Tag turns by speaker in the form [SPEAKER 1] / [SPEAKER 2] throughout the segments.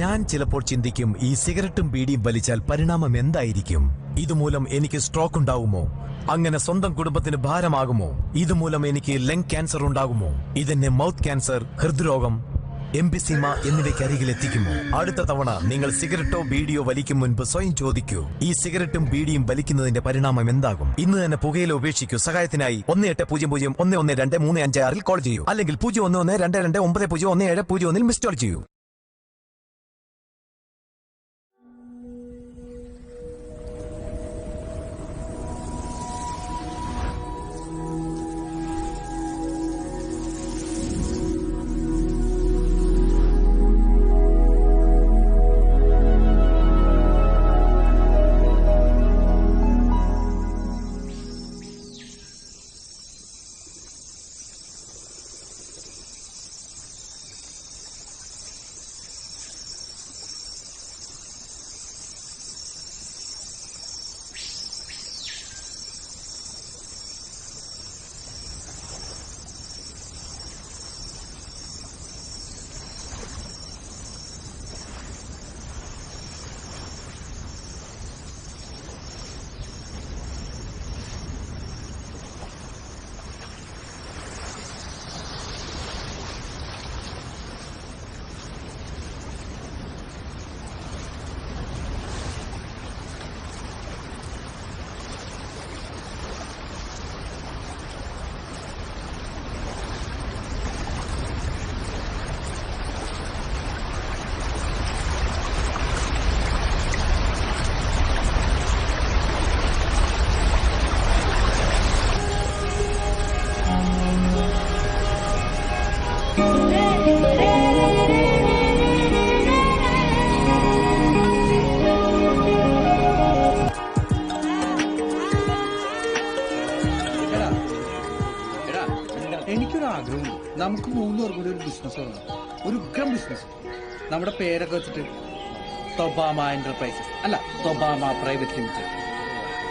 [SPEAKER 1] ഞാൻ ചിലപ്പോൾ ചിന്തിക്കും, ഈ സിഗരറ്റും ബീഡിയും വലിച്ചാൽ പരിണാമം എന്തായിരിക്കും? ഇതുമൂലം എനിക്ക് സ്ട്രോക്ക് ഉണ്ടാകുമോ? അങ്ങനെ സ്വന്തം കുടുംബത്തിന് ഭാരമാകുമോ? ഇതുമൂലം എനിക്ക് ലങ് ക്യാൻസർ ഉണ്ടാകുമോ? ഇതെന്നെ മൗത്ത് ക്യാൻസർ, ഹൃദ്രോഗം, എംബിസിമ എന്നിവയ്ക്ക് അരികിൽ എത്തിക്കുമോ? അടുത്ത തവണ നിങ്ങൾ സിഗരറ്റോ ബീഡിയോ വലിക്കും മുൻപ് സ്വയം ചോദിക്കൂ, ഈ സിഗരറ്റും ബീഡിയും വലിക്കുന്നതിന്റെ പരിണാമം എന്താകും? ഇന്ന് തന്നെ പുകയില ഉപേക്ഷിക്കൂ. സഹായത്തിനായി 1800-112-356 കോൾ ചെയ്യൂ, അല്ലെങ്കിൽ 011229011701 മിസ് കോൾ ചെയ്യൂ.
[SPEAKER 2] എനിക്കൊരാഗ്രഹം, നമുക്ക് 3 പേർ കൂടി ഒരു ബിസിനസ് തുടങ്ങാം. ഒരു ഉഗ്രം ബിസിനസ്. നമ്മുടെ പേരൊക്കെ വെച്ചിട്ട് തൊബാമ എന്റർപ്രൈസസ്, അല്ല തൊബാമ പ്രൈവറ്റ് ലിമിറ്റഡ്.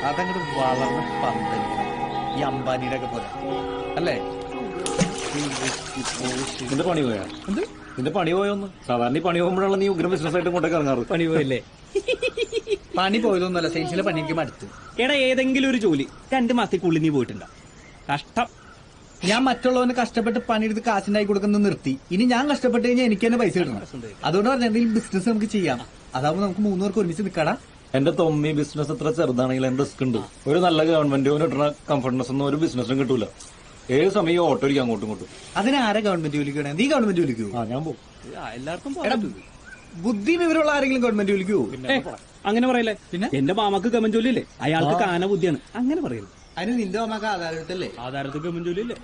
[SPEAKER 2] അതങ്ങോട്ട് വളർന്ന് പന്തലിക്കണം, ഈ അംബാനിയുടെ ഒക്കെ പോലെ, അല്ലേ?
[SPEAKER 3] നിന്റെ പണി പോയാ? എന്ത് നിന്റെ പണി പോയൊന്ന്? സാധാരണ പണി പോകുമ്പോഴാണ് നീ ഉഗ്രം ബിസിനസ് ആയിട്ട് കൊണ്ടൊക്കെ ഇറങ്ങാറ്. പണി പോയല്ലേ?
[SPEAKER 2] പണി പോയതൊന്നുമല്ല, സെയിൽസിലെ പണി എനിക്ക് മടുത്തു.
[SPEAKER 3] എടാ, ഏതെങ്കിലും ഒരു ജോലി 2 മാസത്തേക്കുള്ളിൽ നീ പോയിട്ടുണ്ടോ? കഷ്ടം.
[SPEAKER 2] ഞാൻ മറ്റുള്ളവന് കഷ്ടപ്പെട്ട് പണിയെടുത്ത് കാശുണ്ടായി കൊടുക്കുന്നത് നിർത്തി. ഇനി ഞാൻ കഷ്ടപ്പെട്ട് കഴിഞ്ഞാൽ എനിക്ക് തന്നെ പൈസ കിട്ടണം. അതുകൊണ്ട് പറഞ്ഞ എന്തെങ്കിലും ബിസിനസ് നമുക്ക് ചെയ്യാം. അതാവുമ്പോൾ നമുക്ക് 3 പേർക്ക് ഒരുമിച്ച് നിൽക്കടാ.
[SPEAKER 3] എന്റെ തൊമ്മി, ബിസിനസ് എത്ര ചെറുതാണെങ്കിലും എന്റെ റിസ്ക് ഉണ്ട്. ഒരു നല്ല ഗവൺമെന്റ് കിട്ടുന്ന കംഫർട്ട്നെസ് ഒന്നും ഒരു ബിസിനസിനും കിട്ടൂല. ഏത് സമയം ഓട്ടോ ഇരിക്കും അങ്ങോട്ടും ഇങ്ങോട്ടും.
[SPEAKER 2] അതിനാരെ ഗവൺമെന്റ് ജോലിക്ക് വേണേ? നീ ഗവൺമെന്റ് ജോലിക്ക് പോകും?
[SPEAKER 3] ഞാൻ പോകും. എല്ലാവർക്കും
[SPEAKER 2] ബുദ്ധി വിവരമുള്ള ആരെങ്കിലും ഗവൺമെന്റ് ജോലിക്ക് പോകും?
[SPEAKER 3] അങ്ങനെ പറയല്ലേ. പിന്നെ എന്റെ മാമക്ക് ഗവൺമെന്റ് ജോലി ഇല്ലേ? അയാൾക്ക് കാന ബുദ്ധിയാണ്. അങ്ങനെ പറയരുത്.
[SPEAKER 2] അതിന് നിന്റെ മാമക്ക് ആധാരത്തല്ലേ?
[SPEAKER 3] ആധാരത്തിൽ ഗവൺമെന്റ് ജോലി ഇല്ലേ?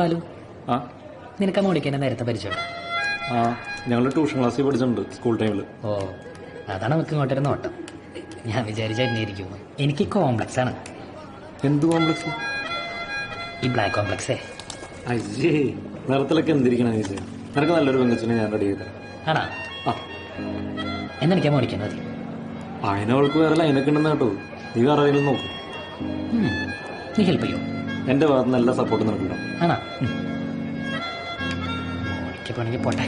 [SPEAKER 4] ബാലു, നിനക്ക് മോടിക്കാൻ നേരത്തെ പരിചയം?
[SPEAKER 3] ഞങ്ങള് ട്യൂഷൻ ക്ലാസ്സിൽ പഠിച്ചിട്ടുണ്ട് സ്കൂൾ ടൈമില്.
[SPEAKER 4] ഓ, അതാണ് നമുക്ക് ഇങ്ങോട്ടൊരു നോട്ടം. ഞാൻ വിചാരിച്ച എന്നെയിരിക്കുന്നു. എനിക്ക് കോംപ്ലക്സ് ആണ്.
[SPEAKER 3] എന്ത് കോംപ്ലക്സ്?
[SPEAKER 4] ഈ ബ്ലാക്ക് കോംപ്ലക്സേ.
[SPEAKER 3] അയ്യേ, നിറത്തിലൊക്കെ എന്തിരിക്കണം? നിനക്ക് നല്ലൊരു പെങ്കച്ചിനെ ഞാൻ റെഡി ചെയ്ത.
[SPEAKER 4] ആണാ? എന്നെനിക്കാ മോടിക്കാൻ മതി.
[SPEAKER 3] അതിനവൾക്ക് വേറെ ലൈനൊക്കെ ഉണ്ടെന്ന് കേട്ടോ. നീ വേറെ ആരെങ്കിലും നോക്കും.
[SPEAKER 4] നീ ഹെൽപ്പ് ചെയ്യോ?
[SPEAKER 3] എന്റെ ഭാഗത്ത് നല്ല സപ്പോർട്ട് നിനക്കുണ്ടാവും.
[SPEAKER 4] ആണാ? മോടിക്കപ്പോണെങ്കിൽ പോട്ടെ.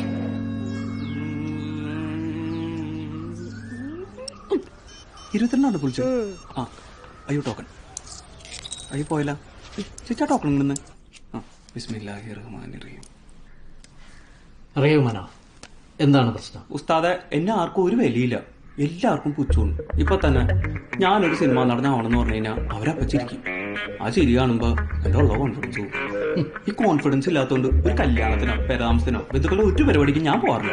[SPEAKER 3] ഇരുപത്തിരണ്ടാണ് വിളിച്ചു. അയ്യോ ടോക്കൺ. അയ്യോ പോയില്ല ചേച്ചാ. ടോക്കൺ ഇങ്ങനെ ബിസ്മില്ലാഹിർ റഹ്മാനിർ റഹീം.
[SPEAKER 5] റഹ്മാനോ, എന്താണ് പ്രശ്നം?
[SPEAKER 3] ഉസ്താദെ, എന്നെ ആർക്കും ഒരു വിലയില്ല. എല്ലാവർക്കും പുച്ഛമാണ്. ഇപ്പൊ തന്നെ ഞാനൊരു സിനിമ നടനാവണമെന്ന് പറഞ്ഞു കഴിഞ്ഞാൽ അവരപ്പം ചിരിക്കും. ആ ചിരി കാണുമ്പോ എന്റെ ഉള്ള കോൺഫിഡൻസ് പോകും. ഈ കോൺഫിഡൻസ് ഇല്ലാത്തതുകൊണ്ട് ഒരു കല്യാണത്തിനോ പെരാമസത്തിനോ ബന്ധുക്കളോ ഒരു പരിപാടിക്ക് ഞാൻ പോകാറില്ല.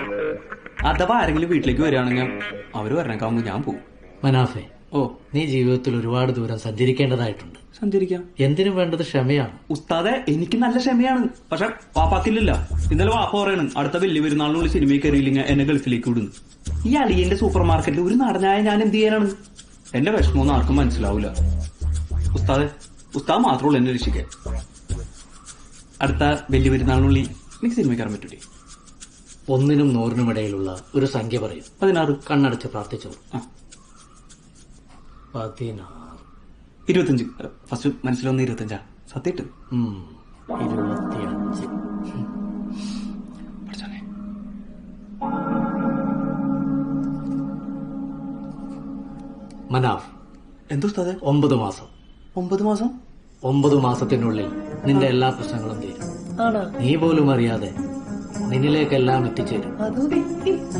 [SPEAKER 3] അഥവാ ആരെങ്കിലും വീട്ടിലേക്ക് വരികയാണെങ്കിൽ അവര് വരണേക്കാവുമ്പോൾ ഞാൻ പോകും.
[SPEAKER 5] മനാഫെ,
[SPEAKER 3] ഓ,
[SPEAKER 5] നീ ജീവിതത്തിൽ ഒരുപാട് ദൂരം സഞ്ചരിക്കേണ്ടതായിട്ടുണ്ട്.
[SPEAKER 3] സഞ്ചരിക്കാം.
[SPEAKER 5] എന്തിനും വേണ്ടത് ക്ഷമയാണ്.
[SPEAKER 3] ഉസ്താദെ, എനിക്ക് നല്ല ക്ഷമയാണ്. പക്ഷെ വാപ്പാക്കില്ല. ഇന്നലെ വാപ്പ പറയണം, അടുത്ത വലിയ പെരുന്നാളിനുള്ളിൽ സിനിമയിൽ കയറിയില്ലെങ്കിൽ എന്നെ ഗൾഫിലേക്ക് വിടുന്നു. ഈ അളിയന്റെ സൂപ്പർ മാർക്കറ്റിൽ ഒരു നടനായ ഞാൻ എന്ത് ചെയ്യാനാണ്? എന്റെ വിഷമമൊന്നും ആർക്കും മനസ്സിലാവൂല. ഉസ്താദ് മാത്രമുള്ളൂ എന്നെ രക്ഷിക്കാൻ. അടുത്ത വലിയ പെരുന്നാളിനുള്ളിൽ എനിക്ക് സിനിമ കയറാൻ പറ്റൂലേ?
[SPEAKER 5] 1നും 100നും ഇടയിലുള്ള ഒരു സംഖ്യ പറയും.
[SPEAKER 3] 16.
[SPEAKER 5] കണ്ണടച്ച് പ്രാർത്ഥിച്ചോളൂ. 16.
[SPEAKER 3] 25. ഫസ്റ്റ് മനസ്സിലൊന്ന് 25. സത്യമായിട്ട്
[SPEAKER 5] 25. മനാഫ്,
[SPEAKER 3] എന്തുസ്താദെ?
[SPEAKER 5] 9 മാസം.
[SPEAKER 3] 9 മാസം?
[SPEAKER 5] 9 മാസത്തിനുള്ളിൽ നിന്റെ എല്ലാ പ്രശ്നങ്ങളും തീരും. നീ പോലും അറിയാതെ നിന്നിലേക്കെല്ലാം എത്തിച്ചേരും.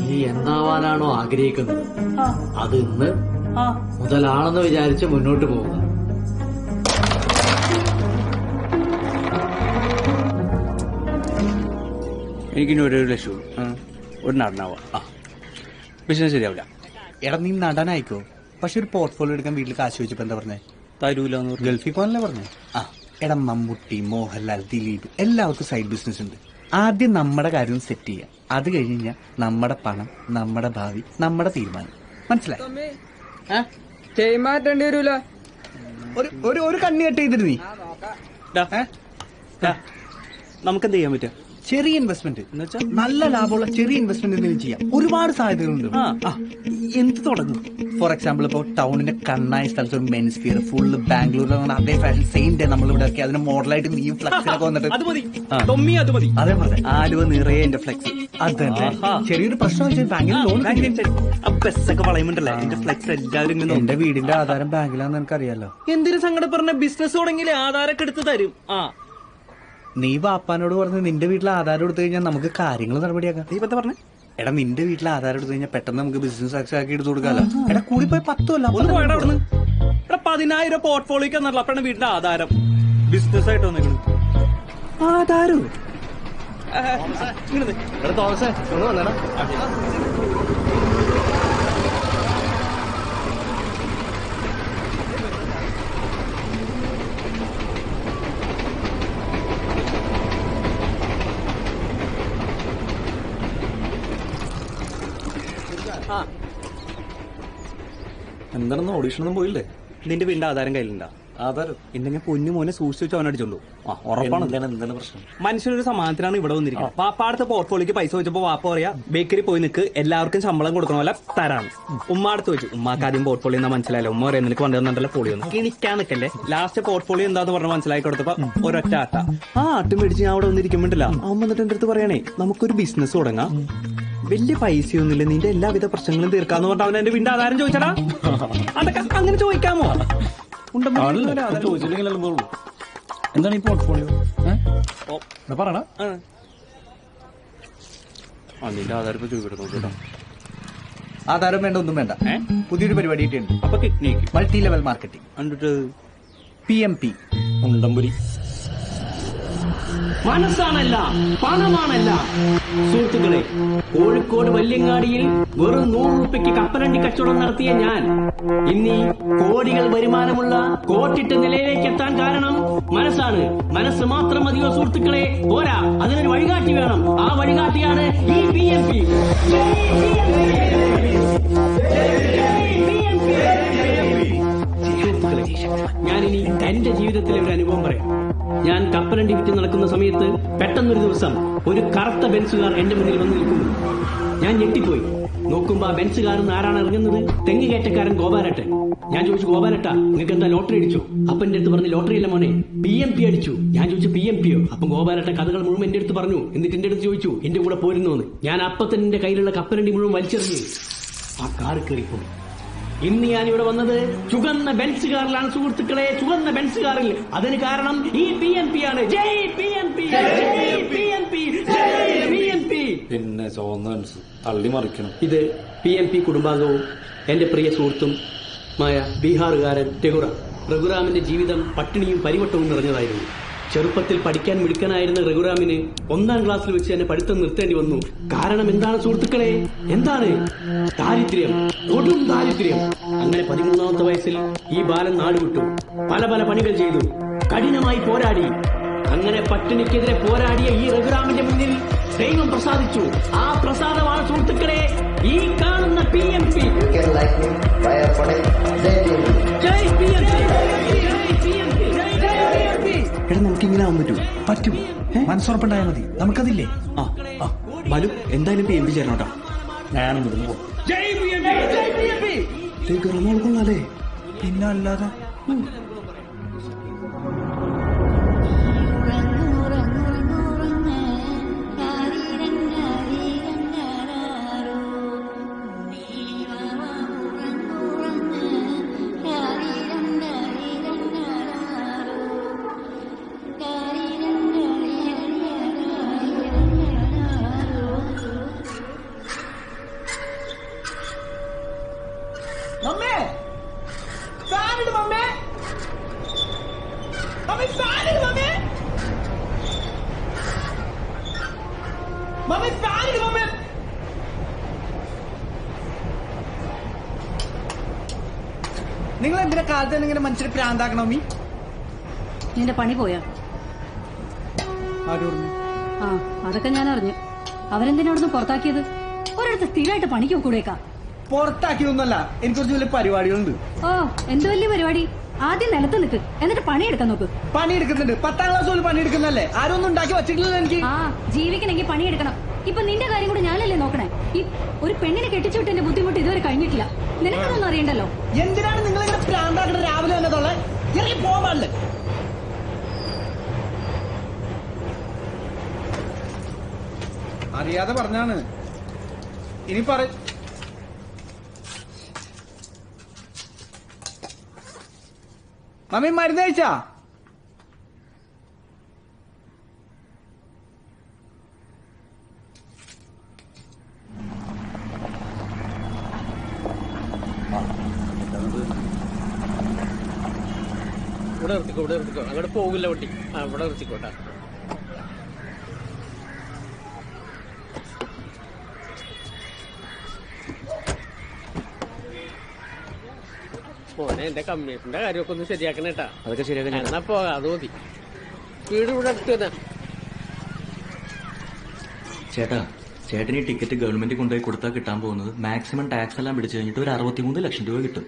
[SPEAKER 5] നീ എന്താവാനാണോ ആഗ്രഹിക്കുന്നത് അത് ഇന്ന് മുതലാണെന്ന് വിചാരിച്ച് മുന്നോട്ട് പോവുക.
[SPEAKER 2] എനിക്കിനി ഒരു ലക്ഷ്യവും ഒരു നടനാവാം. ബിസിനസ് ശരിയാവില്ല. എടാ നീ നടനായിക്കോ, പക്ഷെ ഒരു പോർട്ട്ഫോളിയോ എടുക്കാൻ വീട്ടിൽ കാശ് വെച്ചപ്പോ എന്താ പറഞ്ഞേ? തരൂലെന്ന്. ഗൾഫിൽ പോകാനല്ലേ പറഞ്ഞേ? എടാ മമ്മൂട്ടി, മോഹൻലാൽ, ദിലീപ് എല്ലാവർക്കും സൈഡ് ബിസിനസ് ഉണ്ട്. ആദ്യം നമ്മുടെ കാര്യം സെറ്റ് ചെയ്യാം. അത് കഴിഞ്ഞ് കഴിഞ്ഞാൽ നമ്മുടെ പണം, നമ്മുടെ ഭാവി, നമ്മുടെ തീരുമാനം. മനസ്സിലായി?
[SPEAKER 6] മാറ്റേണ്ടി വരൂല.
[SPEAKER 2] ഒരു കണ്ണി കട്ട് ചെയ്തിട്ട് നീ
[SPEAKER 3] നമുക്കെന്ത് ചെയ്യാൻ പറ്റുക?
[SPEAKER 2] ചെറിയ ഇൻവെസ്റ്റ്മെന്റ്, നല്ല ലാഭമുള്ള ചെറിയ ഇൻവെസ്റ്റ്മെന്റ് എന്തെങ്കിലും ചെയ്യാം. ഒരുപാട് സാധ്യതകളുണ്ട്.
[SPEAKER 3] എന്ത് തുടങ്ങും?
[SPEAKER 2] ഫോർ എക്സാമ്പിൾ ഇപ്പോൾ ടൗണിന്റെ കണ്ണായ സ്ഥലത്ത് ഒരു മെൻസ്ഫിയർ ഫുള്ള് ബാംഗ്ലൂരിൽ അതേ ഫാഷൻ സെയിം ഡേ നമ്മൾ ഇവിടെ ഇറക്കി അതിന് മോഡലായിട്ട് നീ ഫ്ലക്സിലൊക്കെ വന്നിട്ട് അതേ പറഞ്ഞ
[SPEAKER 3] ആലുവ നിറയെ എന്റെ ഫ്ലെക്സ്.
[SPEAKER 2] അതല്ലേ ചെറിയൊരു പ്രശ്നം വെച്ചാൽ ബാങ്കിൽ ലോൺ
[SPEAKER 3] ബസ്സൊക്കെ വളയുമുണ്ടല്ലേ എന്റെ ഫ്ലെക്സ് എല്ലാവരും.
[SPEAKER 2] എന്റെ വീടിന്റെ ആധാരം ബാങ്കിലാന്ന് എനിക്കറിയാലോ.
[SPEAKER 3] എന്തിനു സങ്കടം പറഞ്ഞ ബിസിനസ് തുടങ്ങിയില്ലേ ആധാരൊക്കെ എടുത്ത് തരും.
[SPEAKER 2] നീ വാപ്പാനോട് പറഞ്ഞ് നിന്റെ വീട്ടിൽ ആധാരം എടുത്തു കഴിഞ്ഞാൽ നമുക്ക് കാര്യങ്ങൾ നടപടിയാക്കാം.
[SPEAKER 3] നീ എന്താ പറഞ്ഞേ?
[SPEAKER 2] എടാ നിന്റെ വീട്ടിൽ ആധാരം എടുത്തു കഴിഞ്ഞാൽ പെട്ടെന്ന് നമുക്ക് ബിസിനസ് ആക്കി എടുത്തു കൊടുക്കാലോ. എടാ കൂടി പോയി 10 അല്ല
[SPEAKER 3] ഒന്ന് പോയടാ അവിടുന്ന്. എടാ 10,000 പോർട്ട്ഫോളിയോക്ക് എന്നല്ല അപ്പഴാണ് വീട്ടിലെ ആധാരം ബിസിനസ് ആയിട്ട് വന്നേക്കണ്. ആധാരോ?
[SPEAKER 7] എന്താണെന്ന് ഓഡീഷനൊന്നും പോയില്ലേ?
[SPEAKER 3] നിന്റെ വീടിന്റെ ആധാരം കയ്യിലുണ്ടാ?
[SPEAKER 7] ആധാരം
[SPEAKER 3] എന്തെങ്കിലും പൊന്നു മോനെ സൂക്ഷിച്ചു അവനടിച്ചോണ്ടു. ഉറപ്പാണ്.
[SPEAKER 7] എന്താണ് പ്രശ്നം?
[SPEAKER 3] മനുഷ്യനൊരു സമാധാനമാണ് ഇവിടെ വന്നിരിക്കുന്നത്. പാപ്പാടത്തെ പോർട്ട്ഫോളിയോക്ക് പൈസ വെച്ചപ്പോ വാപ്പ പറയാ ബേക്കറി പോയി നിൽക്ക്, എല്ലാവർക്കും ശമ്പളം കൊടുക്കണ പോലെ തരാണ്. ഉമ്മാടുത്ത് വെച്ചു. ഉമ്മാക്ക് ആദ്യം പോർട്ട്ഫോളിയോ എന്താ മനസ്സിലായില്ല. ഉമ്മ പറയാൻ നിനക്ക് വന്നിരുന്നുണ്ടല്ലോ പോളിയൊന്ന് കിണിക്കാൻ നിൽക്കല്ലേ. ലാസ്റ്റ് പോർട്ട്ഫോളിയോ എന്താന്ന് പറഞ്ഞ് മനസ്സിലാക്കി കൊടുത്തപ്പോ ഒരൊറ്റ ആട്ട. ആട്ടും മേടിച്ച് ഞാൻ അവിടെ വന്നിരിക്കുമ്പോണ്ടല്ല അവൻ വന്നിട്ട് എന്റെ അടുത്ത് പറയണേ നമുക്കൊരു ബിസിനസ് തുടങ്ങാം, വലിയ പൈസയൊന്നുമില്ല, നിന്റെ എല്ലാവിധ പ്രശ്നങ്ങളും തീർക്കാന്ന് പറഞ്ഞ അവൻ എന്റെ വീണ്ടും ആധാരം ചോദിച്ചടാ. അതൊക്കെ അങ്ങനെ ചോദിക്കാമോ?
[SPEAKER 7] ചോദിച്ചില്ലെങ്കിലല്ലോ. എന്താണ് ഈ പോർട്ട്ഫോളിയോ? പറയണ
[SPEAKER 3] നിന്റെ ആധാരം ഇപ്പൊ ചോദിക്കട്ടെ.
[SPEAKER 2] ആധാരം വേണ്ട, ഒന്നും വേണ്ട. പുതിയൊരു പരിപാടി ഉണ്ട്.
[SPEAKER 3] അപ്പൊ കിഡ്നി
[SPEAKER 2] മൾട്ടി ലെവൽ മാർക്കറ്റിംഗ്.
[SPEAKER 3] കണ്ടിട്ട്
[SPEAKER 2] PMP.
[SPEAKER 7] ഉണ്ടംപുരി.
[SPEAKER 8] മനസ്സാണല്ല, പണമാണല്ല. സുഹൃത്തുക്കളെ, കോഴിക്കോട് വല്യങ്ങാടിയിൽ വെറും 100 രൂപയ്ക്ക് കപ്പലണ്ടി കച്ചവടം നടത്തിയ ഞാൻ ഇന്നീ കോടികൾ വരുമാനമുള്ള കോട്ടിട്ട നിലയിലേക്ക് എത്താൻ കാരണം മനസ്സാണ്. മനസ്സ് മാത്രം മതിയോ സുഹൃത്തുക്കളെ? പോരാ, അതിനൊരു വഴികാട്ടി വേണം. ആ വഴികാട്ടിയാണ് ഈ PMP. ഞാനിനി എന്റെ ജീവിതത്തിലെ ഒരു അനുഭവം പറയാം. ഞാൻ കപ്പലണ്ടി വിറ്റ് നടക്കുന്ന സമയത്ത് പെട്ടെന്നൊരു ദിവസം ഒരു കറുത്ത ബെൻസുകാർ എന്റെ മുന്നിൽ വന്നു നിൽക്കുന്നു. ഞാൻ ഞെട്ടിപ്പോയി. നോക്കുമ്പോ ആ ബെൻസുകാരൻ ആരാണ് ഇറങ്ങുന്നത്? തെങ്ങ് കയറ്റക്കാരൻ ഗോപാലട്ടൻ. ഞാൻ ചോദിച്ചു, ഗോപാലട്ട നിങ്ങൾക്ക് എന്താ ലോട്ടറി അടിച്ചു? അപ്പൊ എന്റെ അടുത്ത് പറഞ്ഞു, ലോട്ടറി അല്ല മോനെ, PMP അടിച്ചു. ഞാൻ ചോദിച്ചു, PMPയോ? അപ്പൊ ഗോപാലട്ടൻ കഥകൾ മുഴുവൻ എന്റെ അടുത്ത് പറഞ്ഞു. എന്നിട്ട് എന്റെ അടുത്ത് ചോദിച്ചു എന്റെ കൂടെ പോരുന്നോന്ന്. ഞാൻ അപ്പത്തന്നെ എന്റെ കയ്യിലുള്ള കപ്പലണ്ടി മുഴുവൻ വലിച്ചെറിഞ്ഞു ആ കാറ് കയറിപ്പോയി. ഇന്ന് ഞാനിവിടെ വന്നത് ചുവന്ന ബെൻസുകാറിലാണ് സുഹൃത്തുക്കളെ, ചുവന്ന ബെൻസുകാറിൽ. അതിന് കാരണം ഈ PMP ആണ്. ജയ് PMP, ജയ് PMP, ജയ് PMP.
[SPEAKER 7] പിന്നെ ചുവന്ന ബെൻസ് തള്ളി മറിക്കണം.
[SPEAKER 8] ഇത് PMP കുടുംബാംഗവും എന്റെ പ്രിയ സുഹൃത്തും മായ ബീഹാറുകാരൻ രഘുറാമിന്റെ ജീവിതം പട്ടിണിയും പരിവട്ടവും നിറഞ്ഞതായിരുന്നു. ചെറുപ്പത്തിൽ പഠിക്കാൻ മിടുക്കനായിരുന്ന രഘുറാമിന് 1ാം ക്ലാസ്സിൽ വെച്ച് തന്നെ പഠിത്തം നിർത്തേണ്ടി വന്നു. കാരണം എന്താണ് സുഹൃത്തുക്കളെ? എന്താണ്? ദാരിദ്ര്യം, കൊടും ദാരിദ്ര്യം. അങ്ങനെ 13ാമത്തെ വയസ്സിൽ ഈ ബാലൻ നാടുവിട്ടു. പല പല പണികൾ ചെയ്തു, കഠിനമായി പോരാടി. അങ്ങനെ പട്ടിണിക്കെതിരെ പോരാടിയ ഈ രഘുറാമിന്റെ മുന്നിൽ ദൈവം പ്രസാദിച്ചു. ആ പ്രസാദമാണ് സുഹൃത്തുക്കളെ ഈ കാണുന്ന PMP. ജയ് PMP, ജയ് PMP, ജയ് PMP.
[SPEAKER 2] എടാ നമുക്കിങ്ങനെ ആവാൻ പറ്റൂ? പറ്റും. മനസ്സുറപ്പുണ്ടായാൽ മതി. നമുക്കതില്ലേ?
[SPEAKER 3] ബാലു എന്തായാലും PMP ചേരണോട്ടാ.
[SPEAKER 7] ഞാനും ഇവിടുന്ന് പോകും.
[SPEAKER 8] ജയ് PMP, ജയ് PMP.
[SPEAKER 3] കൊള്ളാലേ.
[SPEAKER 2] പിന്നെ അല്ലാതെ നിങ്ങൾ എന്തിനാ കാലത്ത് തന്നെ ഇങ്ങനെ മനുഷ്യരെ പ്രാന്താക്കണം മമ്മി?
[SPEAKER 6] നിന്റെ പണി പോയാ?
[SPEAKER 2] ആര് പറഞ്ഞു?
[SPEAKER 6] ആ അതൊക്കെ ഞാൻ അറിഞ്ഞു. അവരെന്തിനാ അവിടുന്ന് പുറത്താക്കിയത്? ഒരിടത്ത് സ്ഥിരമായിട്ട് പണിക്ക് കൂടേക്കാ.
[SPEAKER 2] പുറത്താക്കിയൊന്നുമല്ല, എനിക്ക് കുറച്ച് വലിയ പരിപാടികളുണ്ട്.
[SPEAKER 6] ഓ എന്ത് വലിയ പരിപാടി? ആദ്യം നിലത്ത് നിൽക്ക്, എന്നിട്ട് പണിയെടുക്കാൻ നോക്ക്.
[SPEAKER 2] പണിയെടുക്കുന്നുണ്ട്, 10ാം ക്ലാസ് പോലും പണിയെടുക്കുന്നല്ലേ. ആരും ഒന്നും ഉണ്ടാക്കി വച്ചിട്ടില്ലല്ലോ എനിക്ക്.
[SPEAKER 6] ആ ജീവിക്കണമെങ്കിൽ പണിയെടുക്കണം. ഇപ്പൊ നിന്റെ കാര്യം കൂടി ഞാനല്ലേ നോക്കണേ. ഈ ഒരു പെണ്ണിനെ കെട്ടിച്ചുവിട്ടതിന്റെ ബുദ്ധിമുട്ട് ഇതുവരെ കഴിഞ്ഞിട്ടില്ല. നിനക്കതൊന്നും അറിയണ്ടല്ലോ.
[SPEAKER 2] എന്തിനാണ് നിങ്ങൾ ഇങ്ങനെ പ്രാന്താക്കണ? രാവിലെ തന്നെ തൊള്ളേ ഇറങ്ങി പോകാൻ പാടില്ല. അറിയാതെ പറഞ്ഞാണ്. ഇനി പറ. മമ്മി മരുന്ന് കഴിച്ചാ?
[SPEAKER 8] ഇവിടെ നിർത്തിക്കോ, ഇവിടെ നിർത്തിക്കോ. അങ്ങോട്ട് പോകില്ല വണ്ടി. ആ ഇവിടെ നിർത്തിക്കോട്ടാ. മോനെ എന്റെ കമ്പ്യൂട്ടറിന്റെ കാര്യമൊക്കെ ഒന്ന് ശരിയാക്കണേട്ടാ.
[SPEAKER 3] അതൊക്കെ ശരിയാക്കാൻ
[SPEAKER 8] എന്നാ പോകാം, അത് മതി. വീട് ഇവിടെ അടുത്ത് തന്നെ.
[SPEAKER 3] ചേട്ടാ, ചേട്ടന് ഈ ടിക്കറ്റ് ഗവൺമെന്റ് കൊണ്ടുപോയി കൊടുത്താൽ കിട്ടാൻ പോകുന്നത് മാക്സിമം ടാക്സ് എല്ലാം പിടിച്ചു കഴിഞ്ഞിട്ട് ഒരു 63 ലക്ഷം രൂപ കിട്ടും.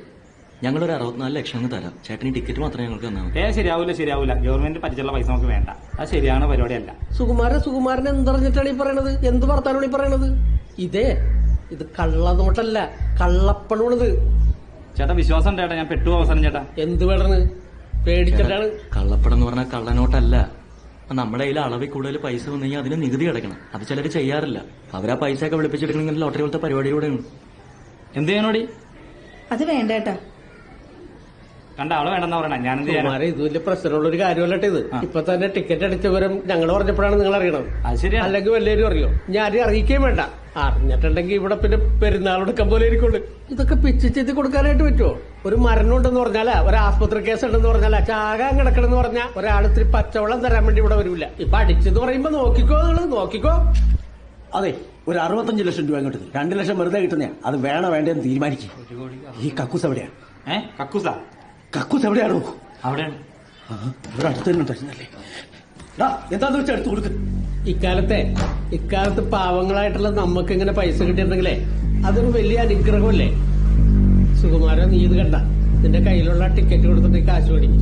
[SPEAKER 3] ഞങ്ങളൊരു 64 ലക്ഷം അങ്ങ് തരാം. ചേട്ടന് ഈ ടിക്കറ്റ് മാത്രമേ ഞങ്ങൾക്ക് തന്നാൽ മതി.
[SPEAKER 7] ശരിയാവൂല. ഗവൺമെന്റ് പറ്റിച്ചുള്ള പൈസ നമുക്ക് വേണ്ട. അത് ശരിയാണ് പരിപാടിയല്ല.
[SPEAKER 8] സുകുമാരൻ എന്തറിഞ്ഞിട്ടാണ് ഈ പറയണത്? എന്ത് വർത്താനാണ് ഈ പറയണത്? ഇത് കള്ളനോട്ടല്ല, കള്ളപ്പണമാണിത്.
[SPEAKER 7] ചേട്ടാ വിശ്വാസം ഉണ്ട് ചേട്ടാ, ഞാൻ പെട്ടു അവസാനം ചേട്ടാ.
[SPEAKER 8] എന്ത് വേണമെന്ന് പേടിച്ചിട്ടാണ്.
[SPEAKER 3] കള്ളപ്പടം എന്ന് പറഞ്ഞാൽ കള്ളനോട്ടല്ല. നമ്മുടെ കയ്യിൽ അളവിൽ കൂടുതൽ പൈസ വന്നു കഴിഞ്ഞാൽ അതിന് നികുതി അടയ്ക്കണം. അത് ചിലർ ചെയ്യാറില്ല. അവരാ പൈസ ഒക്കെ വിളിപ്പിച്ചെടുക്കണമെങ്കിൽ ലോട്ടറി പോലത്തെ പരിപാടിയിലൂടെയാണ്.
[SPEAKER 7] എന്ത് ചെയ്യാനോടി?
[SPEAKER 6] അത് വേണ്ടേട്ടാ.
[SPEAKER 7] കണ്ട ആള് വേണ്ടെന്നാ പറയണ. ഞാൻ എന്ത് ചെയ്യാൻ?
[SPEAKER 8] സുകുമാരൻ, ഇത് വലിയ പ്രശ്നമുള്ള ഒരു കാര്യമല്ലട്ടെ ഇത്. ഇപ്പൊ തന്നെ ടിക്കറ്റ് അടിച്ച വിവരം ഞങ്ങൾ പറഞ്ഞപ്പോഴാണ് നിങ്ങൾ അറിയണത്.
[SPEAKER 7] അത് ശരിയാ.
[SPEAKER 8] അല്ലെങ്കിൽ വല്ലേരും അറിയോ? ഞാൻ അറിയിക്കുകയും വേണ്ട. അറിഞ്ഞിട്ടുണ്ടെങ്കിൽ ഇവിടെ പിന്നെ പെരുന്നാളെടുക്കാൻ പോലെ ഇരിക്കുള്ളൂ. ഇതൊക്കെ പിച്ചിച്ചെത്തി കൊടുക്കാനായിട്ട് പറ്റുമോ? ഒരു മരണം ഉണ്ടെന്ന് പറഞ്ഞാലാ, ഒരു ആസ്പത്രി കേസ് ഉണ്ടെന്ന് പറഞ്ഞാലാ, ചാകാൻ കിടക്കണമെന്ന് പറഞ്ഞാൽ ഒരാൾ ഇത്തിരി പച്ചവെള്ളം തരാൻ വേണ്ടി ഇവിടെ വരില്ല. ഇപ്പൊ അടിച്ചെന്ന് പറയുമ്പോ നോക്കിക്കോ, നിങ്ങൾ നോക്കിക്കോ.
[SPEAKER 9] അതെ, ഒരു 65 ലക്ഷം രൂപ അങ്ങോട്ട് 2 ലക്ഷം വെറുതെ കിട്ടുന്നേ. അത് വേണോ വേണ്ടെന്ന് തീരുമാനിക്കും. ഈ കക്കൂസ് എവിടെയാണ്?
[SPEAKER 7] കക്കൂസാ?
[SPEAKER 9] കക്കൂസ് എവിടെയാണോ?
[SPEAKER 7] അവിടെയാണ്.
[SPEAKER 9] ഇവിടെ അടുത്ത് തന്നെ ഉണ്ടായിരുന്നല്ലേ. എന്താന്ന് വെച്ചാൽ എടുത്തു കൊടുക്ക്.
[SPEAKER 8] ഇക്കാലത്ത് പാവങ്ങളായിട്ടുള്ള നമുക്ക് ഇങ്ങനെ പൈസ കിട്ടിയിട്ടുണ്ടെങ്കിലേ അതൊരു വലിയ അനുഗ്രഹമല്ലേ? സുകുമാരൻ, നീ ഇത് കണ്ട, നിന്റെ കയ്യിലുള്ള ടിക്കറ്റ് കൊടുത്തിട്ട് കാശ് മേടിക്കും.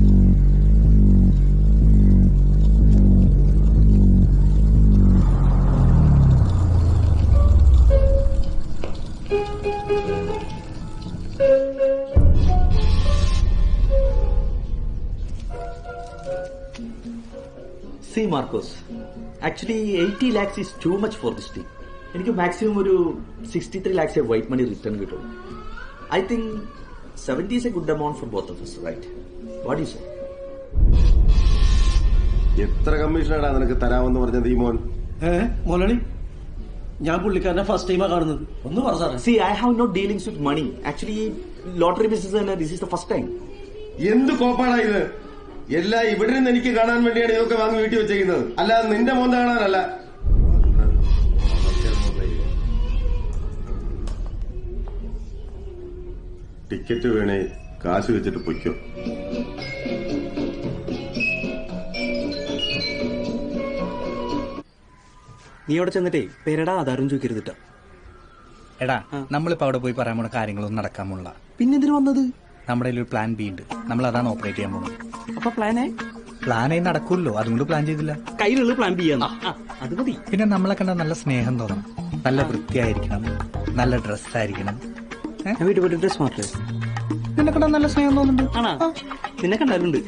[SPEAKER 10] See Marcos, actually 80 lakhs is too much for this thing. എനിക്ക് മാക്സിമം ഒരു 63 lakhs വൈറ്റ് മണി റിട്ടേൺ കിട്ടുള്ളൂ. I think 70 is a good amount for both of us, right? What do you say?
[SPEAKER 11] എത്ര കമ്മീഷനാണ് നിനക്ക് തരാമെന്ന് പറഞ്ഞത് ഈ മോൻ?
[SPEAKER 9] മോലണി, ഞാൻ പുള്ളിക്കാരനെ ഫസ്റ്റ് ടൈമാ കാണുന്നത്. ഒന്ന് പറ സാറേ.
[SPEAKER 10] See, I have no dealings with money. Actually, lottery business and this is the first time.
[SPEAKER 11] എന്ത് കോപ്പാടാ ഇത്? എല്ലാം ഇവിടെ നിന്ന് എനിക്ക് കാണാൻ വേണ്ടിയാണ് ഇതൊക്കെ വാങ്ങി വീട്ടിൽ വെച്ചേക്കുന്നത്, അല്ലാതെ നിന്റെ മോന്ത കാണാനല്ല. ടിക്കറ്റ് വേണേ കാശ് വെച്ചിട്ട് പൊയ്ക്കോ.
[SPEAKER 3] നീ അവിടെ ചെന്നിട്ടേ പേരടാ ആധാരം ചോദിക്കരുതിട്ടോ.
[SPEAKER 2] എടാ, നമ്മളിപ്പോ അവിടെ പോയി പറയാൻ പോണ കാര്യങ്ങളൊന്നും നടക്കാൻ പോണില്ല.
[SPEAKER 3] പിന്നെ എന്തിനു വന്നത്?
[SPEAKER 2] നമ്മുടെ കയ്യിൽ ഒരു പ്ലാൻ ബി ഉണ്ട്. നമ്മൾ അതാണ് ഓപ്പറേറ്റ് ചെയ്യാൻ പോകുന്നത്.
[SPEAKER 3] അപ്പൊ
[SPEAKER 2] പ്ലാനായി നടക്കൂല്ലോ, അതുകൊണ്ട് പ്ലാൻ ചെയ്തില്ല.
[SPEAKER 3] കയ്യിലുള്ള പ്ലാൻ ബി ആണ്. അത് മതി.
[SPEAKER 2] പിന്നെ നമ്മളെ കണ്ട നല്ല സ്നേഹം തോന്നണം, നല്ല വൃത്തിയായിരിക്കണം, നല്ല ഡ്രസ്സായിരിക്കണം.
[SPEAKER 3] വീട്ടിൽ പോയിട്ട് ഡ്രസ് മാറ്റേ.
[SPEAKER 2] നിന്നെ കണ്ടാ നല്ല സ്നേഹം തോന്നുന്നുണ്ട്.
[SPEAKER 3] ആണോ? നിന്നെ കണ്ടാലുണ്ട്.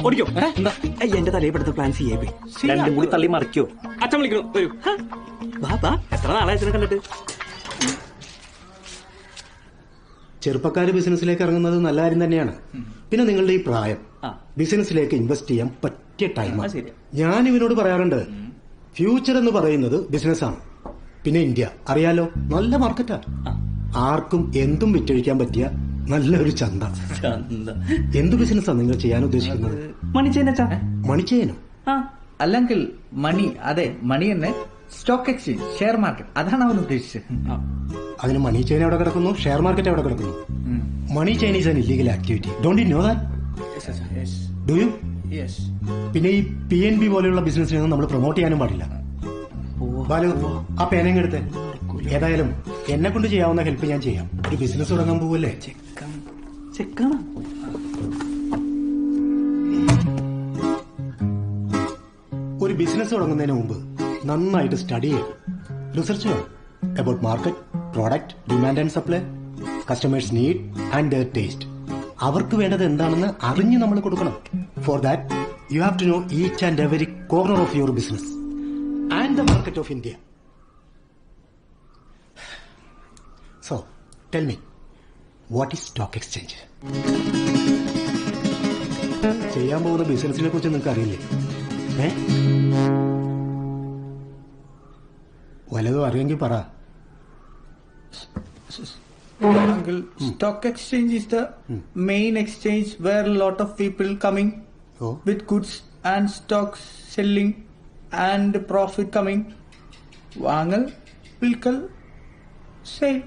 [SPEAKER 3] ഓടിക്കോ. എന്റെ തലയിൽപ്പെടുത്ത പ്ലാൻ ചെയ്യാൻ രണ്ടും കൂടി തള്ളി മറിക്കോ. അച്ഛൻ വിളിക്കണോ? വരൂ. ബാ, എത്ര നാളെ അച്ഛനെ കണ്ടിട്ട്.
[SPEAKER 9] ചെറുപ്പക്കാര് ബിസിനസ്സിലേക്ക് ഇറങ്ങുന്നത് നല്ല കാര്യം തന്നെയാണ്. പിന്നെ നിങ്ങളുടെ ഈ പ്രായം ബിസിനസ്സിലേക്ക് ഇൻവെസ്റ്റ് ചെയ്യാൻ പറ്റിയ ടൈമാണ്. ഞാൻ ഇവനോട് പറയാറുണ്ട്, ഫ്യൂച്ചർ എന്ന് പറയുന്നത് ബിസിനസ്സാണ്. പിന്നെ ഇന്ത്യ അറിയാലോ, നല്ല മാർക്കറ്റാ. ആർക്കും എന്തും വിറ്റഴിക്കാൻ പറ്റിയ നല്ലൊരു ചന്ത. എന്ത് ബിസിനസ്സാണ് നിങ്ങൾ ചെയ്യാൻ ഉദ്ദേശിക്കുന്നത്? മണിച്ചേനോ?
[SPEAKER 2] അല്ലെങ്കിൽ മണി, അതെ മണി തന്നെ. സ്റ്റോക്ക് എക്സ്ചേഞ്ച്, ഷെയർ മാർക്കറ്റ്, അതാണ് അവൻ ഉദ്ദേശിച്ചത്.
[SPEAKER 9] അതിന് മണി ചെയിൻ എവിടെ കിടക്കുന്നു, ഷെയർ മാർക്കറ്റ് എവിടെ കിടക്കുന്നു? Money chain is an illegal activity. Don't you know that? Do you? പിന്നെ ഈ PNB പോലെയുള്ള ബിസിനസ്സിനൊന്നും നമ്മൾ പ്രൊമോട്ട് ചെയ്യാനും പാടില്ല. ബാലു, ആ പേനയും എടുത്ത്. ഏതായാലും എന്നെ കൊണ്ട് ചെയ്യാവുന്ന ഹെൽപ്പ് ഞാൻ ചെയ്യാം. ഒരു ബിസിനസ് തുടങ്ങാൻ പോവല്ലേ? ഒരു ബിസിനസ് തുടങ്ങുന്നതിന് മുമ്പ് നന്നായിട്ട് സ്റ്റഡി ചെയ്യണം, റിസർച്ച് ചെയ്യണം about market, product, demand and supply, customers need and their taste. അവർക്ക് വേണ്ടത് എന്താണെന്ന് അറിഞ്ഞ് നമ്മൾ കൊടുക്കണം. For that you have to know each and every corner of your business and the market of India. So tell me, what is stock exchange? ചെയ്യാൻ പോകുന്ന ബിസിനസിനെ കുറിച്ച് നിങ്ങൾക്ക് അറിയില്ലേ? വല്ലതും അറിയെങ്കിൽ പറ.
[SPEAKER 2] Uncle, stock exchange is the main exchange where a lot of people coming with goods and stocks selling and profit coming. വാങ്ങൽ, വിൽക്കൽ, sale.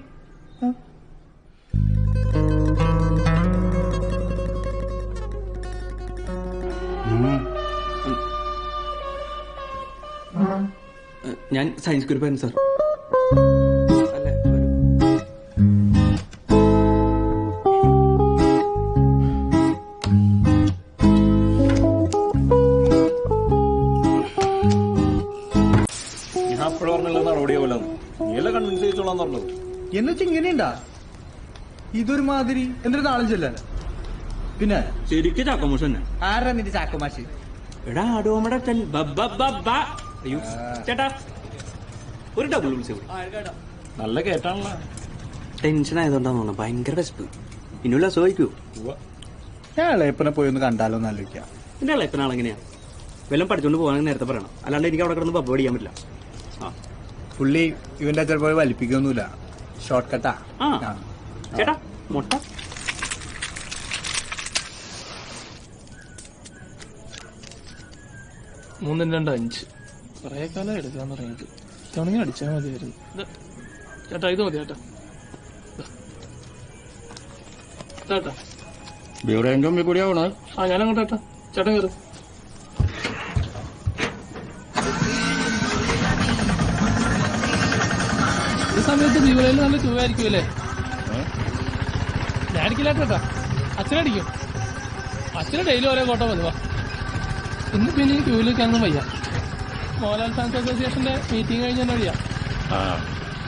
[SPEAKER 3] ഞാൻ സയൻസ് ഗ്രൂപ്പാണ് സാർ.
[SPEAKER 2] എന്നുവെച്ചാ ഇങ്ങനെയുണ്ടാ? ഇതൊരു മാതിരി എന്തൊരു നാളഞ്ചല്ല. പിന്നെ
[SPEAKER 3] ശരിക്കും ചാക്കോമാഷ് തന്നെ.
[SPEAKER 2] ആരാ നിന്റെ ചാക്കോമാഷ്?
[SPEAKER 3] എടാ ആടോമടെ ചേട്ടാ ഒരു ഡബിൾ വിളിച്ചു.
[SPEAKER 7] നല്ല കേട്ടാണല്ലോ.
[SPEAKER 3] ടെൻഷൻ ആയതുകൊണ്ടാന്ന് തോന്നുന്നു. ഭയങ്കര വിശപ്പ്. ഇനിയുള്ള അസുഖിക്കൂ.
[SPEAKER 2] ഞാൻ ഇളയപ്പനെ പോയി ഒന്ന് കണ്ടാലോ എന്ന് ആലോചിക്കാം.
[SPEAKER 3] എന്റെ ഇളയപ്പനാളെങ്ങനെയാ? വല്ലതും പഠിച്ചോണ്ട് പോകാൻ നേരത്തെ പറയണം. അല്ലാണ്ട് എനിക്ക് അവിടെ കിടന്ന് പബ്ബ് പഠിക്കാൻ പറ്റില്ല.
[SPEAKER 2] പുള്ളി ഇവന്റെ അച്ഛൻ പോയി വലിപ്പിക്കൊന്നുമില്ല. ഷോർട്ട് കട്ടാ.
[SPEAKER 3] ചേട്ടാ മുട്ട.
[SPEAKER 12] മൂന്നും 2 5 കുറേ കാലം എടുക്കാന്ന് പറയുന്നത്. ഇത്തവണ അടിച്ചാൽ മതിയായിരുന്നു. ചേട്ടാ ഇത് മതി ചേട്ടാ. ചേട്ടാ
[SPEAKER 7] കൂടിയാവണോ?
[SPEAKER 12] ഞാനങ്ങോട്ട് ചേട്ടാ. ചേട്ടൻ കയറും. ഈ സമയത്ത് ബീവറയിൽ നല്ല ചൂവായിരിക്കും അല്ലേ? ഞാനിക്കില്ല ചേട്ടാ. അച്ഛനടിക്കും. അച്ഛന് ഡെയിലി ഓരോ കോട്ട മതിവാ. ഇന്ന് പിന്നെ ഈ ക്യൂവിലേക്കൊന്നും വയ്യ. മോഹൻലാൽ ഫാൻസ് അസോസിയേഷന്റെ മീറ്റിംഗ് കഴിഞ്ഞ വഴിയാ.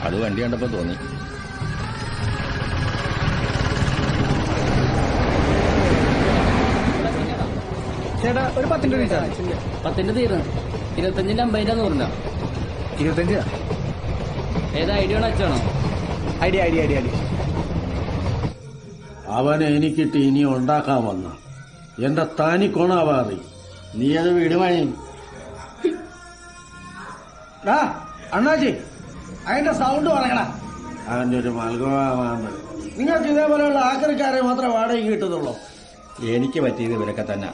[SPEAKER 7] അത് വണ്ടി കണ്ടപ്പോ തോന്നി.
[SPEAKER 2] ചേട്ടാ ഒരു 10 രൂപ.
[SPEAKER 4] 10 തീർന്നു. 25 50 നൂറിനാ.
[SPEAKER 2] 25.
[SPEAKER 4] ഏതാ ഐഡിയ അച്ഛാണോ?
[SPEAKER 2] ഐഡിയ.
[SPEAKER 11] അവനെ എനിക്കിട്ട് ഇനി ഉണ്ടാക്കാൻ വന്ന എന്റെ താനി കൊണാവാറി. നീ അത് വിടുവാണി.
[SPEAKER 2] അണ്ണാജി അതിന്റെ സൗണ്ട് പറയണ.
[SPEAKER 11] അവന്റെ ഒരു മൽഗോവാന്ന്. നിങ്ങൾക്ക് ഇതേപോലെയുള്ള ആക്രിക്കാരെ മാത്രമേ വാടകയ്ക്ക് കിട്ടുന്നുള്ളൂ.
[SPEAKER 7] എനിക്ക് പറ്റിയത് ഇവരൊക്കെ തന്നെ.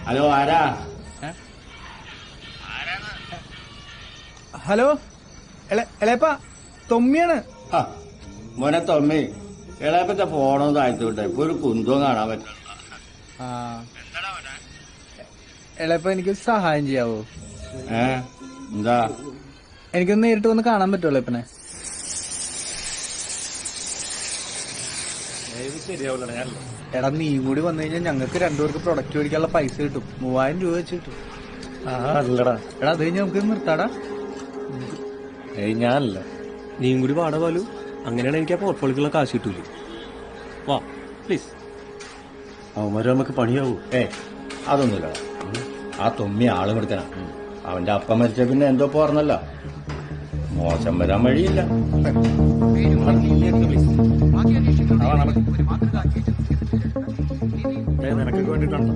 [SPEAKER 11] ഹലോ, ആരാ?
[SPEAKER 2] ഹലോ എളേപ്പ, തൊമ്മിയാണ്.
[SPEAKER 11] മോനെ തൊമ്മി, ഇളയപ്പത്തെ ഫോണോ താഴ്ത്തിവിട്ടെ. ഇപ്പൊ ഒരു കുന്തവും കാണാൻ പറ്റില്ല.
[SPEAKER 2] എളേപ്പ എനിക്ക് സഹായം ചെയ്യാവോ?
[SPEAKER 11] എന്താ?
[SPEAKER 2] എനിക്കൊന്ന് നേരിട്ട് വന്ന് കാണാൻ പറ്റുമോ എളേപ്പനെ? എടാ നീ കൂടി വന്നു കഴിഞ്ഞാൽ ഞങ്ങൾക്ക് 2 പേർക്ക് പ്രൊഡക്റ്റ് മേടിക്കാനുള്ള പൈസ കിട്ടും. 3000 രൂപ വെച്ച് കിട്ടും.
[SPEAKER 7] അല്ലടാ.
[SPEAKER 2] എടാ അത് കഴിഞ്ഞ് നമുക്ക് നിർത്താടാ.
[SPEAKER 7] ഞാനല്ല,
[SPEAKER 3] നീയും കൂടി പാടാ പോലും. അങ്ങനെയാണ് എനിക്ക് ആ പോർട്ട്ഫോളിയോക്കുള്ള കാശ് കിട്ടൂലേ. വാ പ്ലീസ്.
[SPEAKER 11] അവന്മാര് നമുക്ക് പണിയാവൂ.
[SPEAKER 7] അതൊന്നുമില്ല. ആ തൊമ്മി ആള് കൊടുത്തന. അവന്റെ അപ്പം മരിച്ച പിന്നെ എന്തോ പോർന്നല്ല. മോശം വരാൻ വഴിയില്ല. നിനക്കൊക്കെ വേണ്ടിട്ടാണ്.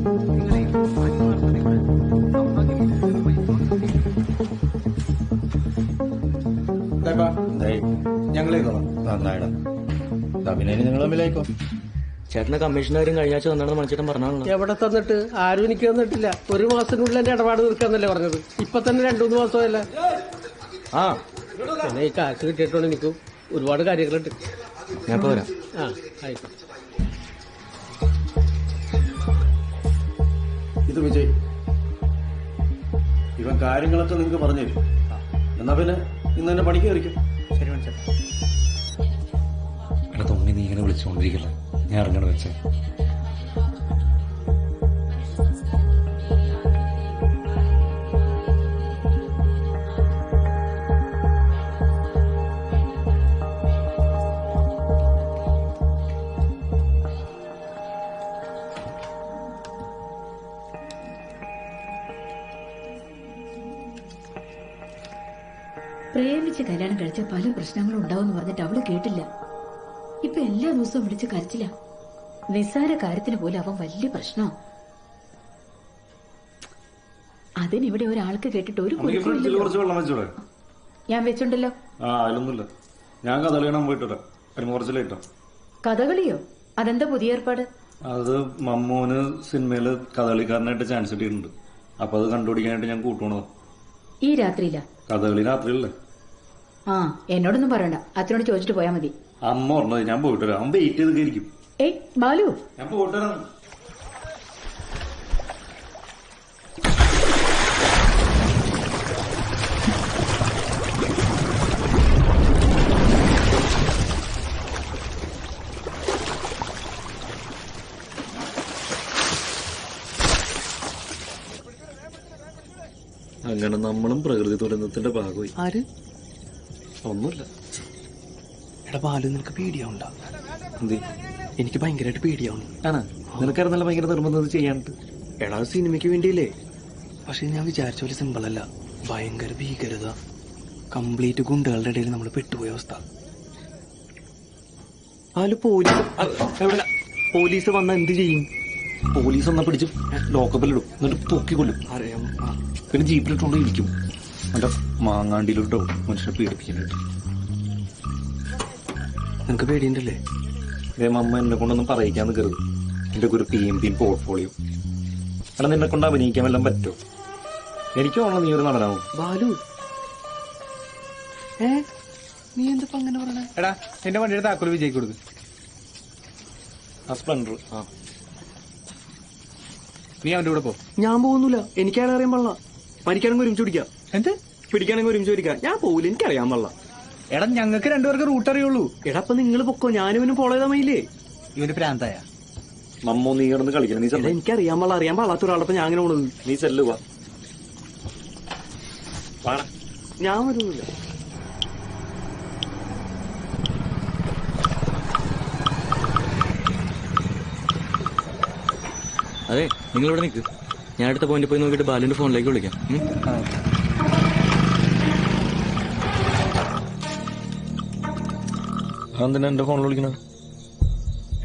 [SPEAKER 7] നന്നായിടാ. പിന്നെ നിങ്ങൾ തമ്മിലായിക്കോ.
[SPEAKER 5] ചേട്ടന്റെ കമ്മീഷണറും കഴിഞ്ഞ ആഴ്ച വന്നാണെന്ന് മണിച്ചേട്ടൻ പറഞ്ഞാണല്ലോ.
[SPEAKER 8] എവിടെ തന്നിട്ട് ആരും എനിക്ക് തന്നിട്ടില്ല. ഒരു മാസത്തിനുള്ളിൽ എന്റെ ഇടപാട് തീർക്കാന്നല്ലേ പറഞ്ഞത്. ഇപ്പൊ തന്നെ 2-3 മാസമല്ല.
[SPEAKER 5] ആ
[SPEAKER 8] പിന്നെ ഈ കാശ് കിട്ടിയിട്ടുണ്ട് എനിക്ക് ഒരുപാട് കാര്യങ്ങളുണ്ട്.
[SPEAKER 5] ഞാൻ പോരാ.
[SPEAKER 8] ആ ആയിക്കോട്ടെ.
[SPEAKER 7] ഇത് വിജയ്, ഇവൻ കാര്യങ്ങളൊക്കെ നിങ്ങൾക്ക് പറഞ്ഞു തരും. എന്നാ പിന്നെ ഇന്ന് തന്നെ പണിക്ക് കയറിക്കും.
[SPEAKER 8] ശരി മണിച്ചേട്ടാ.
[SPEAKER 5] എടാ തൊമ്മി, നീ ഇങ്ങനെ വിളിച്ചുകൊണ്ടിരിക്കില്ല. ഞാൻ ഇറങ്ങണ വെച്ചേ.
[SPEAKER 6] പ്രേമിച്ച് കല്യാണം കഴിച്ച പല പ്രശ്നങ്ങളും ഉണ്ടാവും പറഞ്ഞിട്ട് അവള് കേട്ടില്ല. ഇപ്പൊ എല്ലാ ദിവസവും വിളിച്ച് കരച്ചില്ല. നിസ്സാര കാര്യത്തിന് പോലും അവൻ വലിയ പ്രശ്നമാ. അതിനിവിടെ ഒരാൾക്ക് കേട്ടിട്ട് ഒരു
[SPEAKER 7] കുറച്ച് വെള്ളം വെച്ചോടെ.
[SPEAKER 6] ഞാൻ വെച്ചുണ്ടല്ലോ.
[SPEAKER 7] ആ അതിലൊന്നുമില്ല. ഞാൻ കഥകളി കാണാൻ പോയിട്ടോ. കുറച്ച് ലേറ്റോ.
[SPEAKER 6] കഥകളിയോ? അതെന്താ പുതിയ ഏർപ്പാട്?
[SPEAKER 7] അത് മമ്മൂന് സിനിമയില് കഥകളിക്കാരനായിട്ട് ചാൻസ് കിട്ടിയിട്ടുണ്ട്. അപ്പൊ അത് കണ്ടുപിടിക്കാനായിട്ട് ഞാൻ കൂട്ടുപോണത്.
[SPEAKER 6] ഈ രാത്രിയില്ല?
[SPEAKER 7] കഥകളി രാത്രിയല്ലേ.
[SPEAKER 6] ആ എന്നോടൊന്നും പറയണ്ട, അച്ഛനോട് ചോദിച്ചിട്ട് പോയാ മതി.
[SPEAKER 7] അമ്മ പറഞ്ഞത് ഞാൻ പോയിട്ട് വരാം. അവൻ വെയിറ്റ് ചെയ്ത് ഇരിക്കും.
[SPEAKER 6] ഏയ് ബാലു,
[SPEAKER 7] ഞാൻ പോയിട്ട് വരാം.
[SPEAKER 10] അങ്ങനെ നമ്മളും പ്രകൃതി ദുരന്തത്തിന്റെ ഭാഗമായി.
[SPEAKER 8] ആര്?
[SPEAKER 10] ഒന്നുമില്ല.
[SPEAKER 8] എടാ ബാലു, നിനക്ക് പേടിയാവുണ്ട?
[SPEAKER 10] എന്ത്?
[SPEAKER 8] എനിക്ക് ഭയങ്കരമായിട്ട് പേടിയാവുന്നു.
[SPEAKER 10] ആണ് നിനക്കായിരുന്നല്ല ഭയങ്കര നിർബന്ധം ചെയ്യാണ്ട്.
[SPEAKER 8] എടാ സിനിമയ്ക്ക് വേണ്ടിയില്ലേ? പക്ഷെ ഞാൻ വിചാരിച്ച പോലെ സിമ്പിൾ അല്ല. ഭയങ്കര ഭീകരത, കംപ്ലീറ്റ് ഗുണ്ടകളുടെ ഇടയിൽ നമ്മൾ പെട്ടുപോയ അവസ്ഥ.
[SPEAKER 10] ആല് പോലീസ് വന്ന എന്ത് ചെയ്യും? പോലീസ് വന്നാ പിടിച്ച് ലോക്കപ്പിലിടും, എന്നിട്ട് തൂക്കിക്കൊല്ലും.
[SPEAKER 8] അറിയാം.
[SPEAKER 10] പിന്നെ ജീപ്പിലിട്ടുകൊണ്ട് ഇരിക്കും. എന്റെ മാങ്ങാണ്ടിയിലിട്ടോ മനുഷ്യനെ പീഡിപ്പിക്കാനായിട്ട്.
[SPEAKER 8] നിനക്ക് പേടിയുണ്ടല്ലേ?
[SPEAKER 10] അമ്മ എന്നെ കൊണ്ടൊന്നും പറയിക്കാൻ നിൽക്കരുത്. എന്റെ ഒരു PMP പോർട്ട്ഫോളിയോ. എടാ നിന്നെ കൊണ്ട് അഭിനയിക്കാൻ വല്ലതും പറ്റുമോ? എനിക്ക് തോന്നുന്നു നീ ഒരു നടനാവും.
[SPEAKER 8] ബാലു, നീ എന്താ അങ്ങനെ പറയണേ?
[SPEAKER 2] എടാ എന്റെ വണ്ടിയുടെ താക്കോല് വിജയിക്ക് കൊടുക്ക്.
[SPEAKER 10] ആ സ്പ്ലെൻഡർ.
[SPEAKER 2] നീ അവന്റെ കൂടെ പോ.
[SPEAKER 8] ഞാൻ പോകുന്നില്ല. എനിക്കയാളെ അറിയാൻ പാടില്ല. മരിക്കാണെങ്കിൽ ഒരുമിച്ച് പിടിക്കാം.
[SPEAKER 2] എന്ത്?
[SPEAKER 8] പിടിക്കാണെങ്കിൽ ഒരുമിച്ച് പിടിക്കാം. ഞാൻ പോകില്ല, എനിക്കറിയാൻ പാടില്ല.
[SPEAKER 2] എടാ ഞങ്ങൾക്ക് രണ്ടുപേർക്ക് റൂട്ട് അറിയുള്ളൂ.
[SPEAKER 8] എടാ അപ്പൊ നിങ്ങൾ പൊക്കോ, ഞാനിവനും ഫോളോ ചെയ്താൽ മതിയില്ലേ?
[SPEAKER 2] ഇവന് പ്രാന്തായ
[SPEAKER 10] മമ്മോ നീ കിടന്ന് കളിക്കണം. നീ
[SPEAKER 8] എടാ എനിക്കറിയാൻ പാടില്ല. അറിയാൻ പാടാത്ത ഒരാളപ്പം ഞാൻ അങ്ങനെ പോണത്.
[SPEAKER 10] നീ ചെല്ലുവാ.
[SPEAKER 8] ഞാൻ വരുന്നില്ല.
[SPEAKER 5] അതെ, നിങ്ങളിവിടെ നിൽക്ക്. ഞാൻ അടുത്ത പോയിന്റ് പോയി നോക്കിയിട്ട് ബാലുവിന്റെ ഫോണിലേക്ക് വിളിക്കാം.
[SPEAKER 10] അതെന്തിനാ എന്റെ ഫോണിൽ വിളിക്കണത്?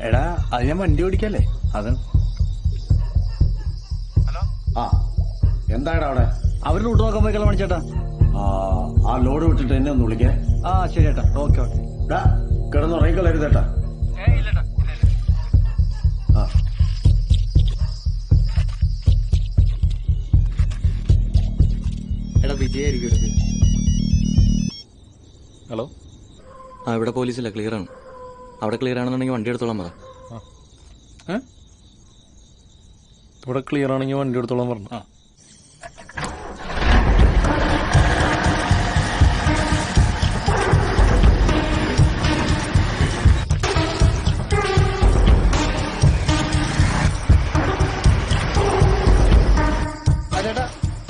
[SPEAKER 2] എടാ അത് ഞാൻ വണ്ടി ഓടിക്കല്ലേ, അത്.
[SPEAKER 7] ആ എന്താടാ അവിടെ?
[SPEAKER 2] അവർ റൂട്ട് നോക്കാൻ പോയിക്കല്ലോ മണിച്ചേട്ടാ.
[SPEAKER 7] ആ ലോഡ് വിട്ടിട്ട് എന്നെ ഒന്ന് വിളിക്കേ.
[SPEAKER 2] ആ ശരി ചേട്ടാ. Okay okay.
[SPEAKER 7] കിടന്നുറങ്ങിക്കളരുതേട്ടാ. ആ
[SPEAKER 5] എടാ വിജയായിരിക്കും എടുത്ത്.
[SPEAKER 10] ഹലോ.
[SPEAKER 5] ആ ഇവിടെ പോലീസില്ല, ക്ലിയർ ആണ്. അവിടെ ക്ലിയർ ആണെന്നുണ്ടെങ്കിൽ വണ്ടി എടുത്തോളാൻ പറ.
[SPEAKER 10] ഇവിടെ ക്ലിയർ ആണെങ്കിൽ വണ്ടി എടുത്തോളാൻ പറഞ്ഞു.
[SPEAKER 2] ചേട്ടാ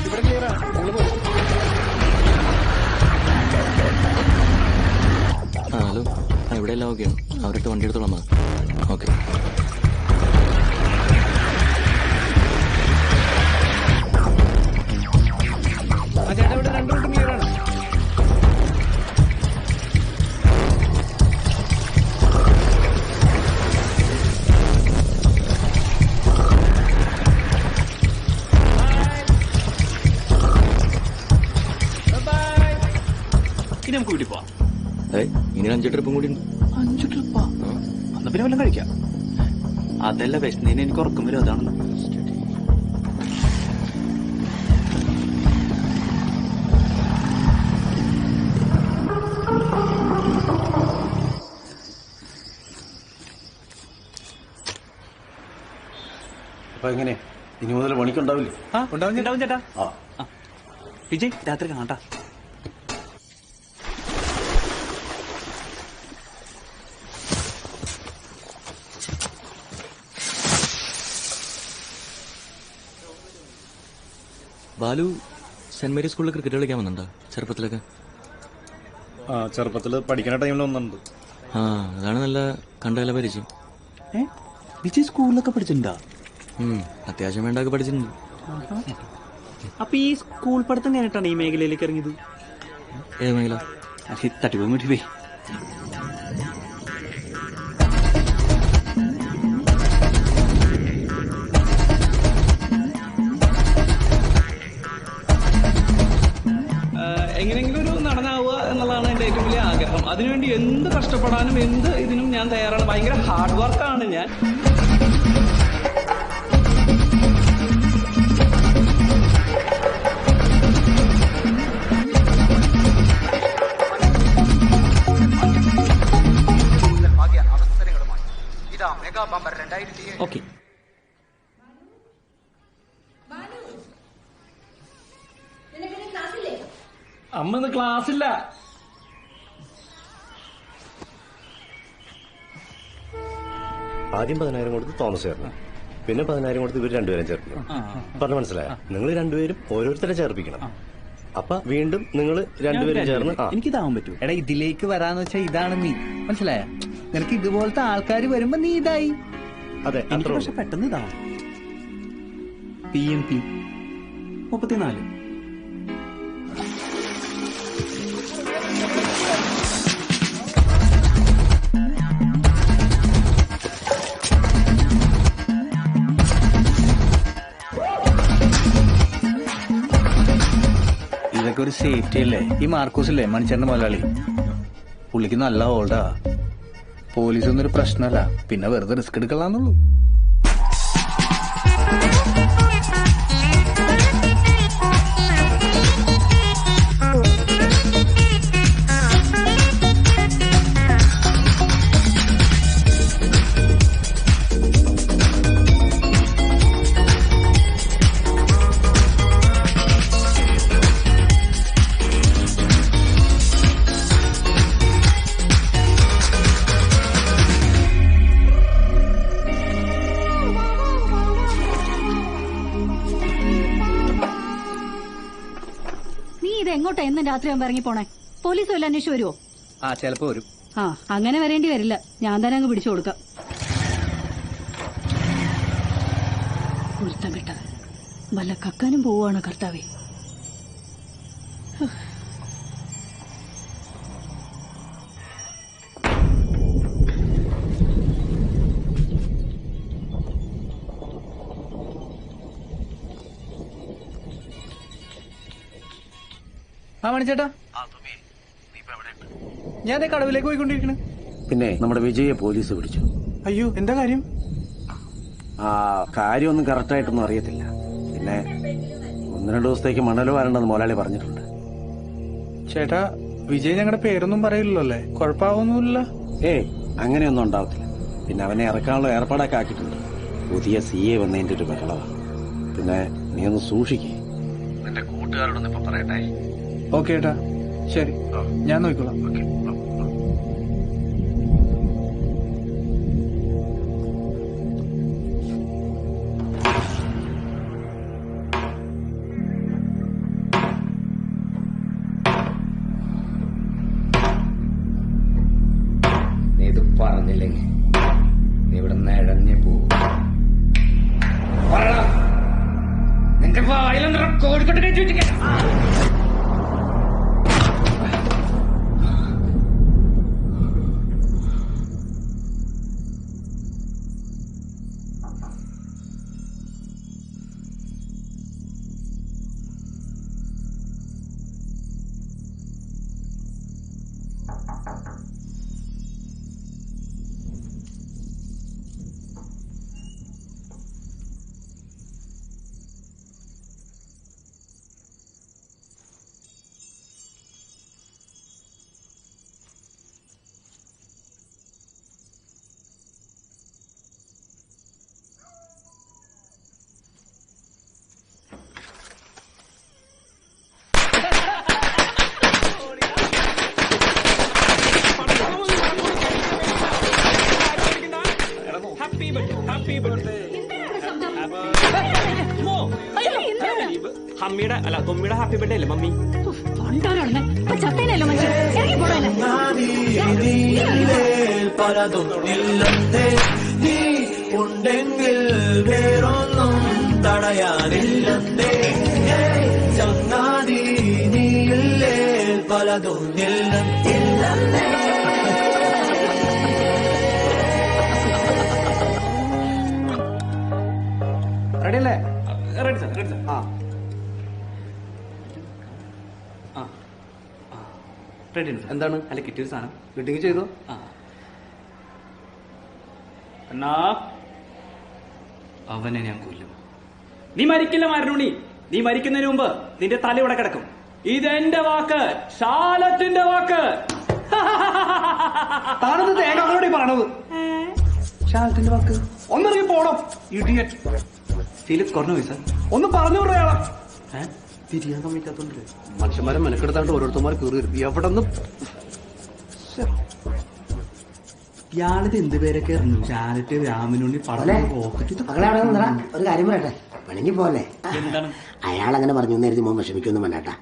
[SPEAKER 2] ഇവിടെ ക്ലിയർ ആണ്, നിങ്ങൾ പോയി.
[SPEAKER 5] ഹലോ. ഇവിടെ എല്ലാം ഓക്കെയാണ്. അവരിട്ട് വണ്ടി എടുത്തോളാൻ പറ. ഓക്കെ.
[SPEAKER 2] ചേട്ടാ ഇവിടെ രണ്ട് റൂട്ടും ക്ലിയർ ആണ്.
[SPEAKER 3] ഇനി നമുക്ക് വീട്ടിൽ പോവാം.
[SPEAKER 5] ഇനി 5 ട്രിപ്പും കൂടി ഉണ്ട്.
[SPEAKER 3] 5 ട്രിപ്പാ? എന്നാ പിന്നെ വല്ലതും കഴിക്കാം. അതല്ല വിശന്നതിന് എനിക്ക് ഉറക്കം വരും, അതാണ്.
[SPEAKER 7] അപ്പൊ എങ്ങനെ ഇനി മുതൽ പണിക്കുണ്ടാവില്ലേ?
[SPEAKER 3] ഉണ്ടാവും ചേട്ടാ. വിജയ് രാത്രി കാണാട്ടാ.
[SPEAKER 5] ബാലു സെന്റ് മേരീസ് സ്കൂളിൽ ക്രിക്കറ്റ് കളിക്കാൻ വന്നിട്ടുണ്ടോ ചെറുപ്പത്തിലൊക്കെ?
[SPEAKER 7] ചെറുപ്പത്തിൽ പഠിക്കുന്ന ടൈമിൽ ഒന്നുണ്ട്.
[SPEAKER 5] അതാണ് നല്ല കണ്ടകല പരിചയം.
[SPEAKER 3] വിജയ് സ്കൂളിലൊക്കെ പഠിച്ചിട്ടുണ്ടോ?
[SPEAKER 5] അത്യാവശ്യം വേണ്ടൊക്കെ പഠിച്ചിട്ടുണ്ട്.
[SPEAKER 3] അപ്പൊ ഈ സ്കൂൾ പഠിത്തം കഴിഞ്ഞിട്ടാണ് ഈ മേഖലയിലേക്ക് ഇറങ്ങിയത്?
[SPEAKER 5] ഏത് മേഖല?
[SPEAKER 3] തട്ടിപ്പോ വേണ്ടി പോയി. എങ്ങനെയെങ്കിലും ഒരു നടനാവുക എന്നുള്ളതാണ് എന്റെ ഏറ്റവും വലിയ ആഗ്രഹം. അതിനുവേണ്ടി എന്ത് കഷ്ടപ്പെടാനും എന്ത് ഇതിനും ഞാൻ തയ്യാറാണ്. ഭയങ്കര ഹാർഡ് വർക്കാണ് ഞാൻ. ഓക്കെ,
[SPEAKER 12] അമ്മ ഇന്ന് ക്ലാസ്സില്ല.
[SPEAKER 7] ആദ്യം 10,000 കൊടുത്ത് തോമസ് ചേർന്നു, പിന്നെ 10,000 കൊടുത്ത് ഇവർ രണ്ടുപേരും ചേർക്കണം. പറഞ്ഞു മനസ്സിലായ? നിങ്ങൾ രണ്ടുപേരും ഓരോരുത്തരെ ചേർപ്പിക്കണം. അപ്പൊ വീണ്ടും നിങ്ങൾ രണ്ടുപേരും ചേർന്ന്
[SPEAKER 3] എനിക്കിതാവാൻ പറ്റൂ.
[SPEAKER 2] എടാ ഇതിലേക്ക് വരാന്ന് വെച്ചാൽ ഇതാണ് നീ, മനസ്സിലായ? നിനക്ക് ഇതുപോലത്തെ ആൾക്കാർ വരുമ്പോ നീ ഇതായി.
[SPEAKER 7] അതെ,
[SPEAKER 3] എനിക്ക് പക്ഷെ പെട്ടെന്ന് ഇതാവും. PMP 34.
[SPEAKER 2] ഇതൊക്കെ ഒരു സേഫ്റ്റി അല്ലേ? ഈ മാർക്കോസ് ഇല്ലേ, മണിച്ചേട്ടന്റെ മുതലാളി, പുള്ളിക്ക് നല്ല ഓൾഡാ. പോലീസ് ഒന്നും ഒരു പ്രശ്നമല്ല, പിന്നെ വെറുതെ റിസ്ക് എടുക്കലാന്നുള്ളൂ.
[SPEAKER 6] എങ്ങോട്ടാ എന്നും രാത്രിയാകുമ്പോ ഇറങ്ങി പോണേ? പോലീസ് വല്ല അന്വേഷിച്ച് വരുമോ?
[SPEAKER 2] ചിലപ്പോ വരും.
[SPEAKER 6] അങ്ങനെ വരേണ്ടി വരില്ല, ഞാൻ തന്നെ അങ്ങ് പിടിച്ചു കൊടുക്കാം. ഒരുത്തം കെട്ട വല്ല കക്കാനും പോവാണ് കർത്താവേ.
[SPEAKER 2] മണിച്ചേട്ടാ, ഞാൻ കടവിലേക്ക് പോയിക്കൊണ്ടിരിക്കണേ.
[SPEAKER 7] പിന്നെ നമ്മുടെ വിജയെ പോലീസ് പിടിച്ചു.
[SPEAKER 2] അയ്യോ, എന്താ കാര്യം?
[SPEAKER 7] കാര്യമൊന്നും കറക്റ്റായിട്ടൊന്നും അറിയത്തില്ല. പിന്നെ 1-2 ദിവസത്തേക്ക് മണല് വാരണ്ടെന്ന് മുതലാളി പറഞ്ഞിട്ടുണ്ട്.
[SPEAKER 2] ചേട്ടാ, വിജയ് ഞങ്ങളുടെ പേരൊന്നും പറയില്ലല്ലോ അല്ലേ? കുഴപ്പമൊന്നുമില്ല.
[SPEAKER 7] അങ്ങനെയൊന്നും ഉണ്ടാവത്തില്ല. പിന്നെ അവനെ ഇറക്കാനുള്ള ഏർപ്പാടൊക്കെ ആക്കിയിട്ടുണ്ട്. പുതിയ CA വന്നതിന്റെ ഒരു ബഹളമാണ്. പിന്നെ നീ ഒന്ന് സൂക്ഷിക്കേ. നിന്റെ കൂട്ടുകാരോടൊന്നും ഇപ്പൊ പറയട്ടെ.
[SPEAKER 2] ഓക്കെ ഏട്ടാ, ശരി, ഞാൻ നോക്കിക്കോളാം.
[SPEAKER 13] നീ ഇത് പറഞ്ഞില്ലെങ്കിൽ നീ ഇവിടെ നിഴഞ്ഞു പോകും. നിന്റെ വായിലെന്താ കോഴിക്കോട്ട് കഴിച്ചു വെച്ചിരിക്കാൻ?
[SPEAKER 3] തമ്മിയുടെ അല്ല തൊമ്മിയുടെ ഹാപ്പി ബർത്ത്ഡേ അല്ലേ മമ്മി?
[SPEAKER 14] ഉണ്ടെങ്കിൽ വേറൊന്നും തടയാനില്ലെന്നേ ചങ്ങാതി നീയില്ലേ പലതും ഇല്ലെന്നേ.
[SPEAKER 3] റെഡി അല്ലേ? Ready sir, ready sir. Ready sir. എന്താണ് അല്ല കിട്ടിയൊരു സാധനം കിട്ടിങ് ചെയ്തോ? എന്നാ അവനെ ഞാൻ കൊല്ലും. നീ മരിക്കില്ല മരണുണ്ണി. നീ മരിക്കുന്നതിന് മുമ്പ് നിന്റെ തല ഇവിടെ കിടക്കും. ഇതെന്റെ വാക്ക്, ശാലത്തിന്റെ വാക്ക്. താനത് തേങ്ങോടി പറഞ്ഞത്. ശാലത്തിന്റെ വാക്ക് ഒന്നിറങ്ങി പോണം. ഇഡിയറ്റ്. ഫീലിക്സ് കുറഞ്ഞു പോയി സാർ. ഒന്ന് പറഞ്ഞു പറയാളാ. തിരിയാൻ സമ്മതിക്കാത്തോണ്ടല്ലേ മനുഷ്യന്മാരെ മെനക്കെടുത്താണ്ട് ഓരോരുത്തന്മാർ കയറി വരും. എവിടെ നിന്ന് ഇയാളിത് എന്ത് പേരൊക്കെ എറിഞ്ഞു? ചാലറ്റ്, രാമനുണ്ണി, പടം, പോക്കറ്റ്.
[SPEAKER 15] ഒരു കാര്യം പറയട്ടെ, പണിഞ്ഞു പോലെ.
[SPEAKER 3] എന്താണ്
[SPEAKER 15] അയാൾ അങ്ങനെ പറഞ്ഞു നേരത്തെ മോൻ വിഷമിക്കൊന്നും വേണ്ടാട്ടാ.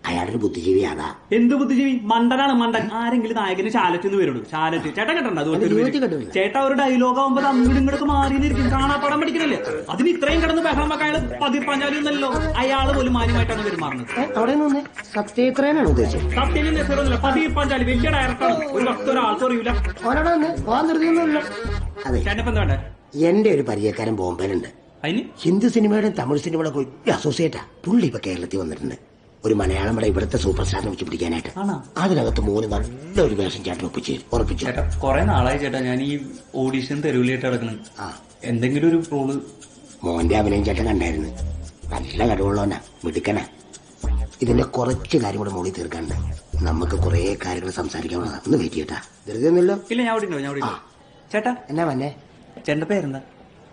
[SPEAKER 15] അയാളൊരു ബുദ്ധിജീവിയാതാ.
[SPEAKER 3] എന്ത് ബുദ്ധിജീവി? മണ്ടനാണ് മണ്ടൻ. ആരെങ്കിലും നായകന് ശാലറ്റ് എന്ന് വരുള്ളൂ. ശാലറ്റ് ചേട്ടാ കേട്ടോ? അതുപോലെ ചേട്ടാ ഒരു ഡയലോഗ് ആവുമ്പോ അങ്ങോട്ടും ഇങ്ങോട്ട് മാറിയിരിക്കും. കാണാ പടം പഠിക്കണല്ലേ? അതിന് ഇത്രയും കിടന്ന് ബഹളം വെക്കാൻ അയാൾ പതിർപ്പാഞ്ചാലിയൊന്നല്ലോ. അയാള് പോലും മാന്യമായിട്ടാണ് പെരുമാറുന്നത്.
[SPEAKER 15] അവിടെ നിന്ന് സത്യത്രേനാണ് ഉദ്ദേശിച്ചത്.
[SPEAKER 3] സത്യം നെസറൊന്നുമില്ല. പതിർപ്പാഞ്ചാലി വലിയ ഡയറക്ടറാണ്. ഒരു വക്ത ഒരാൾക്ക് അറിയില്ല.
[SPEAKER 15] അവരോട് വന്ന് പോകാൻ നിർത്തിയൊന്നുമില്ല. അതെ,
[SPEAKER 3] ചേട്ടനിപ്പോ എന്താ വേണ്ടേ?
[SPEAKER 15] എന്റെ ഒരു പരിചയക്കാരൻ ബോംബെയിലുണ്ട്. ഹിന്ദി സിനിമയുടെ തമിഴ് സിനിമയുടെ വലിയ അസോസിയേറ്റാ. പുള്ളി ഇപ്പൊ കേരളത്തിൽ വന്നിട്ടുണ്ട്. ഒരു മലയാളം പടം ഇവിടുത്തെ സൂപ്പർ സ്റ്റാറിനെ വെച്ച് പിടിക്കാനായിട്ട്. അതിനകത്ത് മോന് നല്ലൊരു വേഷം ചേട്ടൻ ഉറപ്പിച്ചു.
[SPEAKER 3] ചേട്ടാ കൊറേ നാളായി ചേട്ടാ ഞാൻ ഈ ഓഡീഷൻ തെരുവിലായിട്ട് നടക്കണം. എന്തെങ്കിലും ഒരു റോള്.
[SPEAKER 15] മോന്റെ അഭിനയം ചേട്ടൻ കണ്ടായിരുന്നു. നല്ല കഴിവുള്ളവനാ, മിടുക്കനാ. ഇതിന്റെ കുറച്ച് കാര്യം കൂടെ മോളിൽ തീർക്കാനുണ്ട്. നമുക്ക് കുറെ കാര്യങ്ങൾ സംസാരിക്കാവുന്നതാ. ഒന്ന് വെയിറ്റ് ചെയ്യട്ടാ. ധൃതിയൊന്നുമില്ലോ?
[SPEAKER 3] ഇല്ല, ഞാൻ അവിടെ ഞാൻ ചേട്ടാ.
[SPEAKER 15] എന്നാ വന്നേ?
[SPEAKER 3] ചേട്ടന്റെ പേരെന്താ?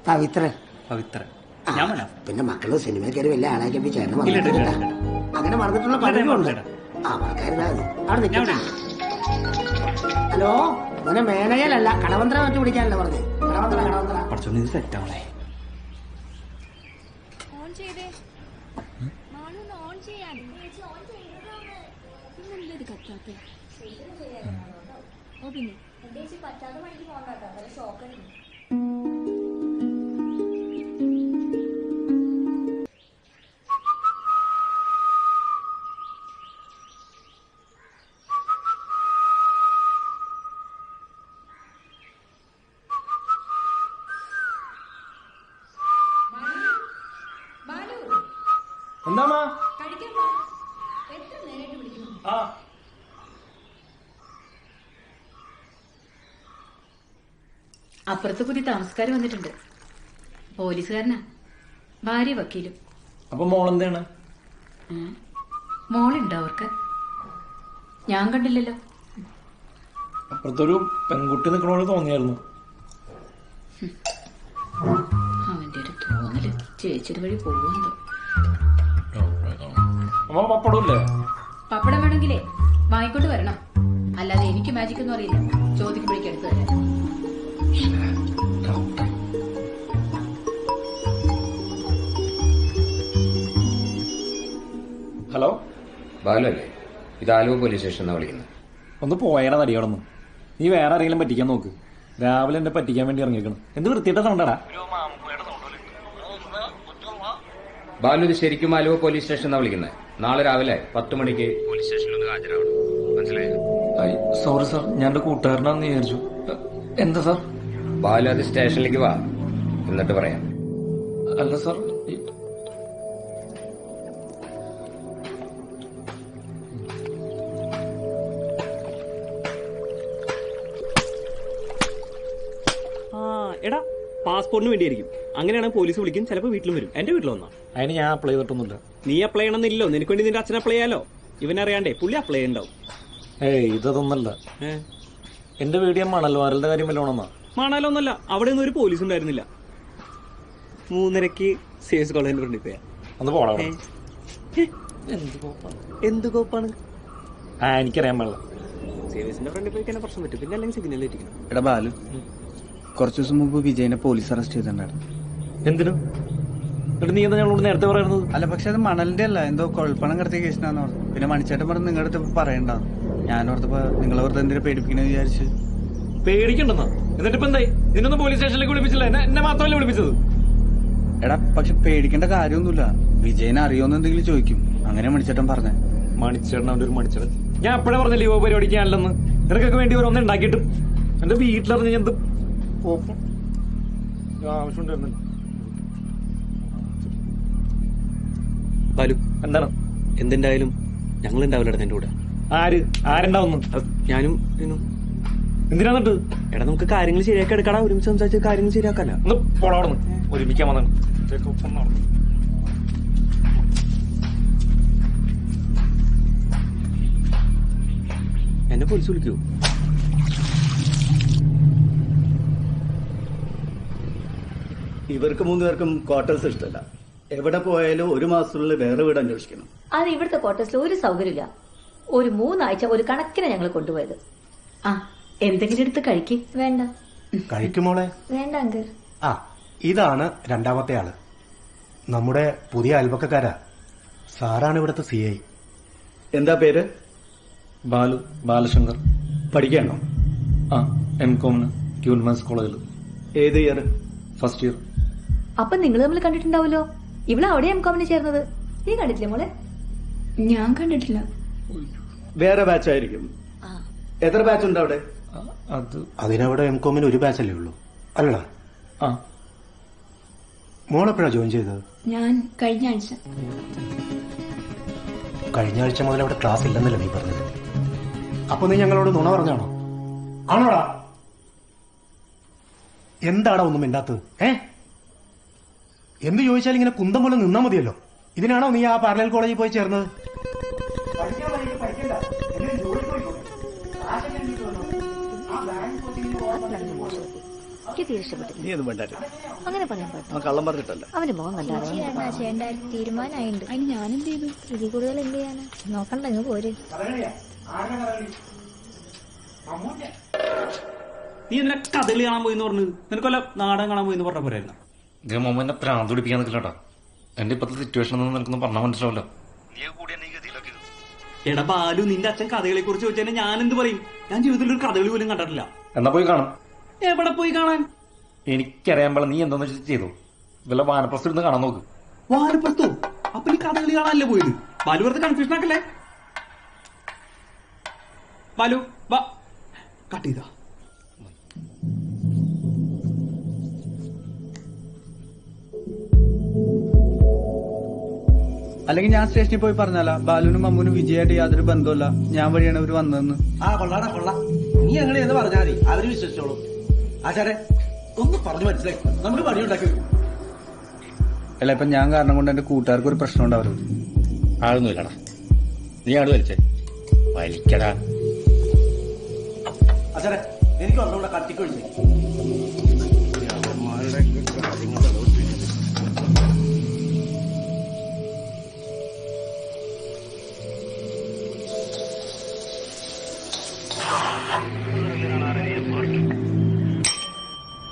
[SPEAKER 15] പവിത്രൻ.
[SPEAKER 3] പവിത്രൻ. ഞാൻ വരാം.
[SPEAKER 15] പിന്നെ മക്കള് സിനിമയിൽ കയറി വലിയ ആളാക്കി ചേട്ടൻ അങ്ങനെ മറന്നിട്ടുള്ള പലരുണ്ട്. ഹലോ, മോനെ മേനകയിലല്ല കടവന്ത്ര മറ്റു പിടിക്കാനല്ല പറഞ്ഞേ.
[SPEAKER 3] കുറച്ചൊന്നും ഇത് സെറ്റാവണേ.
[SPEAKER 14] എന്താ
[SPEAKER 6] അപ്പുറത്ത് പുതിയ താമസക്കാർ വന്നിട്ടുണ്ട്. പോലീസുകാരനാ, ഭാര്യ വക്കീലും.
[SPEAKER 14] അപ്പൊ മോളെന്താണ്?
[SPEAKER 6] മോളുണ്ടോ അവർക്ക്? ഞാൻ കണ്ടില്ലല്ലോ.
[SPEAKER 14] അപ്പുറത്തൊരു പെൺകുട്ടി നിൽക്കണോട് തോന്നിയായിരുന്നു.
[SPEAKER 6] അവന്റെ ഒരു തോന്നല് ചേച്ചിയുടെ വഴി പോകുന്നുണ്ടോ?
[SPEAKER 14] പപ്പടമില്ലേ?
[SPEAKER 6] പപ്പടം വേണമെങ്കിലേ വാങ്ങിക്കൊണ്ട് വരണം. അല്ലാതെ എനിക്ക് മാജിക് ഒന്നും അറിയില്ല. ചോദിക്കുമ്പോഴേക്ക് എടുത്തു തരാം.
[SPEAKER 14] ഹലോ,
[SPEAKER 13] ബാലു അല്ലേ? ഇത് ആലുവ പോലീസ് സ്റ്റേഷൻ വിളിക്കുന്നത്.
[SPEAKER 14] ഒന്ന് പോയടാ തടിയോടൊന്നും. നീ വേറെ ആരെങ്കിലും പറ്റിക്കാൻ നോക്ക്. രാവിലെ എന്നെ പറ്റിക്കാൻ വേണ്ടി ഇറങ്ങിക്കണം. എന്ത് വൃത്തിയിട്ട സൗണ്ടാടാ.
[SPEAKER 13] ബാലു, ഇത് ശരിക്കും ആലുവ പോലീസ് സ്റ്റേഷൻ വിളിക്കുന്നത്. നാളെ രാവിലെ 10 മണിക്ക് പോലീസ് സ്റ്റേഷനിൽ ഒന്ന് ഹാജരാവണം. മനസ്സിലായോ?
[SPEAKER 14] സോറി സാർ, ഞാൻ എന്റെ കൂട്ടുകാരനാന്ന് വിചാരിച്ചു. എന്താ സാർ?
[SPEAKER 13] ബാലു, അത് സ്റ്റേഷനിലേക്ക് വാ, എന്നിട്ട് പറയാം.
[SPEAKER 14] അല്ല സാർ,
[SPEAKER 3] എടാ പാസ്പോർട്ടിന് വേണ്ടിയായിരിക്കും. അങ്ങനെയാണെങ്കിൽ പോലീസ് വിളിക്കും, ചിലപ്പോൾ വീട്ടിലും വരും. എന്റെ വീട്ടിൽ വന്നാ
[SPEAKER 14] അതിന് ഞാൻ അപ്ലൈ ചെയ്തിട്ടൊന്നുമില്ല.
[SPEAKER 3] നീ അപ്ലൈ ചെയ്യണമെന്നില്ലോ. നിനക്ക് വേണ്ടി നിന്റെ അച്ഛൻ അപ്ലൈ ചെയ്യാലോ. ഇവനറിയാണ്ടേ പുള്ളി അപ്ലൈ ചെയ്യണ്ടാവും.
[SPEAKER 14] ഇതൊന്നല്ല. എന്റെ വീട് ഞാൻ മണൽവാരലിന്റെ കാര്യം വല്ലോണെന്നാ.
[SPEAKER 3] മണലൊന്നല്ല, അവിടെ ഒന്നും ഒരു പോലീസ് ഉണ്ടായിരുന്നില്ല. 3:30 സേവ്സ് കോളേജിന്റെ ഫ്രണ്ടിൽ പോയാ.
[SPEAKER 14] ഒന്ന് പോടാ.
[SPEAKER 3] എന്ത് കോപ്പാണ്?
[SPEAKER 14] എനിക്കറിയാൻ പാടില്ല.
[SPEAKER 3] സേവ്സിന്റെ ഫ്രണ്ടിൽ പോയി തന്നെ പ്രശ്നം പറ്റും. പിന്നെ അല്ലെങ്കിൽ സിഗ്നൽ എത്തിക്കണം.
[SPEAKER 2] എടാ ബാലു, കുറച്ചു ദിവസം മുമ്പ് വിജയനെ പോലീസ് അറസ്റ്റ് ചെയ്തിട്ടുണ്ടായിരുന്നു.
[SPEAKER 14] എന്തിനു? എന്നിട്ട് നീ എന്താ ഞങ്ങളോട് നേരത്തെ പറയുന്നത്?
[SPEAKER 2] അല്ല പക്ഷെ അത് മണലിന്റെ അല്ല, എന്തോ കുഴൽപ്പണം കിടത്തിയ കേസിനാന്ന് പറഞ്ഞു. പിന്നെ മണിച്ചേട്ടൻ പറഞ്ഞ് നിങ്ങളുടെ അടുത്ത് പറയണ്ടാന്ന്. ഞാൻ ഓർത്തപ്പോ നിങ്ങളെ വെറുതെ എന്തിനാ പേടിപ്പിക്കണെന്ന് വിചാരിച്ച്.
[SPEAKER 14] പേടിക്കണ്ടെന്നാ? എന്നിട്ടിപ്പോ എന്തായി? നിന്നൊന്നും പോലീസ് സ്റ്റേഷനിലേക്ക് വിളിപ്പിച്ചില്ല, എന്നെ മാത്രമല്ലേ വിളിപ്പിച്ചത്?
[SPEAKER 2] എടാ പക്ഷെ പേടിക്കേണ്ട കാര്യമൊന്നുമില്ല. വിജയനെ അറിയോന്ന് എന്തെങ്കിലും ചോദിക്കും. അങ്ങനെ മണിച്ചേട്ടൻ പറഞ്ഞ.
[SPEAKER 14] മണിച്ചേട്ടൻ അവന്റെ ഒരു മണിച്ചേട്ടൻ. ഞാൻ എപ്പോഴാ പറഞ്ഞില്ല യുവ പരിപാടിക്കാനല്ലെന്ന്. നിനക്കൊക്കെ വേണ്ടി ഓരോന്നും ഉണ്ടാക്കിയിട്ട് എന്റെ വീട്ടിലറിഞ്ഞ എന്ത് ആവശ്യമുണ്ടായിരുന്നില്ല.
[SPEAKER 3] ബാലു,
[SPEAKER 14] എന്താണ്?
[SPEAKER 3] എന്തുണ്ടായാലും ഞങ്ങളുണ്ടാവില്ല എന്റെ കൂടെ.
[SPEAKER 14] ആരുണ്ടാവുന്നു?
[SPEAKER 3] ഞാനും
[SPEAKER 14] എന്തിനാന്നിട്ട്?
[SPEAKER 3] എടാ നമുക്ക് കാര്യങ്ങൾ ശരിയാക്കി എടുക്കടാ. ഒരുമിച്ച് സംസാരിച്ച് കാര്യങ്ങൾ ശരിയാക്കാല്ല.
[SPEAKER 14] ഒരുമിക്കാൻ വന്നു.
[SPEAKER 3] എന്നെ പോലീസ് വിളിക്കൂ?
[SPEAKER 16] ഇവർക്ക് 3 പേർക്കും ക്വാർട്ടേഴ്സ് ഇഷ്ടമല്ല. എവിടെ പോയാലും 1 മാസത്തിനുള്ളിൽ വേറെ വീട് അന്വേഷിക്കണം.
[SPEAKER 6] അത് ഇവിടുത്തെ ക്വാർട്ടേഴ്സിൽ ഒരു സൗകര്യമില്ല. ഒരു 3 ആഴ്ച ഒരു കണക്കിനെ ഞങ്ങൾ കൊണ്ടുപോയത്. ആ എന്തെങ്കിലും എടുത്ത് കഴിക്കും. വേണ്ട.
[SPEAKER 9] കഴിക്കുമോളെ?
[SPEAKER 6] വേണ്ട അങ്കിൾ.
[SPEAKER 9] ആ ഇതാണ് രണ്ടാമത്തെ ആള്, നമ്മുടെ പുതിയ അയൽപക്കക്കാരാ. സാറാണ് ഇവിടുത്തെ CI.
[SPEAKER 16] എന്താ പേര്?
[SPEAKER 14] ബാലശങ്കർ.
[SPEAKER 16] പഠിക്കാണോ?
[SPEAKER 14] ആ M.Com ക്യൂൻമാൻസ് കോളേജിൽ.
[SPEAKER 16] ഏത് ഇയർ?
[SPEAKER 14] First year.
[SPEAKER 6] അപ്പൊ നിങ്ങൾ തമ്മിൽ കണ്ടിട്ടുണ്ടാവല്ലോ. ഇവിടെ അവിടെ M.Com ചേർന്നത്. നീ കണ്ടിട്ടില്ലേ മോളെ?
[SPEAKER 17] ഞാൻ കണ്ടിട്ടില്ല.
[SPEAKER 16] വേറെ ബാച്ച് ആയിരിക്കും. എത്ര ബാച്ച് ഉണ്ട് അവിടെ?
[SPEAKER 9] അതിനവിടെ M.Com ഒരു ബാച്ചല്ലേ ഉള്ളൂ അല്ലടാ? മോളെപ്പോഴാ ജോയിൻ ചെയ്തത്?
[SPEAKER 17] ഞാൻ കഴിഞ്ഞ ആഴ്ച.
[SPEAKER 9] കഴിഞ്ഞ ആഴ്ച മുതൽ അവിടെ ക്ലാസ് ഇല്ലെന്നല്ലേ നീ പറഞ്ഞത്? അപ്പൊ നീ ഞങ്ങളോട് നുണ പറഞ്ഞാണോ? ആണോടാ? എന്താടാ ഒന്നും മിണ്ടാത്തത്? എന്ത് ചോദിച്ചാലും ഇങ്ങനെ കുന്തം പോലെ നിന്നാ മതിയല്ലോ. ഇതിനാണോ നീ ആ പാരലൽ കോളേജിൽ പോയി ചേർന്നത്?
[SPEAKER 16] നീ ഒന്നും വേണ്ടായിരുന്നു.
[SPEAKER 6] അങ്ങനെ പറയാൻ പാടില്ല.
[SPEAKER 16] കള്ളം പറഞ്ഞിട്ടല്ല.
[SPEAKER 6] അവന്റെ മുഖം കണ്ടാലോ?
[SPEAKER 17] തീരുമാനമായിട്ടുണ്ട്. അതിന് ഞാനെന്ത് ചെയ്തു? ഇതിൽ കൂടുതൽ എന്ത് ചെയ്യാനാ? നോക്കണ്ട, നിങ്ങൾ പോര്.
[SPEAKER 3] നീ എന്തിനാ കഥകളി കാണാൻ പോയിന്ന് പറഞ്ഞു? നിനക്കൊല്ല നാടകം കാണാൻ പോയിന്ന് പറഞ്ഞ പോരായിരുന്നു.
[SPEAKER 14] എന്നെ പ്രാന്ത് പിടിപ്പിക്കാൻ നിൽക്കില്ലട്ടാ. എന്റെ ഇപ്പത്തെ സിറ്റുവേഷൻ നിനക്കൊന്നും പറഞ്ഞാൽ മനസ്സിലാവല്ലോ.
[SPEAKER 3] എടാ ബാലു, നിന്റെ അച്ഛൻ കഥകളെ കുറിച്ച് ചോദിച്ചാൽ ഞാൻ എന്ത് പറയും? ഞാൻ ജീവിതത്തിൽ ഒരു കഥകളി പോലും കണ്ടിട്ടില്ല.
[SPEAKER 14] എന്നാ പോയി കാണാം.
[SPEAKER 3] എവിടെ പോയി കാണാൻ?
[SPEAKER 14] എനിക്കറിയാൻ പാടില്ല. നീ എന്താന്ന് ചെയ്തു? വല്ല വാനപ്രസ്ഥ ഇരുന്ന് കാണാൻ നോക്ക്.
[SPEAKER 3] വാനപ്രസ്ഥോ? അപ്പൊ നീ കഥകളി കാണാനല്ലേ പോയത്? ബാലു വെറുതെ കൺഫ്യൂഷൻ ആക്കല്ലേ? ബാലു വാ, കട്ട് ചെയ്താ.
[SPEAKER 2] അല്ലെങ്കിൽ ഞാൻ സ്റ്റേഷനിൽ പോയി പറഞ്ഞാലാ ബാലുവിനും മമ്മൂനും വിജയായിട്ട് യാതൊരു ബന്ധമില്ല, ഞാൻ വഴിയാണ് ഇവര് വന്നതെന്ന്.
[SPEAKER 7] കൊള്ളാടാ കൊള്ളാം. നീ എങ്ങനെയെന്ന് പറഞ്ഞാൽ മതി, അവര് വിശ്വസിച്ചോളും. ആചാരെ ഒന്ന് പറഞ്ഞു മനസ്സിലായി, നമുക്ക് പണിയുണ്ടാക്കി.
[SPEAKER 2] അല്ല ഇപ്പൊ ഞാൻ കാരണം കൊണ്ട് എന്റെ കൂട്ടുകാർക്ക് ഒരു പ്രശ്നം ഉണ്ടാവരുത്.
[SPEAKER 18] ആളൊന്നുമില്ലടാ, നീ ആട് വലിച്ചേ വലിക്കടാ.
[SPEAKER 7] ആചാരെ എനിക്ക് ഒന്നുകൂടെ കത്തിക്കൊഴിച്ചേ.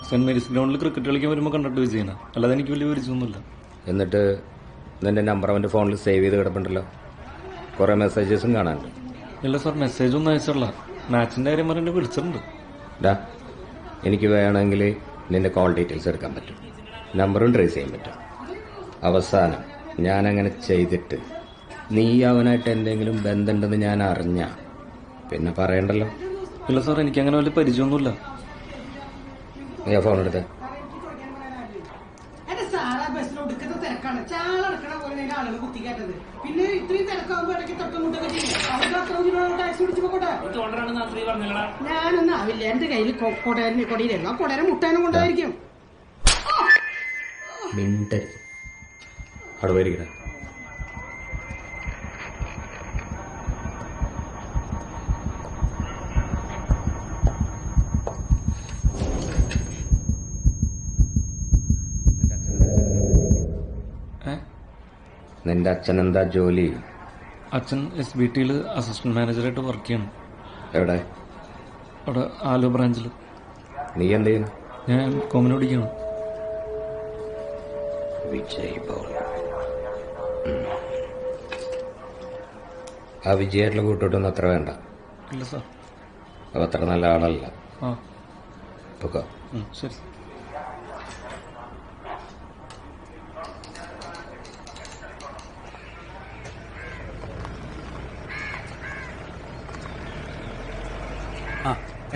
[SPEAKER 14] സെന്റ് മേരീസ് ഗ്രൗണ്ടിൽ ക്രിക്കറ്റ് കളിക്കാൻ വരുമ്പോൾ കണ്ടിട്ട് വിജയന, അല്ലാതെ എനിക്ക് വലിയ പരിചയമൊന്നുമില്ല.
[SPEAKER 13] എന്നിട്ട് നിന്റെ നമ്പർ അവന്റെ ഫോണിൽ സേവ് ചെയ്ത് കിടപ്പുണ്ടല്ലോ, കുറെ മെസ്സേജസും കാണാനുണ്ട്.
[SPEAKER 14] ഇല്ല സാർ, മെസ്സേജ് ഒന്നും അയച്ചല്ല. മാച്ചിന്റെ കാര്യം പറഞ്ഞ് വിളിച്ചിട്ടുണ്ട്.
[SPEAKER 13] എനിക്ക് വേണമെങ്കിൽ നിന്റെ കോൾ ഡീറ്റെയിൽസ് എടുക്കാൻ പറ്റും, നമ്പറും ട്രേസ് ചെയ്യാൻ പറ്റും. അവസാനം ഞാൻ അങ്ങനെ ചെയ്തിട്ട് നീ അവനായിട്ട് എന്തെങ്കിലും ബന്ധമുണ്ടെന്ന് ഞാൻ അറിഞ്ഞ പിന്നെ പറയണ്ടല്ലോ.
[SPEAKER 14] ഇല്ല സാർ, എനിക്ക് അങ്ങനെ വലിയ പരിചയമൊന്നുമില്ല.
[SPEAKER 13] നീ ആ ഫോൺ എടുത്തേ.
[SPEAKER 19] പിന്നെ ഇത്രയും തിരക്കാവുമ്പോ ഇടയ്ക്ക് തൊട്ടുമുട്ടൊക്കെ ഞാനൊന്നും ആവില്ല. എന്റെ കയ്യിൽ കൊടിയിലായിരുന്നു. ആ കൊടേരെ മുട്ടാനും കൊണ്ടായിരിക്കും.
[SPEAKER 13] മിണ്ടരുത്, അവിടെ പോയിരിക്കട്ടെ. നിന്റെ അച്ഛൻ എന്താ ജോലി?
[SPEAKER 14] അച്ഛൻ SBTയിൽ അസിസ്റ്റന്റ് മാനേജറായിട്ട് വർക്ക് ചെയ്യണം.
[SPEAKER 13] എവിടെ?
[SPEAKER 14] അവിടെ ആലുവ ബ്രാഞ്ചിൽ.
[SPEAKER 13] നീ എന്ത് ചെയ്യുന്നു?
[SPEAKER 14] ഞാൻ കോമിന് പഠിക്കണം.
[SPEAKER 13] ആ വിജയായിട്ടുള്ള കൂട്ടോട്ടൊന്നും അത്ര വേണ്ട.
[SPEAKER 14] ഇല്ല സാർ.
[SPEAKER 13] അത് അത്ര നല്ല ആളല്ല. പൊക്കോ.
[SPEAKER 14] ശരി.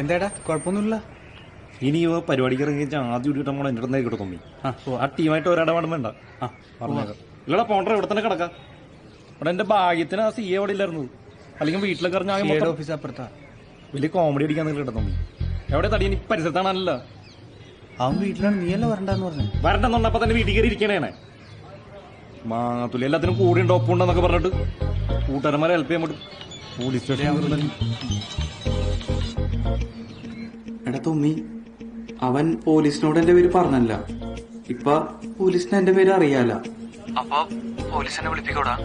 [SPEAKER 2] എന്താടാ കുഴപ്പമൊന്നുമില്ല.
[SPEAKER 14] ഇനി ഇവ പരിപാടിക്ക് ഇറങ്ങി ആദ്യം ഇട്ടിട്ട് നമ്മൾ എൻ്റെ അടുത്ത് കിട്ടും തോന്നി. ആ ടീമായിട്ട് ഒരാടപാടും വേണ്ട. ഇല്ലടാ പോണ്ടർ ഇവിടെ തന്നെ കിടക്കാം. ഇവിടെ എന്റെ ഭാഗ്യത്തിന് ആ CA അവിടെ ഇല്ലായിരുന്നു. അല്ലെങ്കിൽ വീട്ടിലൊക്കെ ഇറങ്ങാൻ
[SPEAKER 2] ഓഫീസ് അപ്പുറത്താ.
[SPEAKER 14] വലിയ കോമഡി അടിക്കാൻ കിട്ടും തോന്നി. എവിടെ തടിയൻ ഈ പരിസരത്താണല്ലോ.
[SPEAKER 2] അവൻ വീട്ടിലാണ്, നീയല്ലേ വരണ്ടെന്ന് പറഞ്ഞു.
[SPEAKER 14] വരണ്ടെന്നുണ്ടപ്പോ തന്നെ വീട്ടിൽ കയറി ഇരിക്കണേനെ. മാത്തുള്ളി എല്ലാത്തിനും കൂടി ഉണ്ട് ഒപ്പുണ്ടെന്നൊക്കെ പറഞ്ഞിട്ട് കൂട്ടുകാരന്മാരെ ഹെൽപ്പ് ചെയ്യാൻ പറ്റും. പോലീസ് സ്റ്റേഷൻ
[SPEAKER 3] എടാ തുമ്മി, അവൻ പോലീസിനോട് എന്റെ പേര് പറഞ്ഞല്ല. ഇപ്പൊ പോലീസിന് എന്റെ പേര് അറിയാല. അപ്പൊ പോലീസിനെ വിളിപ്പിക്കൂടാ.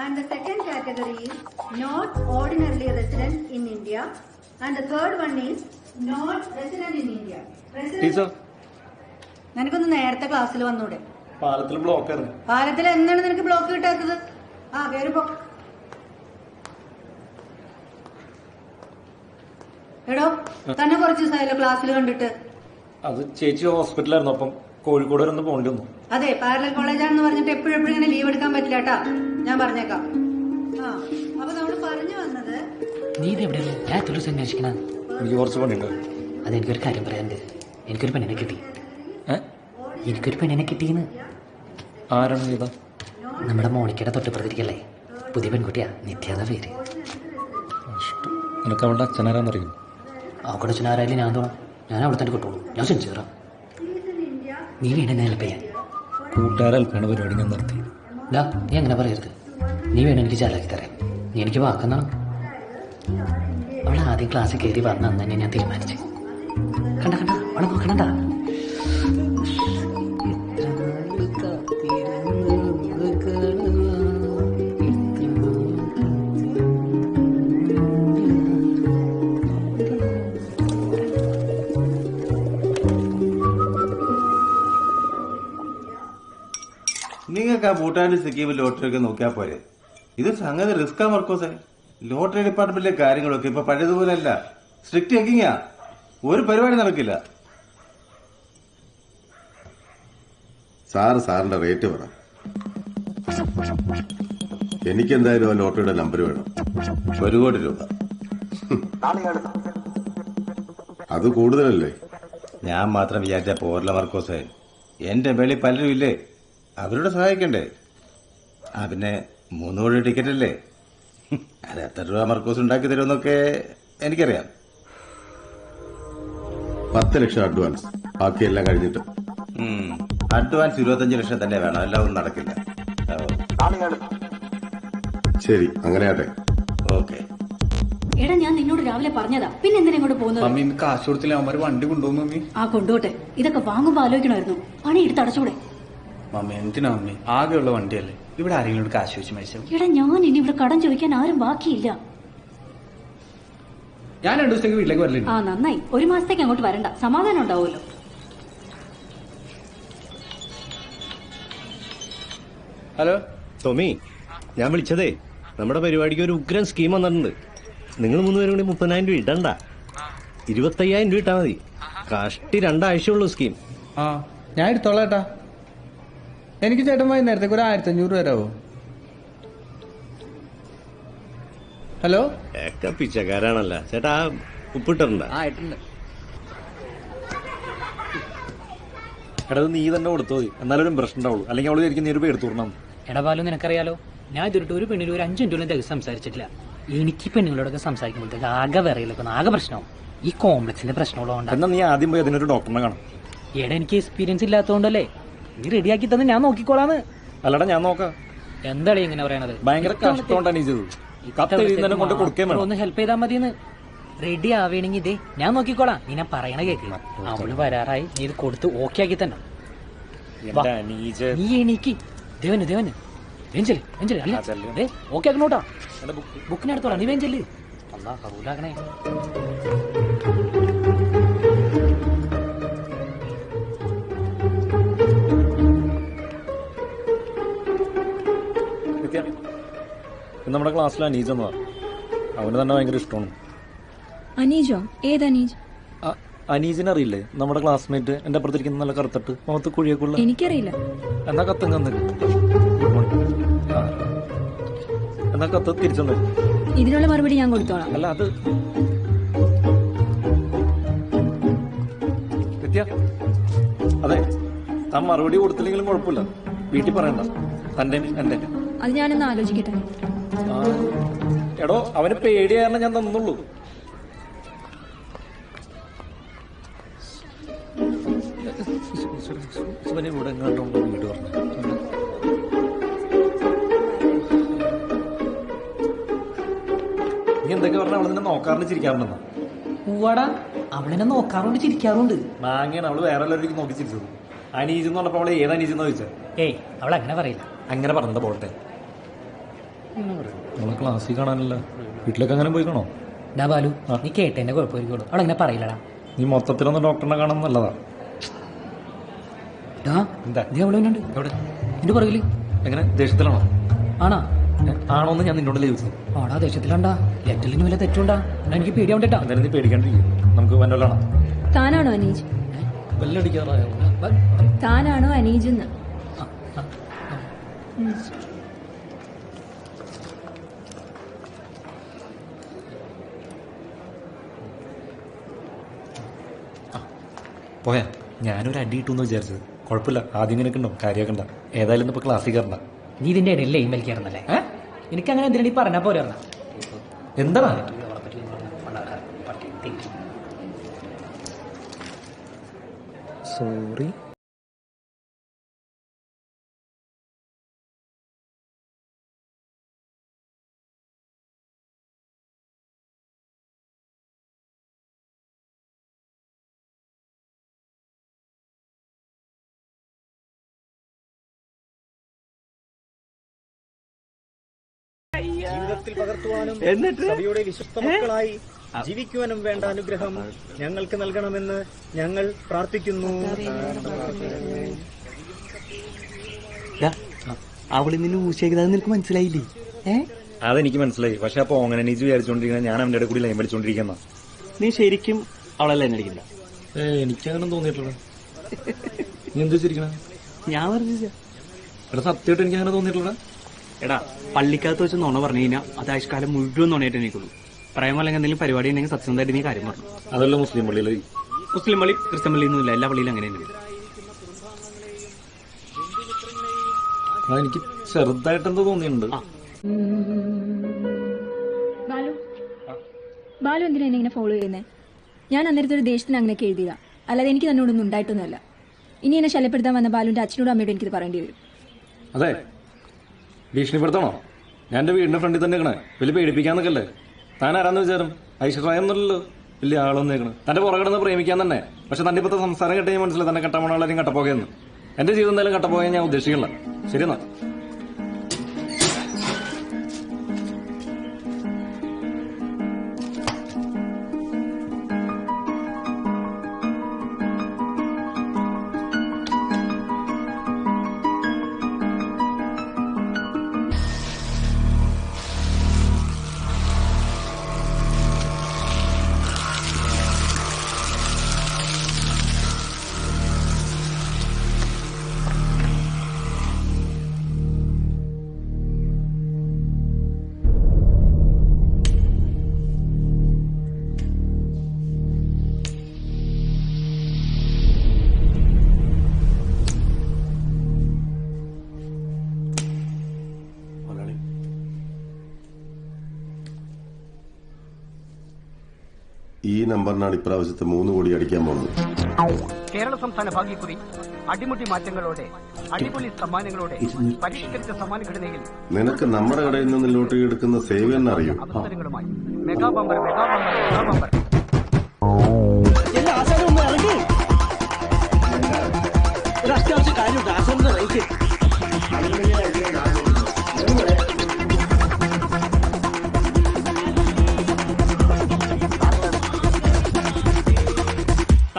[SPEAKER 20] And the second category is not ordinarily resident in India, and the third one is not resident in India. നിനക്കൊന്ന് നേരത്തെ ക്ലാസ്സിൽ വന്നൂടെ?
[SPEAKER 14] പാലത്തിൽ ബ്ലോക്ക് ആയിരുന്നു.
[SPEAKER 20] പാലത്തിൽ എന്താണ് നിനക്ക് ബ്ലോക്ക് കിട്ടാത്തത്? കേറിപ്പോ. എടോ, തന്നെ കുറച്ച് ദിവസമായല്ലോ ക്ലാസ്സിൽ കണ്ടിട്ട്.
[SPEAKER 14] അത് ചേച്ചി ഹോസ്പിറ്റലായിരുന്നു. അപ്പം കോഴിക്കോട് വരെ ഒന്ന് പോകേണ്ടി വന്നു.
[SPEAKER 20] അതെ, പാരലൽ കോളേജാണെന്ന് പറഞ്ഞിട്ട് എപ്പോഴും ഇങ്ങനെ ലീവ് എടുക്കാൻ പറ്റില്ല കേട്ടാ. ഞാൻ പറഞ്ഞേക്കാം. അപ്പൊ നമ്മൾ പറഞ്ഞു വന്നത്,
[SPEAKER 4] നീ ഇത് എവിടെയാണ്? ഞാൻ തുളസി അന്വേഷിക്കണ.
[SPEAKER 14] എനിക്ക് കുറച്ച് പണിയുണ്ട്.
[SPEAKER 4] അതെനിക്കൊരു കാര്യം പറയാനുണ്ട്. എനിക്കൊരു പെണ്ണിനെ കിട്ടി. എനിക്കൊരു പെണ്ണിനെ കിട്ടിയെന്ന്.
[SPEAKER 14] ആരാണ് ചെയ്ത?
[SPEAKER 4] നമ്മുടെ മോണിക്കയുടെ തൊട്ട് പ്രതിരിക്കല്ലേ, പുതിയ പെൺകുട്ടിയാ, നിത്യാത പേര്.
[SPEAKER 14] നിനക്ക് അവളുടെ അച്ഛനാരാന്നറിയും?
[SPEAKER 4] അവളുടെ അച്ഛനാരായാലും ഞാൻ തോന്നാം. ഞാൻ അവിടെ തന്നെ കിട്ടുള്ളൂ. ഞാൻ സെഞ്ചേറാം. നീ വേണമെന്നെ ഹെൽപ്പ് ചെയ്യാൻ.
[SPEAKER 14] കൂട്ടുകാരെ ഹെൽപ്പാണ് പരിപാടി ഞാൻ നിർത്തി.
[SPEAKER 4] നീ അങ്ങനെ പറയരുത്. നീ വേണം എനിക്ക് ചാലാക്കി തരാൻ. നീ എനിക്ക് വാക്കെന്നാണ്. അവൾ ആദ്യം ക്ലാസ്സിൽ കയറി വന്ന അന്ന് തന്നെ ഞാൻ തീരുമാനിച്ചു. കണ്ട അവളെ നോക്കണണ്ട.
[SPEAKER 11] നിങ്ങൾക്ക് ആ ഭൂട്ടാന്റെ സ്കീമിൽ ലോട്ടറി ഒക്കെ നോക്കിയാൽ പോരെ? ഇത് സംഗതി റിസ്ക്കാ മർക്കോസേ. ലോട്ടറി ഡിപ്പാർട്ട്മെന്റിലെ കാര്യങ്ങളൊക്കെ ഇപ്പൊ പഴയതുപോലെ അല്ല. സ്ട്രിക്റ്റ് ചെക്കിങ്ങാ. ഒരു പരിപാടി നടക്കില്ല. സാറിന്റെ റേറ്റ് പറ. എനിക്കെന്തായാലും ആ ലോട്ടറിയുടെ നമ്പർ വേണം. 1 കോടി രൂപ. അത് കൂടുതലല്ലേ? ഞാൻ മാത്രം വിചാരിച്ച പോരല മർക്കോസേ. എന്റെ മേളിൽ പലരും ഇല്ലേ, അവരോട് സഹായിക്കണ്ടേ? പിന്നെ 3 കോടി ടിക്കറ്റ് അല്ലേ? അത് എത്ര രൂപ മർക്കോസ് ഉണ്ടാക്കി തരുമെന്നൊക്കെ എനിക്കറിയാം. 10 ലക്ഷം അഡ്വാൻസ്, ബാക്കിയെല്ലാം കഴിഞ്ഞിട്ട്. അഡ്വാൻസ് 25 ലക്ഷം തന്നെ വേണം, എല്ലാം ഒന്നും നടക്കില്ല. ശരി, അങ്ങനെയാട്ടെ. ഓക്കെ.
[SPEAKER 6] എടാ, ഞാൻ നിന്നോട് രാവിലെ പറഞ്ഞതാ, പിന്നെ എന്തിനാ ഇങ്ങോട്ട് പോകുന്നത്?
[SPEAKER 2] മമ്മി കാശ് കൊടുത്തില്ല, അവന്മാര് വണ്ടി കൊണ്ടുപോകുന്നു. മമ്മി
[SPEAKER 6] കൊണ്ടുപോട്ടെ. ഇതൊക്കെ വാങ്ങുമ്പോ ആലോചിക്കണമായിരുന്നു. പണി എടുത്ത് അടച്ചൂടെ?
[SPEAKER 2] മമ്മി എന്തിനാ മമ്മി? ആകെയുള്ള വണ്ടിയല്ലേ. ഇവിടെ ആരെങ്കിലും കാശ് വെച്ച് മരിച്ചു.
[SPEAKER 6] എടാ, ഞാൻ ഇനി ഇവിടെ കടം ചോദിക്കാൻ ആരും ബാക്കിയില്ല.
[SPEAKER 2] ഞാൻ 2 ദിവസത്തേക്ക് വീട്ടിലേക്ക് വരില്ല.
[SPEAKER 6] നന്നായി. 1 മാസത്തേക്ക് അങ്ങോട്ട് വരണ്ട, സമാധാനം ഉണ്ടാവുമല്ലോ.
[SPEAKER 2] ഹലോ
[SPEAKER 21] ടോമി, ഞാൻ വിളിച്ചതേ നമ്മുടെ പരിപാടിക്ക് ഒരു ഉഗ്രൻ സ്കീം വന്നിട്ടുണ്ട്. നിങ്ങൾ 3 പേരും കൂടി 30,000 രൂപ ഇടണ്ട, 25,000 രൂപ ഇട്ടാ മതി. കഷ്ടി 2 ആഴ്ചയുള്ളൂ സ്കീം.
[SPEAKER 2] ഞാൻ എടുത്തോളാം ഏട്ടാ. എനിക്ക് ചേട്ടൻ വൈകുന്നേരത്തേക്ക് ഒരു 1,500 തരാവോ? ഹലോ,
[SPEAKER 21] ഒക്കെ പിച്ചക്കാരാണല്ല ചേട്ടാ. ഉപ്പിട്ടിട്ടുണ്ട്.
[SPEAKER 14] എടാ, നീ തന്നെ കൊടുത്തോ, എന്നാലും ഇമ്പ്രഷൻ ഉണ്ടാവുള്ളൂ. അല്ലെങ്കിൽ അവള് ശരിക്കും നീ ഒരു പേര് തൂർണം.
[SPEAKER 4] എടപാലും നിനക്കറിയാലോ, ഞാൻ ഇതിട്ട് ഒരു പെണ്ണിന് ഒരു 5 മിനിറ്റ് ദിവസം സംസാരിച്ചിട്ടില്ല. എനിക്ക് പെണ്ണുങ്ങളോടൊക്കെ സംസാരിക്കുമ്പോഴത്തേക്ക് ആകെ വിറയിലൊക്കെ ആകെ പ്രശ്നമാവും. ഈ കോംപ്ലക്സിന്റെ പ്രശ്നമുള്ളതുകൊണ്ട്.
[SPEAKER 14] എന്നാ നീ ആദ്യം പോയി അതിനൊരു ഡോക്ടറിനെ കാണാം.
[SPEAKER 4] എടാ, എനിക്ക് എക്സ്പീരിയൻസ് ഇല്ലാത്തതുകൊണ്ടല്ലേ. നീ റെഡിയാക്കി തന്നെ ഞാൻ നോക്കിക്കോളാന്ന്.
[SPEAKER 14] അല്ലടാ, ഞാൻ നോക്കാം.
[SPEAKER 4] എന്താടേ ഇങ്ങനെ പറയണത്?
[SPEAKER 14] ഭയങ്കര കഷ്ടമുണ്ടാണ് ഈ ചെയ്തത്. കൊണ്ട് കൊടുക്കാൻ
[SPEAKER 4] ഒന്ന് ഹെൽപ്പ് ചെയ്താൽ മതിയെന്ന്. റെഡി ആവേണെങ്കിൽ ഇതേ ഞാൻ നോക്കിക്കോളാം. നീ ഞാൻ പറയണ കേൾക്കില്ല. അവള് വരാറായി. നീ ഇത് കൊടുത്ത് ഓക്കെ ആക്കി തന്നെ. നീ എനിക്ക് ദേവന് ദേവന് വേഞ്ചല് വേഞ്ചല് അല്ല ദേ ഓക്കെ ആക്കണോട്ടാ ബുക്കിനടുത്തോളാം നീ വേഞ്ചല് അല്ലാ കബൂലാക്കണേ.
[SPEAKER 14] നമ്മുടെ ക്ലാസ്സിൽ അനീജ് എന്നതാ. അവന് തന്നെ ഭയങ്കര ഇഷ്ടമാണ്.
[SPEAKER 17] അനീജോ? ഏത് അനീജ്?
[SPEAKER 14] അനീജിനെ അറിയില്ലേ? നമ്മുടെ ക്ലാസ്മേറ്റ്, എന്റെ അപ്പുറത്തിരിക്കുന്ന നല്ല കറുത്തിട്ട് മുഖത്ത് കുഴിയൊക്കെയുള്ള.
[SPEAKER 17] എനിക്കറിയില്ല.
[SPEAKER 14] എന്നാ കത്തും കന്ന് എന്നാ കത്ത് തിരിച്ചെന്ന്.
[SPEAKER 17] ഇതിനുള്ള മറുപടി ഞാൻ കൊടുത്തോളാം.
[SPEAKER 14] അല്ല അത് വിദ്യ, അതെ താൻ മറുപടി കൊടുത്തില്ലെങ്കിലും കുഴപ്പമില്ല, വീട്ടിൽ പറയണ്ട. തന്റെ എന്റെ
[SPEAKER 17] അത് ഞാനൊന്ന് ആലോചിക്കട്ടെ.
[SPEAKER 14] എടോ അവന് പേടിയായിരുന്നു ഞാൻ തന്നുള്ളൂ. ഇവിടെ എങ്ങോട്ടും വീട് പറഞ്ഞു. നീ എന്തൊക്കെ പറഞ്ഞ അവളെ നിന്നെ നോക്കാറുണ്ട് ചിരിക്കാറുണ്ടെന്നാ?
[SPEAKER 4] പൂവാടാ അവളെന്നെ നോക്കാറുണ്ട് ചിരിക്കാറുണ്ട്.
[SPEAKER 14] മാങ്ങയാണ് അവള് വേറെ എല്ലാവരും നോക്കി ചിരിച്ചത്. അനീജ് എന്ന് പറഞ്ഞപ്പോ അവളെ ഏത് അനീജെന്ന് ചോദിച്ചാൽ
[SPEAKER 4] ഏയ് അവൾ അങ്ങനെ പറയില്ല.
[SPEAKER 14] അങ്ങനെ പറഞ്ഞത് പോട്ടെ. നമ്മളെ ക്ലാസ്സിൽ കാണാനല്ല, വീട്ടിലൊക്കെ അങ്ങനെ പോയി കാണോ?
[SPEAKER 4] ഡാ ബാലു നീ കേട്ടെന്നെ കുഴപ്പമായിരിക്കുള്ളൂ. അവളങ്ങനെ പറയില്ലടാ.
[SPEAKER 14] നീ മൊത്തത്തിലൊന്ന് ഡോക്ടറിനെ കാണാൻ നല്ലതാ.
[SPEAKER 4] എന്താ അവളുണ്ട് എവിടെ എന്റെ പുറകില്?
[SPEAKER 14] എങ്ങനെ ദേഷ്യത്തിലാണോ?
[SPEAKER 4] ആണാ?
[SPEAKER 14] ആണോന്ന് ഞാൻ നിന്നോടല്ലേ ചോദിച്ചത്.
[SPEAKER 4] ആടാ ദേഷ്യത്തിലാണ്ടാ. ലെറ്ററിന് വല്ല തെറ്റുണ്ടാ? എനിക്ക് പേടിയാവണ്ടേട്ടാ.
[SPEAKER 14] എന്തായാലും നീ പേടിക്കാണ്ടിരിക്കും. നമുക്ക് വന്നോളാണോ?
[SPEAKER 17] താനാണോ അനീജ്?
[SPEAKER 14] ബെല്ലടിക്കാറായോ?
[SPEAKER 17] താനാണോ അനീജ്?
[SPEAKER 14] പോയാ ഞാനൊരു അടി കിട്ടുമെന്ന് വിചാരിച്ചത്. കുഴപ്പമില്ല, ആദ്യം ഇങ്ങനെ ഉണ്ടോ കാര്യമാക്കണ്ട. ഏതായാലും ഇപ്പൊ ക്ലാസ്സിൽ കയറണ്ട.
[SPEAKER 4] നീ ഇതിന്റെ ഇടയിൽ ഇമെയിൽ കയറുന്നല്ലേ? എനിക്ക് അങ്ങനെ എന്തിനാ പറഞ്ഞാ പോലെ
[SPEAKER 14] എന്താണ്? സോറി.
[SPEAKER 1] ജീവിതത്തിൽ പകർത്തുവാനും സഭയുടെ വിശ്വസ്ത മക്കളായി ജീവിക്കുവാനും വേണ്ട അനുഗ്രഹം ഞങ്ങൾക്ക് നൽകണമെന്ന് ഞങ്ങൾ പ്രാർത്ഥിക്കുന്നു.
[SPEAKER 3] അവളി നിന്നെ ഊശിയാക്കിയത് നിനക്ക് മനസ്സിലായില്ലേ?
[SPEAKER 14] അതെനിക്ക് മനസ്സിലായി. പക്ഷെ അപ്പൊ അങ്ങനെ നീച്ച് വിചാരിച്ചോണ്ടിരിക്കുന്ന ഞാൻ അവന്റെ കൂടി ലൈൻ വലിച്ചോണ്ടിരിക്കുന്ന.
[SPEAKER 3] നീ ശരിക്കും അവളെ ലൈൻ അടിക്കില്ല?
[SPEAKER 14] എനിക്കങ്ങനെ തോന്നിയിട്ടുള്ള. നീ എന്ത് വെച്ചിരിക്കണ?
[SPEAKER 3] ഞാൻ പറഞ്ഞ
[SPEAKER 14] എടാ സത്യമായിട്ട് എനിക്ക് അങ്ങനെ തോന്നിയിട്ടുള്ള.
[SPEAKER 3] എടാ പള്ളിക്കകത്ത് വെച്ച് നുണ പറഞ്ഞു കഴിഞ്ഞാൽ അത് ആയുഷ്കാലം മുഴുവൻ നുണയായിട്ട് എനിക്കുള്ളൂ. പ്രേമല്ലെങ്കിൽ എന്തെങ്കിലും പരിപാടി ഉണ്ടെങ്കിൽ സത്യസന്ധമായിട്ട് നീ കാര്യം പറഞ്ഞു.
[SPEAKER 14] അതല്ല മുസ്ലിം പള്ളിയിൽ.
[SPEAKER 3] മുസ്ലിം പള്ളി ക്രിസ്ത്യൻ പള്ളി ഒന്നുമില്ല, എല്ലാ പള്ളിയിലും അങ്ങനെ തന്നെ.
[SPEAKER 14] എനിക്ക് ചെറുതായിട്ട് എന്തോ തോന്നിയിട്ടുണ്ട്.
[SPEAKER 17] ബാലു എന്തിനാ എന്നെ ഇങ്ങനെ ഫോളോ ചെയ്യുന്നത്? ഞാൻ അന്നേരത്തെ ഒരു ദേഷ്യത്തിന് അങ്ങനെയൊക്കെ എഴുതിയതാ, അല്ലാതെ എനിക്ക് തന്നോടൊന്നും ഉണ്ടായിട്ടൊന്നുമല്ല. ഇനി എന്നെ ശല്യപ്പെടുത്താൻ വന്ന ബാലുവിന്റെ അച്ഛനോടും അമ്മയോടും എനിക്കിത് പറയേണ്ടി വരും.
[SPEAKER 14] അതെ ഭീഷണിപ്പെടുത്തണോ? ഞാൻ എന്റെ വീടിന്റെ ഫ്രണ്ടിൽ തന്നെ നിൽക്കണേ. വലിയ പേടിപ്പിക്കാന്നൊക്കെ അല്ലേ? താൻ ആരാന്ന് വിചാരം? ഐശ്വര്യൊന്നുമല്ലോ വലിയ ആളൊന്നും നിൽക്കണം. തന്റെ പുറകിടന്ന് പ്രേമിക്കാൻ തന്നെ. പക്ഷെ തന്റെ ഇപ്പത്തെ സംസാരം കേട്ട് ഞാൻ മനസ്സിലായി തന്നെ കട്ടമണാളെയും കട്ടപ്പോകയെന്ന്. എന്റെ ജീവിതം എന്തായാലും കട്ടപ്പോകാൻ ഞാൻ ഉദ്ദേശിക്കില്ല. ശരിയെന്നാ.
[SPEAKER 22] ഈ നമ്പറിനാണ് ഇപ്രാവശ്യത്തെ 3 കോടി അടിക്കാൻ പോകുന്നത്.
[SPEAKER 23] കേരള സംസ്ഥാന ഭാഗ്യക്കുറി അടിമുടി മാറ്റങ്ങളോടെ അടിപൊളി സമ്മാനങ്ങളോടെ പരിഷ്കരിച്ച സമ്മാനഘടനയിൽ
[SPEAKER 22] നിനക്ക് നമ്മുടെ കടയിൽ നിന്ന് ലോട്ടറി എടുക്കുന്ന സേവനം അറിയൂ?
[SPEAKER 23] അവസരങ്ങളുമായി mega bumper mega bumper mega bumper.
[SPEAKER 8] എല്ലാ ആശാനും ഒന്ന് ഇറങ്ങി. ഒരു അത്യാവശ്യ കാര്യമുണ്ട്. ആശാന്റെ റേറ്റ്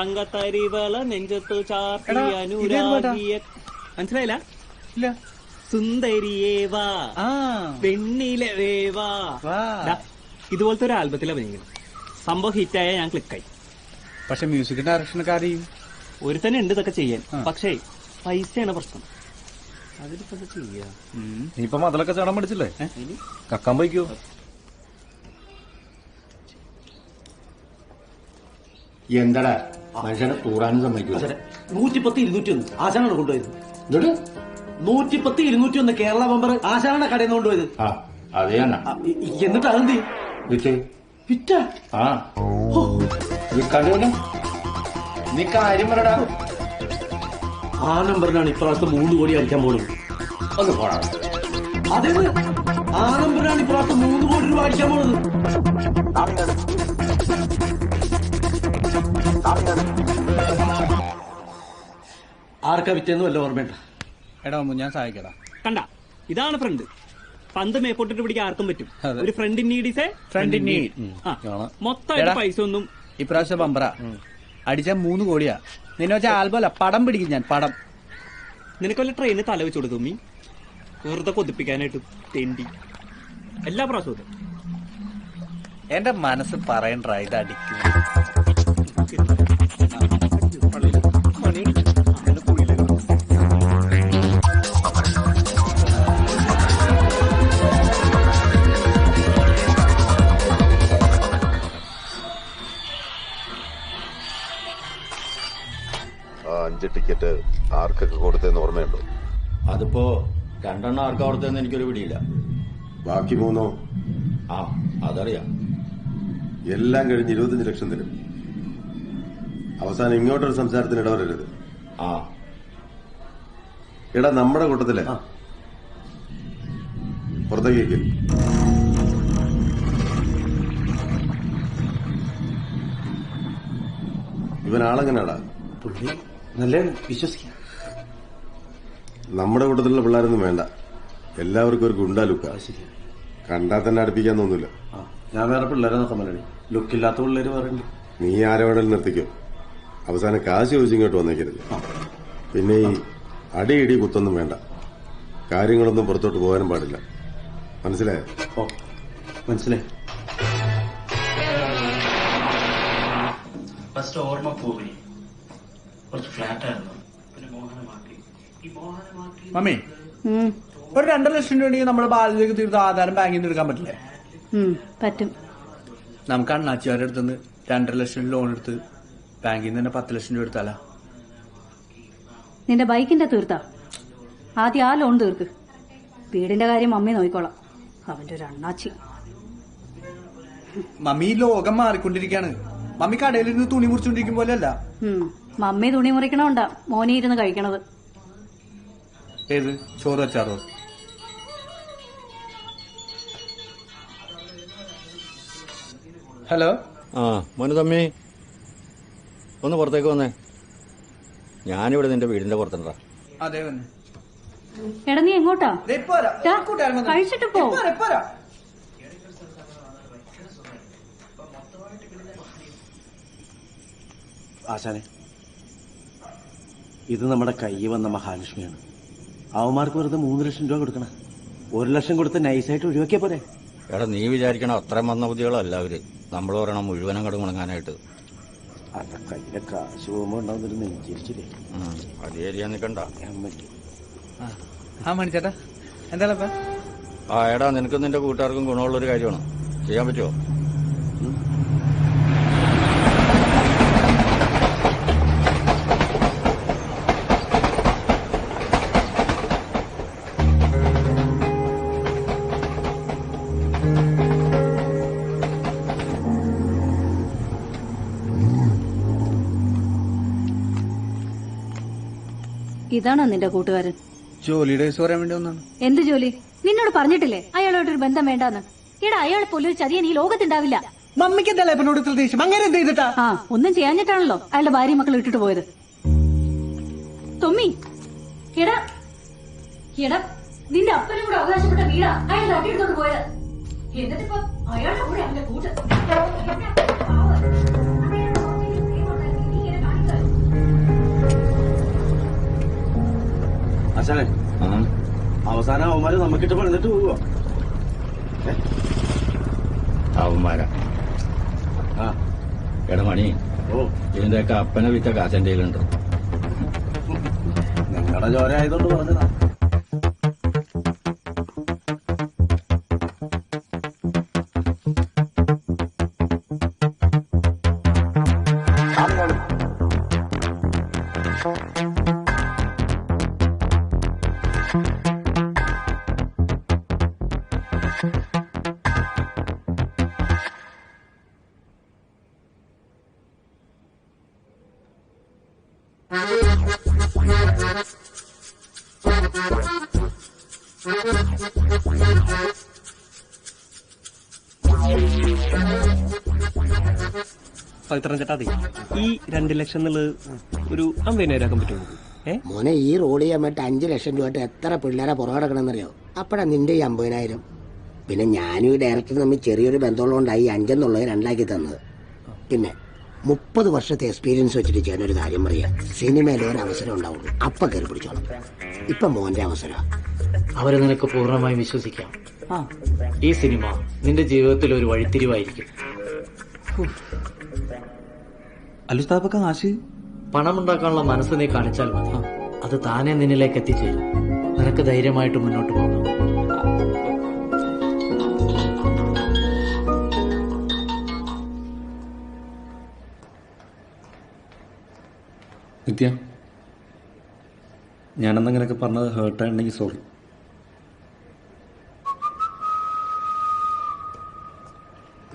[SPEAKER 3] തങ്കത്തരിവള നെഞ്ചത്തു ചാർത്തി അനുരാഗിയ മനസ്സിലായില്ല?
[SPEAKER 2] ഇല്ല.
[SPEAKER 3] സുന്ദരിയേവാ പെണ്ണിലേവാ ഇതുപോലത്തെ ഒരു ആൽബത്തിൽ അഭിനയിക്കണം. സംഭവം ഹിറ്റായ ഞാൻ ക്ലിക്കായി.
[SPEAKER 2] പക്ഷെ മ്യൂസിക് ഡയറക്ഷനൊക്കെ അറിയും.
[SPEAKER 3] ഒരു തന്നെ ഉണ്ട് ഇതൊക്കെ ചെയ്യാൻ. പക്ഷേ പൈസയാണ് പ്രശ്നം. അതിലിപ്പോ ചെയ്യാ.
[SPEAKER 14] ഇപ്പൊ മതിലൊക്കെ ചാടാൻ പഠിച്ചില്ലേ? കക്കാൻ പോയിക്കോ.
[SPEAKER 15] എന്താടാ മനുഷ്യനെ കൂടാനും സമ്മതിക്കൂല.
[SPEAKER 9] 110, 201 ആശാനാണ് കൊണ്ടുപോയത്. 110, 201 കേരള ബമ്പർ ആശാനാണ് കടയിൽ നിന്ന് കൊണ്ടുപോയത്.
[SPEAKER 18] അതേ
[SPEAKER 9] എന്നിട്ട് അതെന്ത്
[SPEAKER 18] വിറ്റ്
[SPEAKER 9] വിറ്റ
[SPEAKER 18] വിൽക്കാണ്ട് നീ കാര്യം പറടാ.
[SPEAKER 9] ആ നമ്പറിനാണ് ഇപ്രാവശ്യത്തെ 3 കോടി അടിക്കാൻ പോകുന്നത്.
[SPEAKER 18] ഒന്ന് പോടാ.
[SPEAKER 9] അതെ, ആ നമ്പറിനാണ് ഇപ്രാവശ്യത്തെ 3 കോടി രൂപ അടിക്കാൻ പോകുന്നത്. ആർക്കാ വിറ്റെന്ന് വല്ല ഓർമ്മയുണ്ട?
[SPEAKER 2] എടാ ഞാൻ സഹായിക്കടാ.
[SPEAKER 3] കണ്ട, ഇതാണ് ഫ്രണ്ട്. പന്ത് മേപ്പോട്ടിട്ട് പിടിക്കാൻ ആർക്കും പറ്റും. ഒരു friend in need is a
[SPEAKER 2] friend in need.
[SPEAKER 3] മൊത്തമായിട്ട് പൈസ ഒന്നും
[SPEAKER 2] ഇപ്രാവശ്യം ബമ്പറ അടിച്ച 3 കോടിയാ. നിന്നെ വെച്ച ആൽബം അല്ല, പടം പിടിക്കും ഞാൻ. പടം
[SPEAKER 3] നിനക്ക് വല്ല ട്രെയിന് തല വെച്ച് കൊടുത്തു മീ വെറുതെ കൊതിപ്പിക്കാനായിട്ട് തെണ്ടി എല്ലാ പ്രാവശ്യവും.
[SPEAKER 2] എന്റെ മനസ്സ് പറയണ്ട ഇത് അടിക്കും.
[SPEAKER 22] ആ 5 ടിക്കറ്റ് ആർക്കൊക്കെ കൊടുത്തതെന്ന് ഓർമ്മയുണ്ടോ?
[SPEAKER 18] അതിപ്പോ 2 ആർക്കാ കൊടുത്തതെന്ന് എനിക്കൊരു പിടിയില്ല.
[SPEAKER 22] ബാക്കി 3
[SPEAKER 18] ആ അതറിയാം.
[SPEAKER 22] എല്ലാം കഴിഞ്ഞ് 25 ലക്ഷം തരും. അവസാനം ഇങ്ങോട്ടൊരു സംസാരത്തിന് ഇടവരരുത്. എടാ നമ്മുടെ കൂട്ടത്തിലെ പുറത്തേക്ക് ഇവൻ ആളെങ്ങനെയാടാ?
[SPEAKER 9] നല്ല വിശ്വസിക്കാം.
[SPEAKER 22] നമ്മുടെ കൂട്ടത്തിലുള്ള പിള്ളേരൊന്നും വേണ്ട. എല്ലാവർക്കും ഒരു ഗുണ്ടാ ലുക്ക. കണ്ടാൽ തന്നെ അടുപ്പിക്കാൻ തോന്നില്ല.
[SPEAKER 9] ഞാൻ വേറെ പിള്ളേരെ നോക്കാൻ പറ്റണേ. ലുക്കില്ലാത്ത പിള്ളേര് വേറെ.
[SPEAKER 22] നീ ആരെ വേണേലും നിർത്തിക്കോ. അവസാനം കാശ് ചോദിച്ച് ഇങ്ങോട്ട് വന്നേക്കരുത്. പിന്നെ ഈ അടിയിടി കുത്തൊന്നും വേണ്ട. കാര്യങ്ങളൊന്നും പുറത്തോട്ട് പോകാനും പാടില്ല. മനസ്സിലായോ?
[SPEAKER 9] മനസ്സിലായി.
[SPEAKER 4] ഫസ്റ്റ് ഓർമ്മ പോയി കുറച്ച് ഫ്ലാറ്റ് ആയിരുന്നു. പിന്നെ മോഹനെ മാറ്റി. ഈ മോഹനെ മാറ്റി
[SPEAKER 2] മമ്മി ഒരു 2 ലക്ഷം രൂപ ഉണ്ടെങ്കിൽ നമ്മുടെ ബാധ്യതയ്ക്ക് തീർത്ത് ആധാരം ബാങ്കിൽ നിന്ന് എടുക്കാൻ പറ്റില്ലേ?
[SPEAKER 6] പറ്റും.
[SPEAKER 2] നമുക്ക് അണ്ണാച്ചിയാരുടെ അടുത്തുനിന്ന് 2.5 ലക്ഷം ലോൺ എടുത്ത് ബാങ്കിൽ നിന്ന് തന്നെ 10 ലക്ഷം രൂപ എടുത്താലാ?
[SPEAKER 6] നിന്റെ ബൈക്കിന്റെ തീർത്താ ആദ്യം ആ ലോൺ തീർക്ക്. വീടിന്റെ കാര്യം മമ്മി നോക്കിക്കോളാം. അവന്റെ ഒരു അണ്ണാച്ചി.
[SPEAKER 2] മമ്മി ലോകം മാറിക്കൊണ്ടിരിക്കുകയാണ്. മമ്മി കടയിലിരുന്ന് തുണി മുറിച്ചോണ്ടിരിക്കും പോലെ അല്ല.
[SPEAKER 6] മമ്മി തുണി മുറിക്കണോണ്ടാ മോനെ ഇരുന്ന് കഴിക്കണത്.
[SPEAKER 2] ഏത് ചോറ് വെച്ചാറോ? ഹലോ.
[SPEAKER 18] മോന് തമ്മി ഒന്ന് പുറത്തേക്ക് വന്നേ. ഞാനിവിടെ നിന്റെ വീടിന്റെ പുറത്തുണ്ടാ.
[SPEAKER 2] അതെ വന്നെ.
[SPEAKER 6] എടാ നീ എങ്ങോട്ടാ? കഴിച്ചിട്ട് പോ.
[SPEAKER 9] ആശാനെ, ഇത് നമ്മുടെ കയ്യിൽ വന്ന മഹാലക്ഷ്മിയാണ്. അവന്മാർക്ക് വെറുതെ 3 ലക്ഷം രൂപ കൊടുക്കണം. 1 ലക്ഷം കൊടുത്ത് നൈസായിട്ട് ഒഴിവാക്കിയാ പോരെ?
[SPEAKER 18] എടാ നീ വിചാരിക്കണം അത്രയും വന്ന ബുദ്ധികളല്ല അവര്. നമ്മൾ പറയണം മുഴുവനും കട മുടങ്ങാനായിട്ട്.
[SPEAKER 9] അല്ല, കയ്യിലെ കാശ് പോകുമ്പോ ഉണ്ടാവുന്നൊരു നെഞ്ചിരിച്ചില്ലേ?
[SPEAKER 18] അത് ഏരിയാ നിൽക്കണ്ട.
[SPEAKER 2] മണിച്ചേട്ടാ എന്താ?
[SPEAKER 18] എടാ നിനക്കും നിന്റെ കൂട്ടുകാർക്കും ഗുണമുള്ളൊരു കാര്യമാണ്. ചെയ്യാൻ പറ്റുമോ?
[SPEAKER 6] ഇതാണോ നിന്റെ കൂട്ടുകാരൻ?
[SPEAKER 2] ജോലിയുടെ കേസ് പറയാൻ വേണ്ടി ഒന്നാണ്.
[SPEAKER 6] എന്ത് ജോലി? നിന്നോട് പറഞ്ഞിട്ടില്ലേ അയാളോട്ടൊരു ബന്ധം വേണ്ടാന്ന്? എടാ അയാളെ പോലൊരു ചതിയൻ ഈ ലോകത്തുണ്ടാവില്ല.
[SPEAKER 2] മമ്മിക്ക് എന്താ എന്നോട് ഇത്ര ദേഷ്യം? അങ്ങനെ എന്ത് ചെയ്തിട്ടാ?
[SPEAKER 6] ഒന്നും ചെയ്യാഞ്ഞിട്ടാണല്ലോ അയാളുടെ ഭാര്യ മക്കൾ ഇട്ടിട്ട് പോയത്. തൊമ്മി, എടാ എടാ നിന്റെ അപ്പനും കൂടെ അവകാശപ്പെട്ട വീടാ അയാൾ തട്ടിയെടുത്തോണ്ട് പോയത്. എന്നിട്ടിപ്പോ അയാളുടെ കൂടെ അവന്റെ കൂട്ട്
[SPEAKER 7] ആശാനെ അവസാനം അവന്മാര് നമുക്കിട്ട് പണിതിട്ട് പോവുക.
[SPEAKER 18] അവന്മാരാ എടാ മണി, ഇതിന്റെയൊക്കെ അപ്പനെ വിറ്റ കാശന്റെ കയ്യിലുണ്ടോ?
[SPEAKER 7] നിങ്ങളുടെ ചോര ആയതുകൊണ്ട് പറഞ്ഞതാ.
[SPEAKER 21] പവിത്രൻ ചേട്ടാ, ഈ 2 ലക്ഷം എന്നുള്ളത് ഒരു 50,000 ആക്കാൻ പറ്റുമോ?
[SPEAKER 15] മോനെ, ഈ റോഡ് ചെയ്യാൻ വേണ്ടി 5 ലക്ഷം രൂപ എത്ര പിള്ളേരെ പുറകെടുക്കണമെന്നറിയോ? അപ്പഴാ നിന്റെ ഈ 50,000. പിന്നെ ഞാനും ഈ ഡയറക്ടർ തമ്മിൽ ചെറിയൊരു ബന്ധമുള്ളതുകൊണ്ടായി 5 എന്നുള്ളത് 2 തന്നത്. പിന്നെ 30 വർഷത്തെ എക്സ്പീരിയൻസ് വെച്ചിട്ട് ചെയ്യാൻ ഒരു കാര്യം പറയാം, സിനിമയിൽ ഒരു അവസരം ഉണ്ടാവുള്ളൂ, അപ്പൊ കയറി പിടിച്ചോളാം. ഇപ്പൊ മോന്റെ അവസരം.
[SPEAKER 4] അവരെ നിനക്ക് പൂർണ്ണമായും വിശ്വസിക്കാം. ഈ സിനിമ നിന്റെ ജീവിതത്തിൽ ഒരു വഴിത്തിരിവായിരിക്കും.
[SPEAKER 3] അലുസ്താബൊക്കെ കാശ്
[SPEAKER 4] പണമുണ്ടാക്കാനുള്ള മനസ്സ് നീ കാണിച്ചാൽ മതി, അത് താനെ നിന്നിലേക്ക് എത്തിച്ചേരും. നിനക്ക് ധൈര്യമായിട്ട് മുന്നോട്ട് പോകാം.
[SPEAKER 14] നിത്യ, ഞാനെന്നങ്ങനെയൊക്കെ പറഞ്ഞത് ഹേർട്ടായിട്ടുണ്ടെങ്കിൽ സോറി.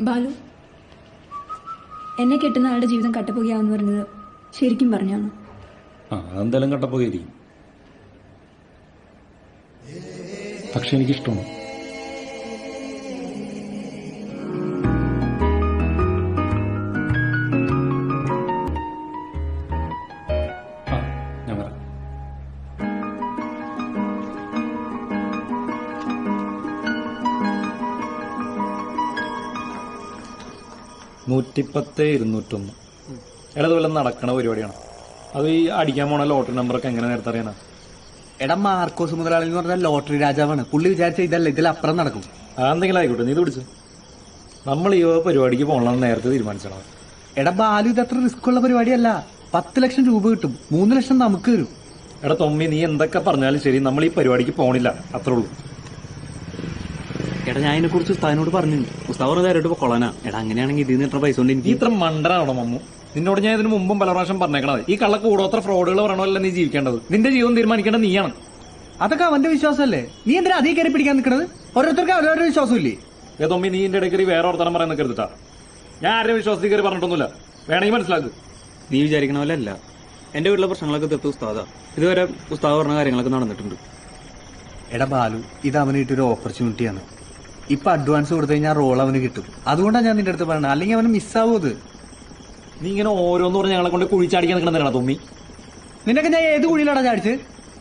[SPEAKER 17] ബാലു, എന്നെ കെട്ടുന്ന ആളുടെ ജീവിതം കട്ടപ്പുകയാവെന്ന് പറഞ്ഞത് ശരിക്കും പറഞ്ഞാണോ?
[SPEAKER 14] അതെന്തായാലും കട്ടപ്പോയിരിക്കും. പക്ഷെ എനിക്കിഷ്ടമാണ്. ഞാൻ പറയാം. $110, ഇടതുപോലെ നടക്കണ പരിപാടിയാണ്. അത് ഈ അടിക്കാൻ പോണ ലോട്ടറി നമ്പറൊക്കെ എങ്ങനെ നേരത്തെ അറിയാനാ?
[SPEAKER 2] എടാ, മാർക്കോസ് മുതലാളി എന്ന് പറഞ്ഞാൽ ലോട്ടറി രാജാവാണ്. പുള്ളി വിചാരിച്ച ഇതല്ല, ഇതിലപ്പുറം നടക്കും.
[SPEAKER 14] അതെന്തെങ്കിലും ആയിക്കോട്ടെ, നീ ഇത് പിടിച്ചു. നമ്മൾ ഈ പരിപാടിക്ക് പോകണമെന്ന് നേരത്തെ തീരുമാനിച്ചതാണ്.
[SPEAKER 2] എടാ ബാലു, ഇത് അത്ര റിസ്ക് ഉള്ള പരിപാടിയല്ല. 10 ലക്ഷം രൂപ കിട്ടും, 3 ലക്ഷം നമുക്ക് തരും.
[SPEAKER 14] എടാ തൊമ്മി, നീ എന്തൊക്കെ പറഞ്ഞാലും ശരി, നമ്മൾ ഈ പരിപാടിക്ക് പോണില്ല, അത്രേ ഉള്ളൂ.
[SPEAKER 3] എടാ, ഞാൻ ഇതിനെ കുറിച്ച് ഉസ്താദിനോട് പറഞ്ഞു. ഉസ്താദ് പറഞ്ഞ നേരിട്ട് കൊള്ളാനാ. എടാ, അങ്ങനെയാണെങ്കിൽ ഇതിൽ നിന്ന് എത്ര പൈസ കൊണ്ട് എനിക്ക്
[SPEAKER 14] ഇത്ര മണ്ടനാണോ മമ്മു? നിന്നോട് ഞാൻ ഇതിന് മുമ്പും പല പ്രാവശ്യം പറഞ്ഞേക്കണത്, ഈ കള്ള കൂടോത്ര ഫ്രോഡുകൾ പറയണമല്ല നീ ജീവിക്കേണ്ടത്. നിന്റെ ജീവൻ തീരുമാനിക്കേണ്ടത് നീയാണ്.
[SPEAKER 2] അതൊക്കെ അവന്റെ വിശ്വാസമല്ലേ? നീ എന്തിനാ അതേ കയറി പിടിക്കാൻ നിൽക്കുന്നത്? ഓരോരുത്തർക്ക് അവരവരുടെ വിശ്വാസമില്ലേ?
[SPEAKER 14] തൊമ്മി, നീ എന്റെ ഇടയ്ക്ക് വേറെ ഓർത്തനം പറയാൻ നിൽക്കരുതിട്ടാ. ഞാൻ ആരുടെ വിശ്വാസത്തിൽ കയറി പറഞ്ഞിട്ടൊന്നുമില്ല, വേണമെങ്കിൽ മനസ്സിലാക്ക്.
[SPEAKER 3] നീ വിചാരിക്കണ പോലെ അല്ല. എന്റെ വീട്ടിലെ പ്രശ്നങ്ങളൊക്കെ തീർത്ത് ഉസ്താദാ. ഇതുവരെ ഉസ്താദ് പറഞ്ഞ കാര്യങ്ങളൊക്കെ നടന്നിട്ടുണ്ട്.
[SPEAKER 2] എടാ ബാലു, ഇത് അവന് കിട്ടിയൊരു ഓപ്പർച്യൂണിറ്റിയാണ്. ഇപ്പൊ അഡ്വാൻസ് കൊടുത്തു കഴിഞ്ഞാൽ റോൾ അവന് കിട്ടും. അതുകൊണ്ടാണ് ഞാൻ നിന്റെ അടുത്ത് പറയണത്, അല്ലെങ്കിൽ അവന് മിസ്സാവും. അത്
[SPEAKER 14] നീ ഇങ്ങനെ ഓരോന്ന് പറഞ്ഞ് ഞങ്ങളെ കൊണ്ട് കുഴിച്ചാടിക്കാൻ നിൽക്കണ തൊമ്മി.
[SPEAKER 2] നിനക്ക് ഞാൻ ഏത് കുഴിയിലാടാ ചാടിച്ച്?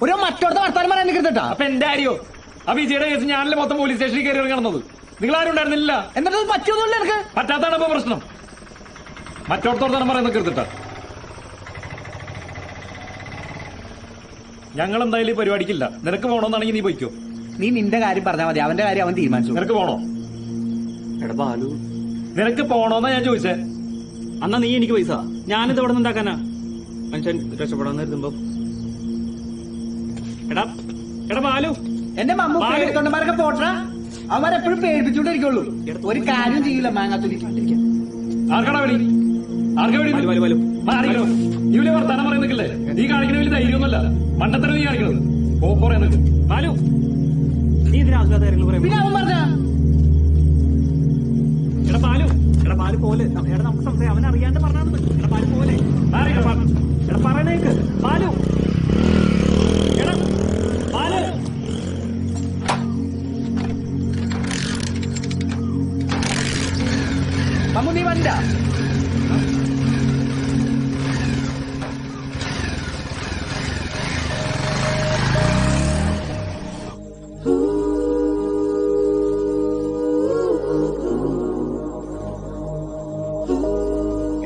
[SPEAKER 2] ഒരു മറ്റോടത്തെ വർത്താനം പറയാൻ നിൽക്കരുതട്ടാ.
[SPEAKER 14] അപ്പൊ എന്റെ കാര്യോ? ആ വിജയുടെ കേസ് ഞാനല്ലേ മൊത്തം പോലീസ് സ്റ്റേഷനിൽ കയറി കിടന്നത്. നിങ്ങൾ ആരും ഉണ്ടായിരുന്നില്ല.
[SPEAKER 2] എന്നിട്ട് പറ്റുമൊന്നുമില്ല. എനിക്ക്
[SPEAKER 14] പറ്റാത്താണ് ഇപ്പൊ പ്രശ്നം. മറ്റോടത്തോടത്താണ് പറയാൻ നിൽക്കരുതട്ടാ. ഞങ്ങൾ എന്തായാലും ഈ പരിപാടിക്കില്ല. നിനക്ക് പോകണമെന്നാണെങ്കിൽ നീ പോയിക്കോ.
[SPEAKER 2] നീ നിന്റെ കാര്യം പറഞ്ഞാൽ മതി, അവന്റെ കാര്യം അവൻ തീരുമാനിച്ചു.
[SPEAKER 14] നിനക്ക് പോണോ?
[SPEAKER 3] എടാ ബാലു,
[SPEAKER 14] നിനക്ക് പോണോന്നാ ഞാൻ ചോദിച്ചേ.
[SPEAKER 3] അന്നാ നീ എനിക്ക് പൈസ, ഞാനിത് എവിടെ നിന്നുണ്ടാക്കാനാ? മനുഷ്യൻ രക്ഷപ്പെടാൻ കരുതുമ്പോ. എടാ എടാ ബാലു,
[SPEAKER 2] എന്റെ മമ്മൂക്കൊണ്ടമാരൊക്കെ പോട്ടാ. അവരെപ്പോഴും പേടിപ്പിച്ചോണ്ടിരിക്കുള്ളൂ, ഒരു കാര്യം ചെയ്യൂല. മാങ്ങാത്തുരി
[SPEAKER 14] ആർക്കാടാ വേണ്ടി? ആർക്കാ വേണ്ടി? ഇവര് വർത്താനം പറയുന്നില്ലേ? നീ കാണിക്കുന്ന വലിയ ധൈര്യമൊന്നുമല്ല, മണ്ടത്തരം നീ കാണിക്കുന്നത്. പറയുന്നത് ബാലു, നീ ഇതിന് ആവശ്യമില്ലാത്ത കാര്യങ്ങൾ പറയാം. എടാ ബാലു, എടാ ബാലു പോലെ എടാ നമുക്ക് സംശയം അവൻ അറിയാണ്ട് പറഞ്ഞാണ്. എടാ ബാലു പോലെ എടാ പറയുന്നേക്ക് ബാലു. എടാ ബാലു,
[SPEAKER 2] മമ്മു നീ വണ്ട.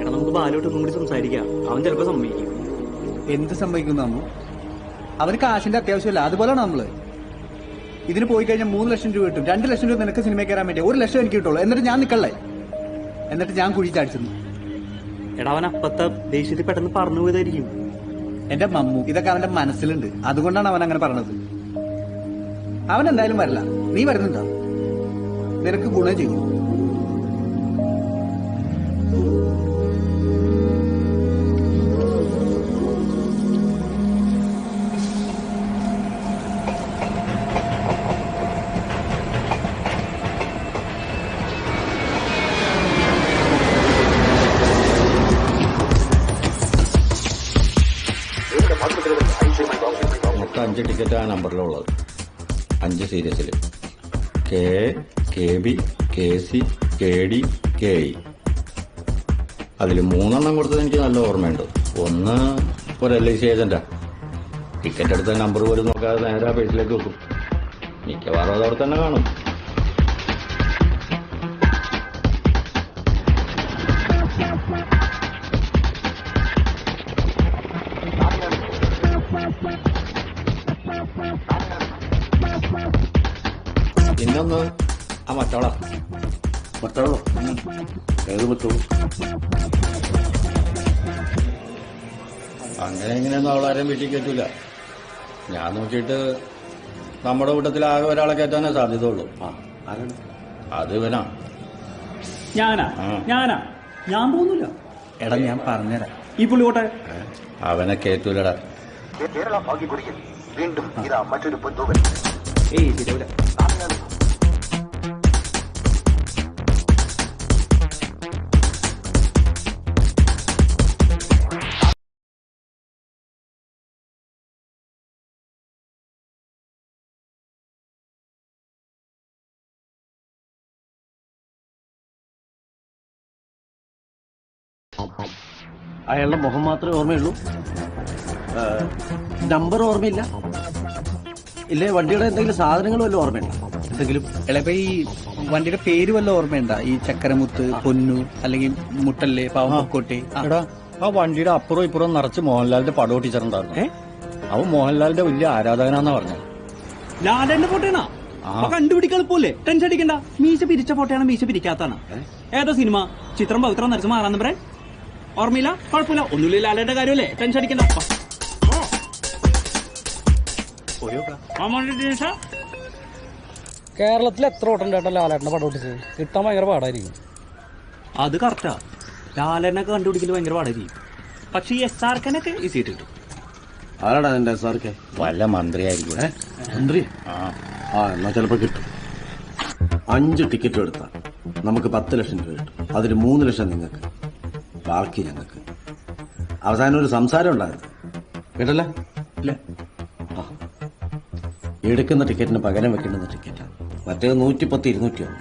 [SPEAKER 3] എടാ, നമുക്ക് ബാലോട്ട് ഒന്നും കൂടി സംസാരിക്കാം. അവൻ ചിലപ്പോ സമ്മതിക്കും.
[SPEAKER 2] എന്ത് സംഭവിക്കുന്നു? അവന് കാശിന്റെ അത്യാവശ്യമില്ല. അതുപോലെയാണ് നമ്മള്. ഇതിന് പോയി കഴിഞ്ഞാൽ 3 ലക്ഷം രൂപ കിട്ടും. 2 ലക്ഷം രൂപ നിനക്ക് സിനിമ കയറാൻ വേണ്ടി 1 ലക്ഷം എനിക്ക് കിട്ടുള്ളൂ. എന്നിട്ട് ഞാൻ നിക്കള്ളേ, എന്നിട്ട് ഞാൻ കുഴി ചാടിച്ചു.
[SPEAKER 3] എടാ അവൻ അപ്പത്തെ ദേഷ്യത്തിൽ പെട്ടെന്ന് പറഞ്ഞു പോയതായിരിക്കും.
[SPEAKER 2] എന്റെ മമ്മു, ഇതൊക്കെ അവന്റെ മനസ്സിലുണ്ട്. അതുകൊണ്ടാണ് അവൻ അങ്ങനെ പറഞ്ഞത്. അവൻ എന്തായാലും വരില്ല. നീ വരുന്നുണ്ടോ? നിനക്ക് ഗുണം ചെയ്യും.
[SPEAKER 18] മൊത്തം 5 ടിക്കറ്റ് ആ നമ്പറിലുള്ളത്. 5 സീരീസിൽ K, KB, KC, KD, KE. അതിൽ 3 കൊടുത്തത് എനിക്ക് നല്ല ഓർമ്മയുണ്ട്. ഒന്ന് ഒരു LIC ഏജന്റാ. ടിക്കറ്റ് എടുത്ത നമ്പർ പോലും നോക്കാതെ നേരെ പേജിലേക്ക് വെക്കും. മിക്കവാറും അത് അവിടെ തന്നെ കാണും. പിന്നൊന്ന് ആ മറ്റോളാ.
[SPEAKER 7] മറ്റോളോ? ഏത് മറ്റോളൂ?
[SPEAKER 18] അങ്ങനെ ഇങ്ങനെയൊന്നും അവളാരെയും വീട്ടിൽ കയറ്റൂല. ഞാൻ നോക്കിയിട്ട് നമ്മുടെ കൂട്ടത്തിൽ ആകെ ഒരാളെ കയറ്റാനേ സാധ്യതയുള്ളൂ. അത് ഇവനാ.
[SPEAKER 3] ഞാനാ ഞാൻ പോകുന്നില്ല.
[SPEAKER 2] എടാ ഞാൻ പറഞ്ഞുതരാം.
[SPEAKER 3] ഈ പുള്ളി കോട്ടെ
[SPEAKER 18] അവനെ കയറ്റൂലടാ.
[SPEAKER 23] കേരള ഭാഗ്യക്കുറിയിൽ വീണ്ടും ഇതാ മറ്റൊരു പൊന്തൂവൽ.
[SPEAKER 3] ഏയ് ശരിയാവില്ല.
[SPEAKER 7] അയാളുടെ മുഖം മാത്രമേ ഓർമ്മയുള്ളൂ. നമ്പർ ഓർമ്മയില്ല. ഇല്ലേ വണ്ടിയുടെ എന്തെങ്കിലും സാധനങ്ങൾ വല്ലതും ഓർമ്മയുണ്ടോ? എന്തെങ്കിലും
[SPEAKER 2] എളപ്പ ഈ വണ്ടിയുടെ പേര് വല്ല ഓർമ്മയുണ്ടാ? ഈ ചക്കരമുത്ത്, പൊന്നു, അല്ലെങ്കിൽ മുട്ടല്ലേ, പാവക്കോട്ടെ?
[SPEAKER 14] എടാ ആ വണ്ടിയുടെ അപ്പുറം ഇപ്പുറം നിറച്ച് മോഹൻലാലിന്റെ പടം ഒട്ടിച്ചിട്ടുണ്ടായിരുന്നു. അവൻ മോഹൻലാലിന്റെ വലിയ ആരാധകനാന്നാ പറഞ്ഞത്.
[SPEAKER 3] ലാലേന്റെ ഫോട്ടോയാണോ? കണ്ടുപിടിക്കാൻ പോലെ ടെൻഷൻ അടിക്കണ്ട. മീശ പിരിച്ച ഫോട്ടോയാണ്, മീശ പിരിക്കാത്താണ്. ഏതാ സിനിമ? ചിത്രം പവിത്രം നരച്ച് മാറാന്ന് പറയാൻ ഓർമ്മയില്ല? കുഴപ്പമില്ല, ഒന്നുമില്ല. ലാലേന്റെ കാര്യമല്ലേ, ടെൻഷൻ അടിക്കണ്ട.
[SPEAKER 5] കേരളത്തിൽ എത്ര ഓട്ടം ചേട്ടാ ലാലേട്ടന്റെ പടം ഒട്ടിച്ചത്? കിട്ടാൻ ഭയങ്കര പാടായിരിക്കും.
[SPEAKER 3] അത് കറക്റ്റാ. ലാലേനൊക്കെ കണ്ടുപിടിക്കൽ ഭയങ്കര പാടായിരിക്കും. പക്ഷെ ഈ SRKനൊക്കെ ഈസി ആയിട്ട് കിട്ടും.
[SPEAKER 7] ആരാടാ എന്റെ SRK?
[SPEAKER 18] വല്ല മന്ത്രിയായിരിക്കും.
[SPEAKER 7] മന്ത്രി? എന്നാ ചിലപ്പോ കിട്ടും. 5 ടിക്കറ്റ് എടുത്താൽ നമുക്ക് 10 ലക്ഷം രൂപ കിട്ടും. അതിൽ 3 ലക്ഷം നിങ്ങൾക്ക്, ബാക്കി ഞങ്ങൾക്ക്. അവസാനം ഒരു സംസാരം ഉണ്ടായിരുന്നു കേട്ടല്ലേ? ഇല്ല. എടുക്കുന്ന ടിക്കറ്റിന് പകരം വെക്കേണ്ടുന്ന ടിക്കറ്റാണ്. മറ്റേത് 110, 201.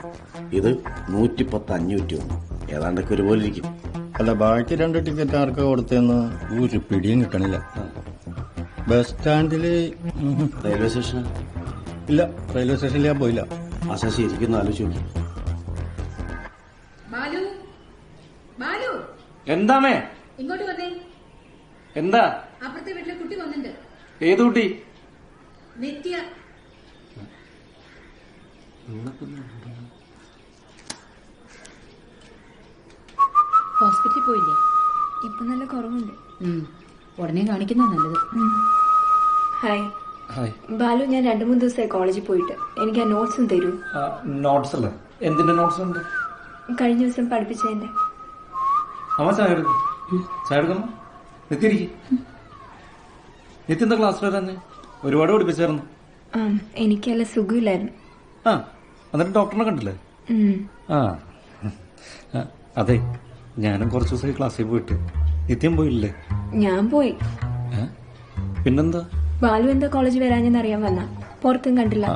[SPEAKER 7] ഇത് 110, 501. ഏതാണ്ടൊക്കെ ഒരുപോലെ ഇരിക്കും.
[SPEAKER 18] അല്ല, ബാക്കി 2 ടിക്കറ്റ് ആർക്ക് കൊടുത്തെന്ന് ഒരു പിടിയും കിട്ടണില്ല. ബസ് സ്റ്റാൻഡില്,
[SPEAKER 7] റെയിൽവേ സ്റ്റേഷൻ
[SPEAKER 18] ഇല്ല. റെയിൽവേ സ്റ്റേഷനിൽ ഞാൻ പോയില്ല.
[SPEAKER 7] ആ ശശി ഇരിക്കുന്ന ആലോചിച്ച് നോക്കി.
[SPEAKER 6] ബാലു, ബാലു,
[SPEAKER 3] എന്താമേ?
[SPEAKER 6] ഇങ്ങോട്ട് വന്നേ.
[SPEAKER 3] എന്താ?
[SPEAKER 6] അപ്പുറത്തെ വീട്ടിലെ കുട്ടി വന്നിട്ടുണ്ട്.
[SPEAKER 3] ഏത് കുട്ടി?
[SPEAKER 6] നിത്യ.
[SPEAKER 17] ഹോസ്പിറ്റലിൽ പോയില്ലേ? ഇപ്പൊ നല്ല കുറവുണ്ട്.
[SPEAKER 6] ഉടനെ കാണിക്കുന്ന നല്ലത്.
[SPEAKER 17] Hi
[SPEAKER 14] hi.
[SPEAKER 17] ബാലു, ഞാൻ 2-3 ദിവസമായി കോളേജിൽ പോയിട്ട്. എനിക്ക് ആ നോട്ട്സും തരൂ.
[SPEAKER 14] നോട്ട്സ് അല്ലേ? എന്തിന്റെ നോട്ട്സ് ഉണ്ട്?
[SPEAKER 17] കഴിഞ്ഞ ദിവസം പഠിപ്പിച്ചതിന്റെ.
[SPEAKER 14] അമ്മ ചായ എടുക്കും. ചായ എടുക്കമ്മ. നിത്യരിക്കും. നിത്യ എന്താ ക്ലാസ്സിൽ തന്നെ ഒരുപാട് പഠിപ്പിച്ചായിരുന്നു.
[SPEAKER 17] എനിക്കല്ല സുഖമില്ലായിരുന്നു.
[SPEAKER 14] എന്നിട്ട് ഡോക്ടറിനെ കണ്ടില്ലേ? അതെ, ഞാനും കുറച്ച് ദിവസമായി ക്ലാസ്സിൽ പോയിട്ട്. നിത്യം പോയില്ലേ?
[SPEAKER 17] ഞാൻ പോയി.
[SPEAKER 14] പിന്നെന്താ?
[SPEAKER 17] ബാലു എന്താ കോളേജിൽ വരാഞ്ഞെന്ന് അറിയാൻ വന്ന. പുറത്തും കണ്ടില്ല.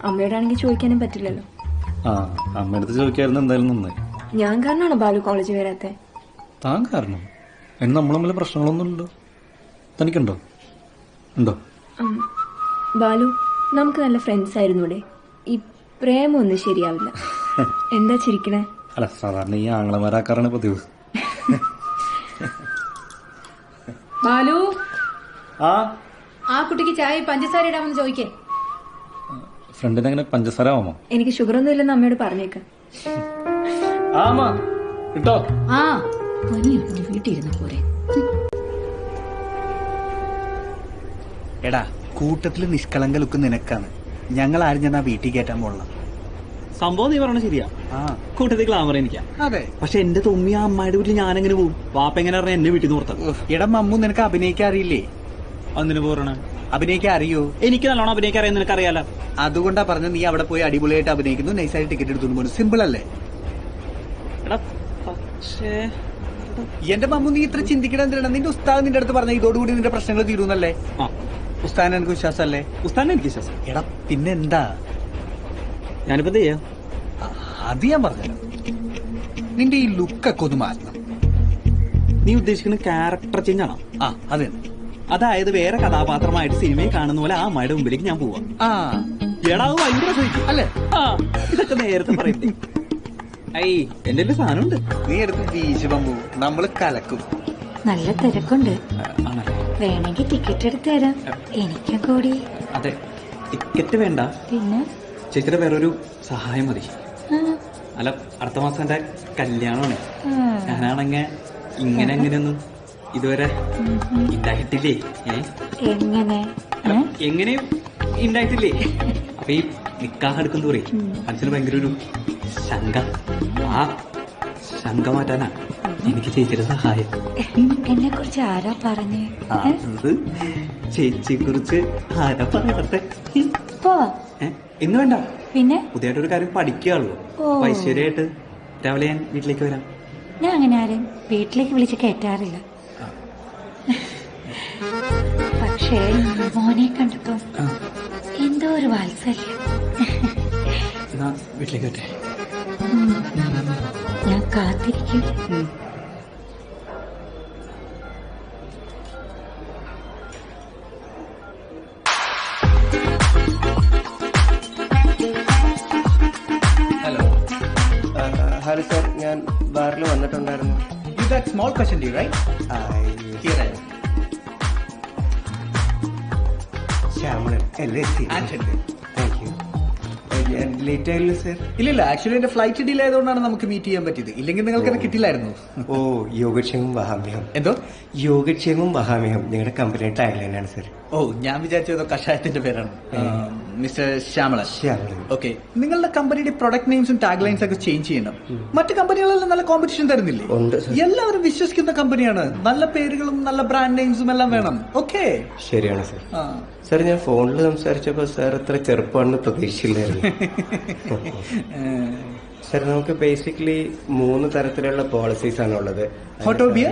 [SPEAKER 17] അമ്മയോടാണെങ്കിൽ ചോദിക്കാനും പറ്റില്ലല്ലോ.
[SPEAKER 14] അമ്മയടുത്ത് ചോദിക്കായിരുന്നു. എന്തായാലും നന്നായി.
[SPEAKER 17] ഞാൻ കാരണമാണോ ബാലു കോളേജിൽ വരാത്തെ?
[SPEAKER 14] താൻ കാരണം? അതിന് നമ്മൾ തമ്മിൽ പ്രശ്നങ്ങളൊന്നുമില്ലല്ലോ. തനിക്കുണ്ടോ? ഉണ്ടോ?
[SPEAKER 17] ബാലു, നമുക്ക് നല്ല ഫ്രണ്ട്സ് ആയിരുന്നൂടെ? ഈ പ്രേമൊന്നും ശരിയാവില്ല. എന്താ ചിരിക്കണേ?
[SPEAKER 14] അല്ല, സാധാരണ ഈ ആങ്ങളമാരാക്കാറാണ് പതിവ്.
[SPEAKER 6] ബാലു,
[SPEAKER 10] ആ കുട്ടിക്ക് ചായ പഞ്ചസാര ഇടാമെന്ന് ചോദിക്കേ.
[SPEAKER 14] ഫ്രണ്ടിന് അങ്ങനെ പഞ്ചസാര ആവാമോ?
[SPEAKER 17] എനിക്ക് ഷുഗർ ഒന്നും ഇല്ലെന്ന് അമ്മയോട് പറഞ്ഞേക്കാം.
[SPEAKER 14] ആമാ കിട്ടോ?
[SPEAKER 17] ആ വീട്ടിൽ ഇരുന്ന് പോരെ.
[SPEAKER 2] എടാ കൂട്ടത്തില് നിഷ്കളങ്ക ലുക്ക് നിനക്കാണ്. ഞങ്ങൾ ആരും ചെന്നാ വീട്ടിൽ കയറ്റാൻ പോകണം.
[SPEAKER 3] സംഭവം നീ പറഞ്ഞ ശരിയാ. കൂട്ടത്തിൽ ഗ്ലാമർ എനിക്കാ.
[SPEAKER 2] അതെ.
[SPEAKER 3] പക്ഷെ എന്റെ തൊമ്മി ആ അമ്മായിയുടെ വീട്ടിൽ ഞാൻ എങ്ങനെ പോകും? വാപ്പ എങ്ങനെ പറഞ്ഞ എന്നെ വീട്ടിൽ നിന്ന് പുറത്താ?
[SPEAKER 2] എടാ മമ്മു, നിനക്ക് അഭിനയിക്കാൻ അറിയില്ലേ?
[SPEAKER 3] അതിന് പോരണ
[SPEAKER 2] അഭിനയിക്കാൻ അറിയോ?
[SPEAKER 3] എനിക്ക് നല്ലോണം അഭിനയിക്കാൻ അറിയാൻ നിനക്ക് അറിയാലോ.
[SPEAKER 2] അതുകൊണ്ടാ പറഞ്ഞ നീ അവിടെ പോയി അടിപൊളിയായിട്ട് അഭിനയിക്കുന്നു, നൈസായിട്ട് ടിക്കറ്റ് എടുത്തുകൊണ്ട് പോകുന്നു. സിമ്പിൾ അല്ലേ? എന്റെ മമ്മു, നീ ഇത്ര ചിന്തിക്കണം എന്തിനാണ്? നിന്റെ ഉസ്താദ് നിന്റെ അടുത്ത് പറഞ്ഞ ഇതോടുകൂടി നിന്റെ പ്രശ്നങ്ങൾ തീരുന്നല്ലേ? ഉസ്താദിന് എനിക്ക് വിശ്വാസമല്ലേ?
[SPEAKER 3] ഉസ്താദിന് എനിക്ക് വിശ്വാസം.
[SPEAKER 2] എടാ പിന്നെന്താ?
[SPEAKER 3] ഞാനിപ്പോ എന്ത് ചെയ്യാം?
[SPEAKER 2] അത് ഞാൻ പറഞ്ഞല്ലോ, നിന്റെ ഈ ലുക്കൊക്കെ ഒന്ന് മാറ്റണം.
[SPEAKER 3] നീ ഉദ്ദേശിക്കുന്ന ക്യാരക്ടർ ചേഞ്ച് ആണോ?
[SPEAKER 2] അതെ.
[SPEAKER 3] അതായത് വേറെ കഥാപാത്രമായിട്ട് സിനിമയിൽ കാണുന്ന പോലെ ആ അമ്മയുടെ മുമ്പിലേക്ക് ഞാൻ പോവാം. എടാ ഭയങ്കര അല്ലേ? ഇതൊക്കെ നേരത്തെ പറയട്ടെ. എന്റെ സാധനമുണ്ട്,
[SPEAKER 2] നീ എടുത്ത് വീശ് മമ്മു, നമ്മള് കലക്കും.
[SPEAKER 6] നല്ല തിരക്കുണ്ട്, വേണമെങ്കിൽ ടിക്കറ്റ് എടുത്ത് തരാം. എനിക്കും കൂടി.
[SPEAKER 3] അതെ, ടിക്കറ്റ് വേണ്ട,
[SPEAKER 6] പിന്നെ
[SPEAKER 3] ചേച്ചിയുടെ വേറൊരു സഹായം മതി. അല്ല, അടുത്ത മാസം എന്റെ കല്യാണമാണ്. ഞാനാണെങ്കിൽ ഇങ്ങനെ എങ്ങനെയൊന്നും ഇതുവരെ ഉണ്ടായിട്ടില്ലേ. എങ്ങനെയും ഉണ്ടായിട്ടില്ലേ. അപ്പൊ ഈ നിക്കാഹ് എടുക്കും തോറി മനസ്സിന് ഭയങ്കര ഒരു ശങ്ക. ആ ശങ്ക മാറ്റാനാ എനിക്ക് ചേച്ചിയുടെ സഹായം.
[SPEAKER 6] എന്നെ കുറിച്ച് ആരാ പറഞ്ഞേ?
[SPEAKER 3] ചേച്ചിയെ കുറിച്ച് ആരാ പറയട്ടെ? ഇന്ന് വേണ്ട,
[SPEAKER 6] പിന്നെ
[SPEAKER 3] പുതിയതായിട്ടൊരു കാര്യം പഠിക്കുകയുള്ളൂ. ഐശ്വര്യമായിട്ട് രാവിലെ ഞാൻ വീട്ടിലേക്ക് വരാം.
[SPEAKER 6] ഞാൻ അങ്ങനെ ആരും വീട്ടിലേക്ക് വിളിച്ച് കയറ്റാറില്ല. പക്ഷേ മോനെ കണ്ടപ്പോ എന്തോ ഒരു വാത്സല്യം.
[SPEAKER 3] വീട്ടിലേക്ക് വരട്ടെ.
[SPEAKER 6] ഞാൻ കാത്തിരിക്കും.
[SPEAKER 12] ഹലോ സർ, ഞാൻ ബാറിൽ വന്നിട്ടുണ്ടായിരുന്നു.
[SPEAKER 2] Small question do right?
[SPEAKER 12] Shyamalan അല്ലേ? Thank you. ലേറ്റ് ആയില്ല സർ?
[SPEAKER 2] ഇല്ല, ആക്ച്വലി എന്റെ ഫ്ലൈറ്റ് ഡിലേ ആയതുകൊണ്ടാണ് നമുക്ക് മീറ്റ് ചെയ്യാൻ പറ്റിയത്. ഇല്ലെങ്കിൽ നിങ്ങൾക്ക് അത് കിട്ടില്ലായിരുന്നു.
[SPEAKER 12] ഓ, യോഗക്ഷേമം വഹാമ്യഹം. എന്തോ? യോഗക്ഷേമം വഹാമ്യഹം നിങ്ങളുടെ കമ്പനിയുടെ ടാഗ്ലൈൻ ആണ് സർ.
[SPEAKER 2] ഓ, ഞാൻ വിചാരിച്ചതോ കഷായത്തിന്റെ പേരാണ്. മിസ്റ്റർ ശ്യാമളൻ. ഓക്കെ, നിങ്ങളുടെ കമ്പനിയുടെ പ്രൊഡക്ട് നെയിംസും ടാഗ് ലൈൻസ് ഒക്കെ ചേഞ്ച് ചെയ്യണം. മറ്റു കമ്പനികളെല്ലാം നല്ല കോമ്പറ്റീഷൻ തരുന്നില്ലേ? എല്ലാവരും വിശ്വസിക്കുന്ന കമ്പനിയാണ്. നല്ല പേരുകളും നല്ല ബ്രാൻഡ് നെയിംസും എല്ലാം വേണം. ഓക്കെ,
[SPEAKER 12] ശരിയാണ് സർ. സർ, ഞാൻ ഫോണിൽ സംസാരിച്ചപ്പോ സാർ അത്ര ചെറുപ്പമാണെന്ന് പ്രതീക്ഷിച്ചില്ലായിരുന്നു. സർ, നമുക്ക് ബേസിക്കലി 3 തരത്തിലുള്ള പോളിസീസ് ആണ് ഉള്ളത്.
[SPEAKER 2] ഫോട്ടോബിയ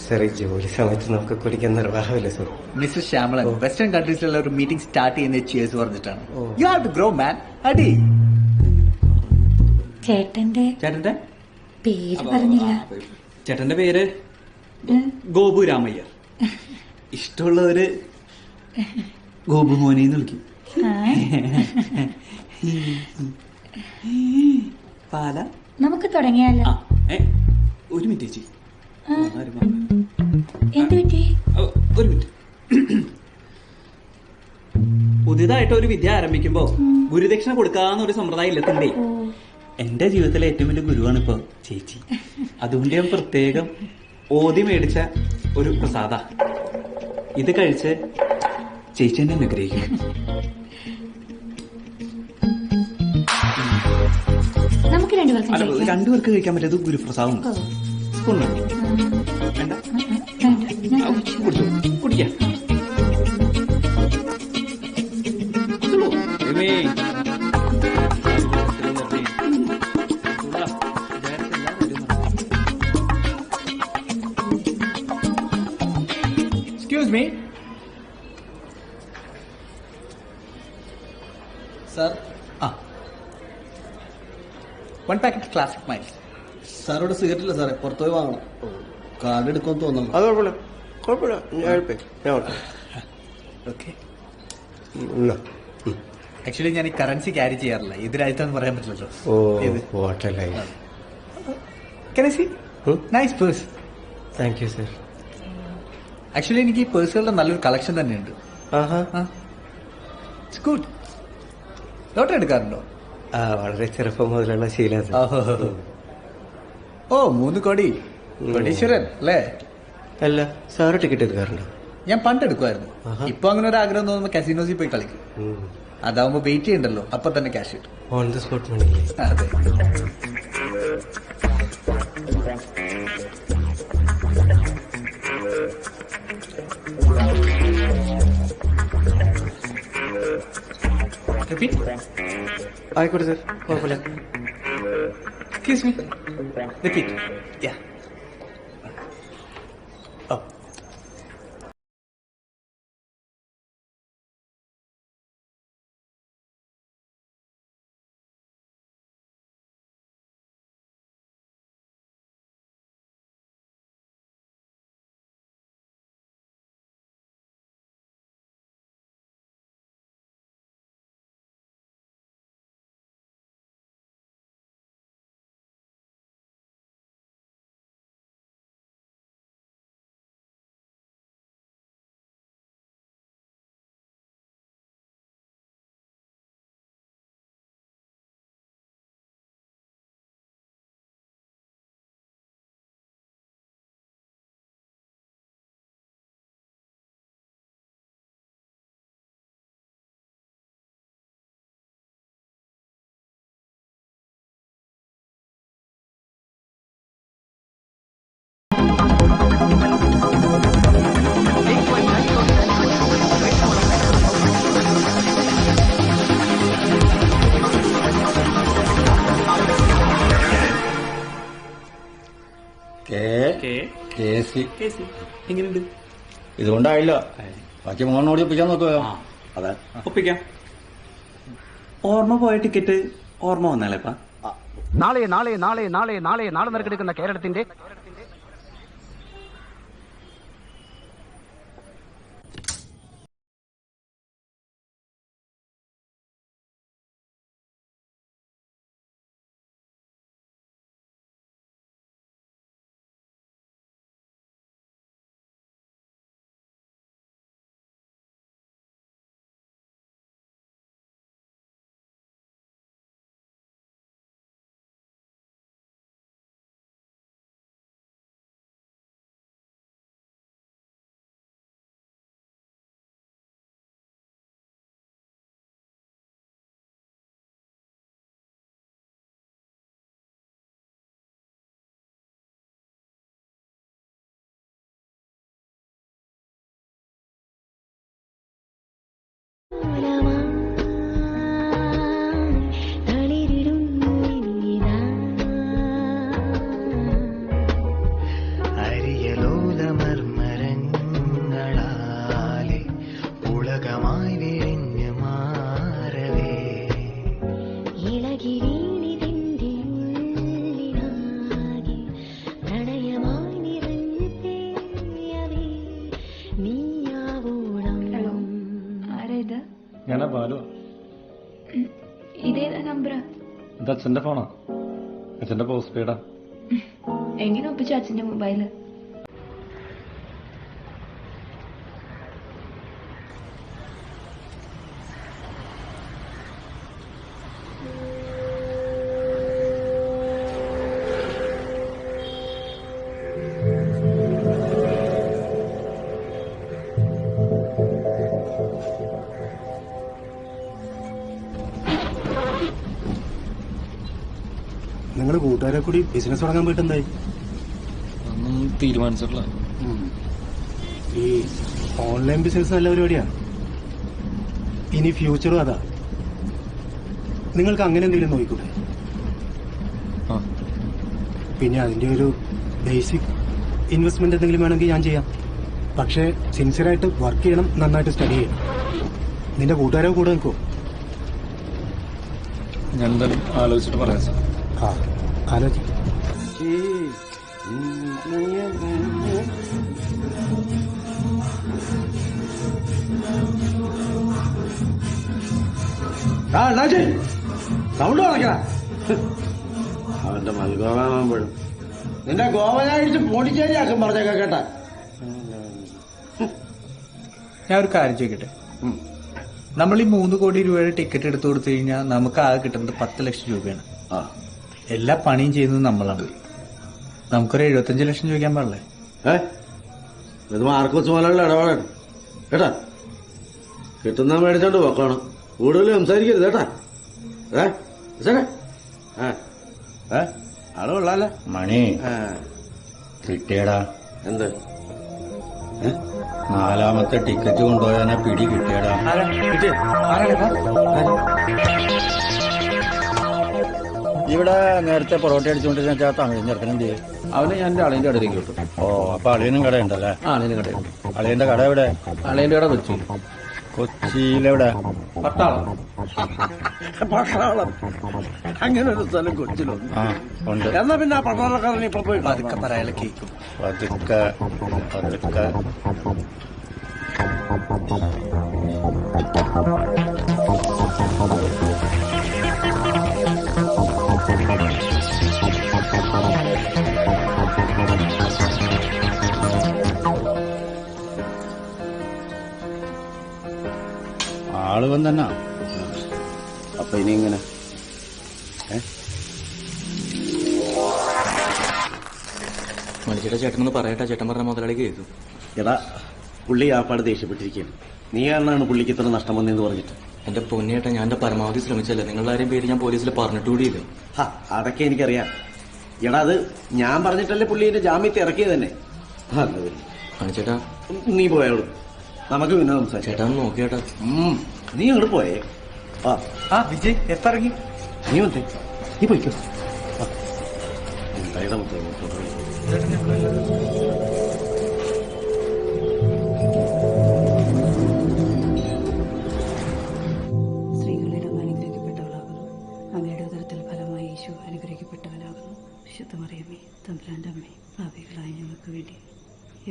[SPEAKER 12] സർ, ഈ ജോലി സമയത്ത് നമുക്ക് കുടിക്കാൻ നിർവാഹമില്ല സർ.
[SPEAKER 2] മിസ്റ്റർ ശ്യാമളൻ, വെസ്റ്റേൺ കൺട്രീസിലുള്ള ഒരു മീറ്റിംഗ് സ്റ്റാർട്ട് ചെയ്യുന്ന ചിയേഴ്സ് പറഞ്ഞിട്ടാണ്. യു ഹാവ് ടു ഗ്രോ മാൻ. അടി.
[SPEAKER 6] ചേട്ടന്റെ പേര് പറഞ്ഞില്ല.
[SPEAKER 3] ചേട്ടന്റെ പേര് ഗോപു രാമയ്യർ. ഇഷ്ടമുള്ളവര് ഗോപു മോനെന്ന് വിളിക്കും. പാല
[SPEAKER 6] നമുക്ക് തുടങ്ങിയാലോ?
[SPEAKER 3] ഒരു മിനിറ്റ് ചേച്ചി,
[SPEAKER 6] എന്ത് പറ്റി?
[SPEAKER 3] ഒരു മിനിറ്റ്. പുതിയതായിട്ട് ഒരു വിദ്യ ആരംഭിക്കുമ്പോ ഗുരുദക്ഷിണ കൊടുക്കാന്നൊരു സമ്പ്രദായം ഇല്ലത്തിണ്ടേ. എന്റെ ജീവിതത്തിലെ ഏറ്റവും വലിയ ഗുരുവാണ് ഇപ്പൊ ചേച്ചി. അതുകൊണ്ട് ഞാൻ പ്രത്യേകം ഓതി മേടിച്ച ഒരു പ്രസാദ. ഇത് കഴിച്ച് ചേച്ചി എന്നെ അനുഗ്രഹിക്കും.
[SPEAKER 6] നമുക്ക്
[SPEAKER 3] രണ്ടുപേർക്ക് കഴിക്കാൻ പറ്റിയത് ഗുരുപ്രസാദം. സ്പൂൺ വേണ്ട, കുടിക്കാം.
[SPEAKER 2] Excuse me sir. 1 packet classic miles.
[SPEAKER 9] സാറോട് സിഗരറ്റ് ഇല്ല സാറേ, പുറത്തുപോയി വാങ്ങണം. കാർഡ് എടുക്കുമെന്ന് തോന്നുന്നു.
[SPEAKER 12] അത് കുഴപ്പമില്ല, കുഴപ്പമില്ല, ഞാൻ
[SPEAKER 2] ഓക്കെ. ആക്ച്വലി ഞാൻ ഈ കറൻസി ക്യാരി ചെയ്യാറില്ല. ഇത് രാജ്യത്താന്ന് പറയാൻ പറ്റില്ലല്ലോ. Can I see? Nice purse.
[SPEAKER 12] Thank you, sir.
[SPEAKER 2] Actually എനിക്ക് ഈ പേഴ്സുകളുടെ നല്ലൊരു കളക്ഷൻ തന്നെയുണ്ട്. It's good. ലോട്ടറി എടുക്കാറുണ്ടോ?
[SPEAKER 12] വളരെ ചെറുപ്പം മുതലുള്ള ശീലം.
[SPEAKER 2] ഓ 3 കോടി, കോടീശ്വരൻ അല്ലേ?
[SPEAKER 12] അല്ല, സാറ് ടിക്കറ്റ് എടുക്കാറുണ്ടോ?
[SPEAKER 2] ഞാൻ പണ്ട് എടുക്കുമായിരുന്നു. ഇപ്പൊ അങ്ങനെ ഒരു ആഗ്രഹം തോന്നുമ്പോ കാസിനോസിൽ പോയി കളിക്കും. അതാവുമ്പോ വെയിറ്റ് ചെയ്യണ്ടല്ലോ, അപ്പൊ തന്നെ ക്യാഷ് കിട്ടും.
[SPEAKER 12] On the spot money.
[SPEAKER 2] അതെ.
[SPEAKER 12] ആയിക്കോട്ടെ സാർ, കുഴപ്പമില്ല.
[SPEAKER 2] Excuse me, repeat. യാ.
[SPEAKER 3] എങ്ങനെയുണ്ട്?
[SPEAKER 18] ഇതുകൊണ്ടായില്ല, ബാക്കി 3 കൂടി ഒപ്പിക്കാൻ നോക്കുക.
[SPEAKER 3] അതെ, ഒപ്പിക്കാം. ഓർമ്മ പോയ ടിക്കറ്റ് ഓർമ്മ വന്നാലേപ്പാ.
[SPEAKER 13] നാളെ നാളെ നാളെ നാളെ നാളെ നാളെ നറുക്കെടുക്കുന്ന കേരളത്തിന്റെ
[SPEAKER 14] ഞാനാ ബാലു.
[SPEAKER 17] ഇതേതാ നമ്പറാ?
[SPEAKER 14] ഇത് അച്ഛന്റെ ഫോണാ. അച്ഛന്റെ പോസ്റ്റ് പെയ്ഡാ.
[SPEAKER 17] എങ്ങനെ ഒപ്പിച്ചു അച്ഛന്റെ മൊബൈല്?
[SPEAKER 9] നിങ്ങൾ കൂട്ടുകാരെ കൂടി ബിസിനസ് തുടങ്ങാൻ പോയിട്ട് എന്തായി?
[SPEAKER 14] ഒന്നും തീരുമാനിച്ചിട്ടില്ല.
[SPEAKER 9] ഈ ഓൺലൈൻ ബിസിനസ് നല്ല പരിപാടിയാണ്. ഇനി ഫ്യൂച്ചറും അതാ. നിങ്ങൾക്ക് അങ്ങനെ എന്തെങ്കിലും നോക്കിക്കൂടെ? പിന്നെ അതിന്റെ ഒരു ബേസിക് ഇൻവെസ്റ്റ്മെന്റ് എന്തെങ്കിലും വേണമെങ്കിൽ ഞാൻ ചെയ്യാം. പക്ഷേ സിൻസിയറായിട്ട് വർക്ക് ചെയ്യണം, നന്നായിട്ട് സ്റ്റഡി ചെയ്യണം. നിന്റെ കൂട്ടുകാരെ കൂടെ നിൽക്കോ?
[SPEAKER 14] ഞാൻ എന്തായാലും ആലോചിച്ചിട്ട് പറയാം സാർ.
[SPEAKER 9] ആലോചിക്കും.
[SPEAKER 7] സൗണ്ട് കളക്കണ അവന്റെ മൽഗോവാകുമ്പോഴും നിന്റെ ഗോവനായിട്ട് പോണ്ടിച്ചേരി ആക്കും പറഞ്ഞേക്ക കേട്ടാ.
[SPEAKER 2] ഞാൻ ഒരു കാര്യം ചോദിക്കട്ടെ, നമ്മൾ ഈ 3 കോടി രൂപയുടെ ടിക്കറ്റ് എടുത്തു കൊടുത്തു കഴിഞ്ഞാൽ നമുക്ക് ആകെ കിട്ടുന്നത് 10 ലക്ഷം രൂപയാണ്. എല്ലാ പണിയും ചെയ്യുന്നത് നമ്മളാണ്. നമുക്കൊരു 75 ലക്ഷം ചോദിക്കാൻ പാടില്ലേ?
[SPEAKER 7] ഇത് മാർക്ക് വെച്ച് പോലുള്ള ഇടപാടാണ് കേട്ടാ. കിട്ടുന്ന മേടിച്ചോണ്ട് പോക്കണം, കൂടുതൽ സംസാരിക്കരുത് കേട്ടാ. ആള് കൊള്ളാല്ലേ
[SPEAKER 18] മണി കിട്ടിയടാ.
[SPEAKER 7] എന്ത്
[SPEAKER 18] 4ാമത്തെ ടിക്കറ്റ് കൊണ്ടുപോയാനെ പിടി കിട്ടിയടാ. ഇവിടെ നേരത്തെ പൊറോട്ട അടിച്ചുകൊണ്ടിരുന്ന തമിഴ് ചെറുക്കനെന്ത് ചെയ്യും?
[SPEAKER 3] അവനെ ഞാൻ എൻ്റെ അളിയൻ്റെ കടയിലേക്ക് വിട്ടു.
[SPEAKER 18] ഓ, അപ്പൊ അളിയനും കടയുണ്ടല്ലേ?
[SPEAKER 3] അളിയൻ്റെ കടയുണ്ട്.
[SPEAKER 18] അളിയന്റെ കട എവിടെ?
[SPEAKER 3] അളിയൻ്റെ കട കൊച്ചി.
[SPEAKER 18] കൊച്ചിയിലെവിടെ?
[SPEAKER 3] പട്ടാളം.
[SPEAKER 7] പട്ടാളം അങ്ങനെ ഒരു സ്ഥലം കൊച്ചിലുണ്ട്. എന്നാ പിന്നെ ആ പട്ടാളക്കാരൻ ഇപ്പൊ പോയി
[SPEAKER 2] പതുക്കെ പറയാനുള്ള കേൾക്കും.
[SPEAKER 18] പതുക്കെ പതുക്കെ. ആള് വന്നെന്നാ.
[SPEAKER 7] അപ്പൊ ഇനി ഇങ്ങനെ
[SPEAKER 3] മണിച്ചേട്ടാ ചേട്ടനൊന്ന് പറയട്ടെ. ചേട്ടൻ പറഞ്ഞ മുതലാളി കേൾക്കും.
[SPEAKER 7] എടാ, പുള്ളി ആപ്പാട് ദേഷ്യപ്പെട്ടിരിക്കുകയാണ്. നീ കാരണമാണ് പുള്ളിക്ക് ഇത്ര നഷ്ടം വന്നെന്ന് പറഞ്ഞിട്ട്.
[SPEAKER 3] എന്റെ പൊന്നിയേട്ടാ, ഞാൻ എന്റെ പരമാവധി ശ്രമിച്ചല്ലേ. നിങ്ങളുടെ ആരെയും പേര് ഞാൻ പോലീസിൽ പറഞ്ഞിട്ടുകൂടിയില്ല.
[SPEAKER 7] അതൊക്കെ എനിക്കറിയാം. എടാ, അത് ഞാൻ പറഞ്ഞിട്ടല്ലേ പുള്ളി എന്റെ ജാമ്യത്തെ ഇറക്കിയത് തന്നെ.
[SPEAKER 3] മണിച്ചേട്ടാ
[SPEAKER 7] നീ പോയോളൂ, നമുക്ക് പിന്നെ സംസാരിക്കാം.
[SPEAKER 3] ചേട്ടാ നോക്കിയേട്ടാ.
[SPEAKER 7] നീ അങ്ങോട്ട് പോയേ.
[SPEAKER 2] വിജയ് എത്തിറങ്ങി.
[SPEAKER 7] നീ വന്നേ, നീ പോയിക്കോ. എന്തായാലും
[SPEAKER 6] സ്ത്രീകളിടം അനുഗ്രഹിക്കപ്പെട്ടവളാകുന്നു, അങ്ങയുടെ ഉദരത്തിൽ ഫലമായി യേശു അനുഗ്രഹിക്കപ്പെട്ടവനാകുന്നു. വിശുദ്ധ മറിയമേ, തമ്പുരാന്റെ അമ്മേ, പാപികളായ ഞങ്ങൾക്ക് വേണ്ടി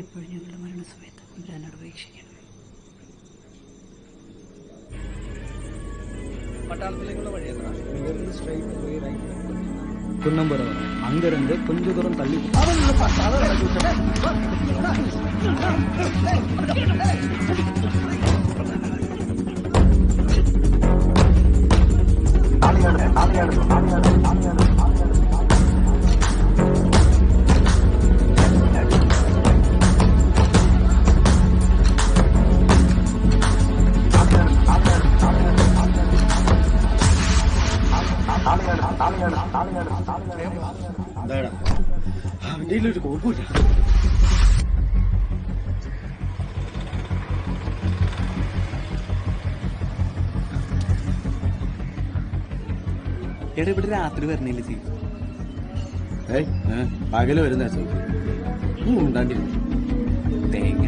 [SPEAKER 6] എപ്പോഴും ഞങ്ങളുടെ മരണസമയത്ത് തമ്പുരാനോട് ഉപേക്ഷിക്കണം.
[SPEAKER 2] பட்டாளத்திலேக்குள்ள வழி எத்தனா
[SPEAKER 5] இங்கிருந்து ஸ்ட்ரைட் போய் ரைட் குன்னம்புரம் வரும். அங்கிருந்து கொஞ்ச தூரம் தள்ளி
[SPEAKER 7] അവന്റെ ഒരു കുഴപ്പമില്ല.
[SPEAKER 3] എടാ, ഇവിടെ രാത്രി വരണില്ല സീ.
[SPEAKER 7] പകല് വരുന്ന നീ ഉണ്ടാണ്ടിരുന്നു
[SPEAKER 3] തേങ്ങ.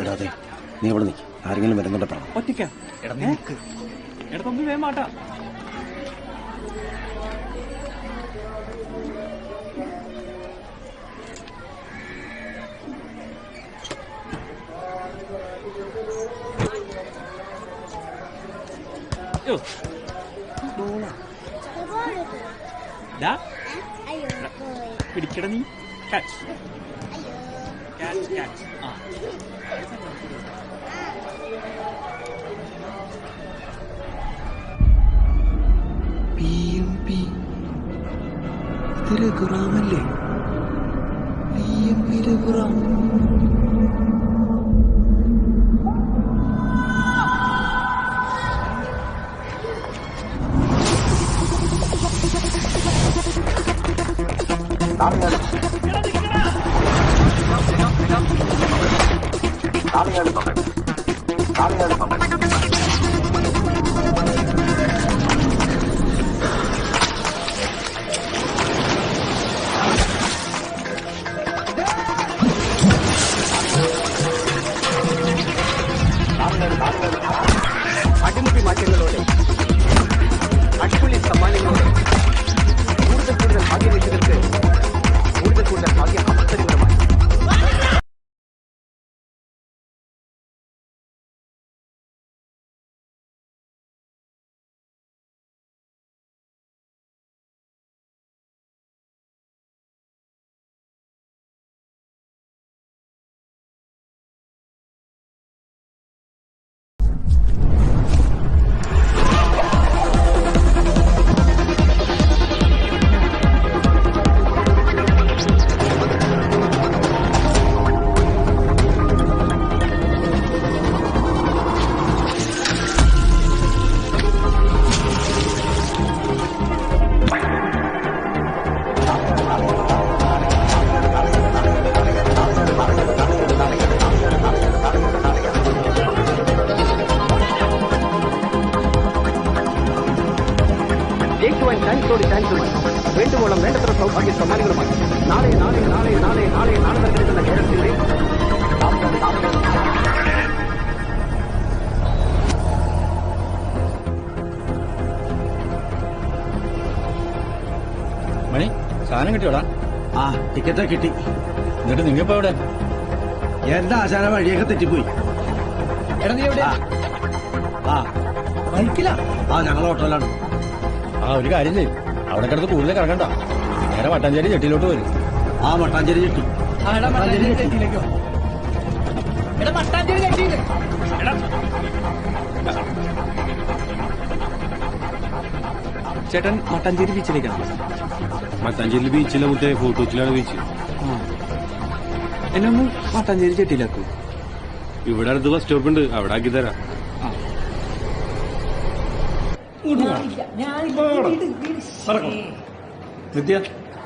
[SPEAKER 7] എടാതെ, നീ അവിടെ നിൽക്കും. ആരെങ്കിലും വരുന്നുണ്ട് പറഞ്ഞു.
[SPEAKER 3] ഒറ്റയ്ക്ക. എടാ നിനക്ക് എടാ തമ്പി വേമാട്ടാ. പിടിക്കട നീ. Catch catch catch.
[SPEAKER 2] PMP ഇത് രഘുറാമല്ലേ? PMP രഘുറാം.
[SPEAKER 13] അടിമുടി മാറ്റങ്ങളോടെ അടിപൊളി സമ്മാനങ്ങളോടെ കൂടുതൽ കൂടുതൽ ഭാഗ്യവെച്ചവർക്ക് കൂടുതൽ കൂടുതൽ ഭാഗ്യ അവസരങ്ങളുമായി
[SPEAKER 7] ടിക്കറ്റ് കിട്ടി. എന്നിട്ട് നിങ്ങപ്പോ എവിടെ? എന്റെ ആശാന വഴിയൊക്കെ തെറ്റിപ്പോയി.
[SPEAKER 2] എടാ നീ എവിടെ? ബൈക്കിലാ?
[SPEAKER 7] ഞങ്ങൾ ഓട്ടോയിലാണ്. ഒരു കാര്യം ചെയ്യും, അവിടെ കിടന്ന് കൂടുതൽ കിടക്കണ്ട, നേരെ മട്ടാഞ്ചേരി ജെട്ടിയിലോട്ട് വരും. മട്ടാഞ്ചേരി ജെട്ടി.
[SPEAKER 2] ജെട്ടിയിലേക്കോ? എടാ മട്ടാഞ്ചേരി ജെട്ടിയില്.
[SPEAKER 3] ചേട്ടൻ മട്ടാഞ്ചേരി ബീച്ചിലേക്കാണ്?
[SPEAKER 14] മട്ടാഞ്ചേരി ബീച്ചിലെ മുത്തേ, ഫോർട്ട് കൊച്ചിയിലാണ് ബീച്ച്.
[SPEAKER 3] എന്നെ ഒന്ന് മട്ടാഞ്ചേരി ജെട്ടിയിലാക്കൂ.
[SPEAKER 14] ഇവിടെ അടുത്ത് ബസ് സ്റ്റോപ്പ് ഉണ്ട്, അവിടെ ആക്കി തരാം. നിത്യ,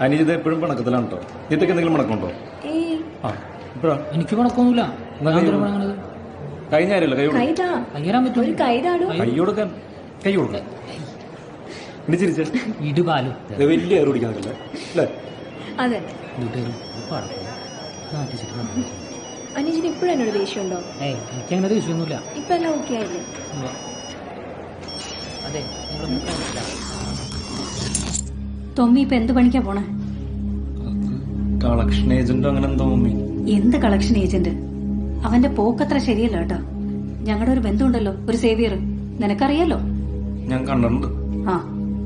[SPEAKER 14] അനിജിത എപ്പോഴും പണക്കത്തിലാണ് കേട്ടോ. നിത്യക്ക് എന്തെങ്കിലും പണക്കുണ്ടോ?
[SPEAKER 4] എനിക്ക് പണക്കൊന്നുമില്ല.
[SPEAKER 14] കൈ ഞാരില്ല, കൈ കൊടുക്കാൻ. കൈ കൊടുക്കാൻ
[SPEAKER 4] ഇടുപാലു
[SPEAKER 14] വലിയ ഏറ് പിടിക്കാറില്ല അല്ലേ?
[SPEAKER 17] അതെ. അനുജിന് ഇപ്പോഴും എന്നോട് ദേഷ്യമുണ്ടോ?
[SPEAKER 4] എനിക്കങ്ങനെ ദേഷ്യമൊന്നുമില്ല.
[SPEAKER 17] ഇപ്പൊ എല്ലാം ഓക്കെ ആയില്ലേ?
[SPEAKER 4] അതെ.
[SPEAKER 6] തൊമ്മി ഇപ്പൊ എന്ത് പണിക്കാ പോണേ?
[SPEAKER 14] കളക്ഷൻ ഏജന്റ് അങ്ങനെ എന്തോ. മമ്മി
[SPEAKER 6] എന്ത് കളക്ഷൻ ഏജന്റ്? അവന്റെ പോക്കത്ര ശരിയല്ല കേട്ടോ. ഞങ്ങളുടെ ഒരു ബന്ധുണ്ടല്ലോ, ഒരു സേവിയർ, നിനക്കറിയാലോ?
[SPEAKER 14] ഞാൻ കണ്ടിട്ടുണ്ട്.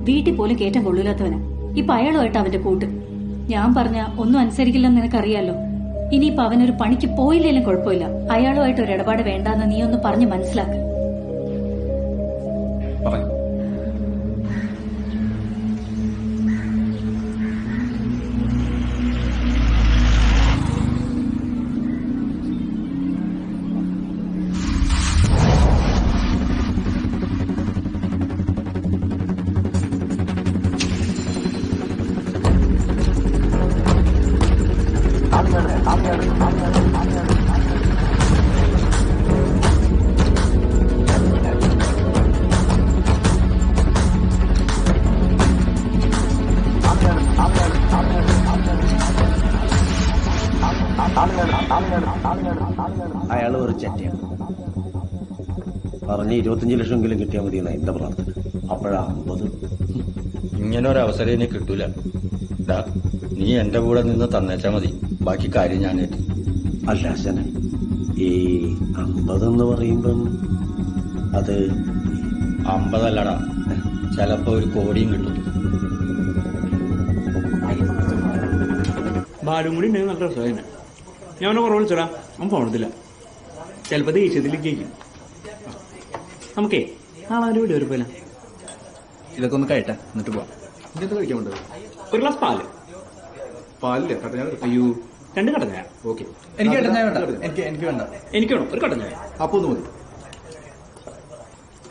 [SPEAKER 6] വീട്ടിൽ പോലും കേറ്റം കൊള്ളൂലാത്തവനാ. ഇപ്പൊ അയാളുമായിട്ട് അവന്റെ കൂട്ട്. ഞാൻ പറഞ്ഞ ഒന്നും അനുസരിക്കില്ലെന്ന് നിനക്കറിയാലോ. ഇനിയിപ്പൊ അവനൊരു പണിക്ക് പോയില്ലേലും കുഴപ്പമില്ല. അയാളുമായിട്ട് ഒരു ഇടപാട് വേണ്ടാന്ന് നീ ഒന്ന് പറഞ്ഞ് മനസ്സിലാക്ക്.
[SPEAKER 7] അയാള് ഒരു ചെറ്റയാണ്. പറഞ്ഞ് 25 ലക്ഷമെങ്കിലും കിട്ടിയാൽ മതി എന്നാ എന്റെ പ്രാർത്ഥന. അപ്പോഴാ 50.
[SPEAKER 18] ഇങ്ങനെ ഒരു അവസരം ഇനി കിട്ടൂല. നീ എന്റെ കൂടെ നിന്ന് തന്നേച്ചാ മതി, ബാക്കി കാര്യം ഞാനേറ്റ്.
[SPEAKER 7] അല്ല അച്ഛനെ, ഈ 50 എന്ന് പറയുമ്പം അത്
[SPEAKER 18] 50 അല്ലടാ, ചിലപ്പോ 1 കോടിയും കിട്ടും.
[SPEAKER 3] ബാലും കൂടി ഉണ്ടെങ്കിൽ നല്ല രസമായിരുന്നു. ഞാൻ അവനെ കുറവ് വിളിച്ചോടാ, അവൻ പോണത്തില്ല. ചിലപ്പോ ദേഷ്യത്തിലേക്ക് കേൾക്കും. നമുക്കേ നാളെ വീട് ഒരു പോലെ
[SPEAKER 2] ഇതൊക്കെ ഒന്ന് കഴിട്ടെ, എന്നിട്ട് പോവാം. ഇതെന്ത് കഴിക്കാൻ വേണ്ടത്?
[SPEAKER 3] ഒരു ഗ്ലാസ് പാല്.
[SPEAKER 2] പാലില്ലേ? കട്ടൻ ചായ?
[SPEAKER 3] അയ്യോ, 2 കട്ടൻ ചായ.
[SPEAKER 2] ഓക്കെ. എനിക്ക് കട്ടൻ ചായ വേണ്ട. എനിക്ക് വേണ്ട.
[SPEAKER 3] എനിക്ക് വേണം ഒരു കട്ടൻ ചായ.
[SPEAKER 2] അപ്പൊ ഒന്ന് മതി.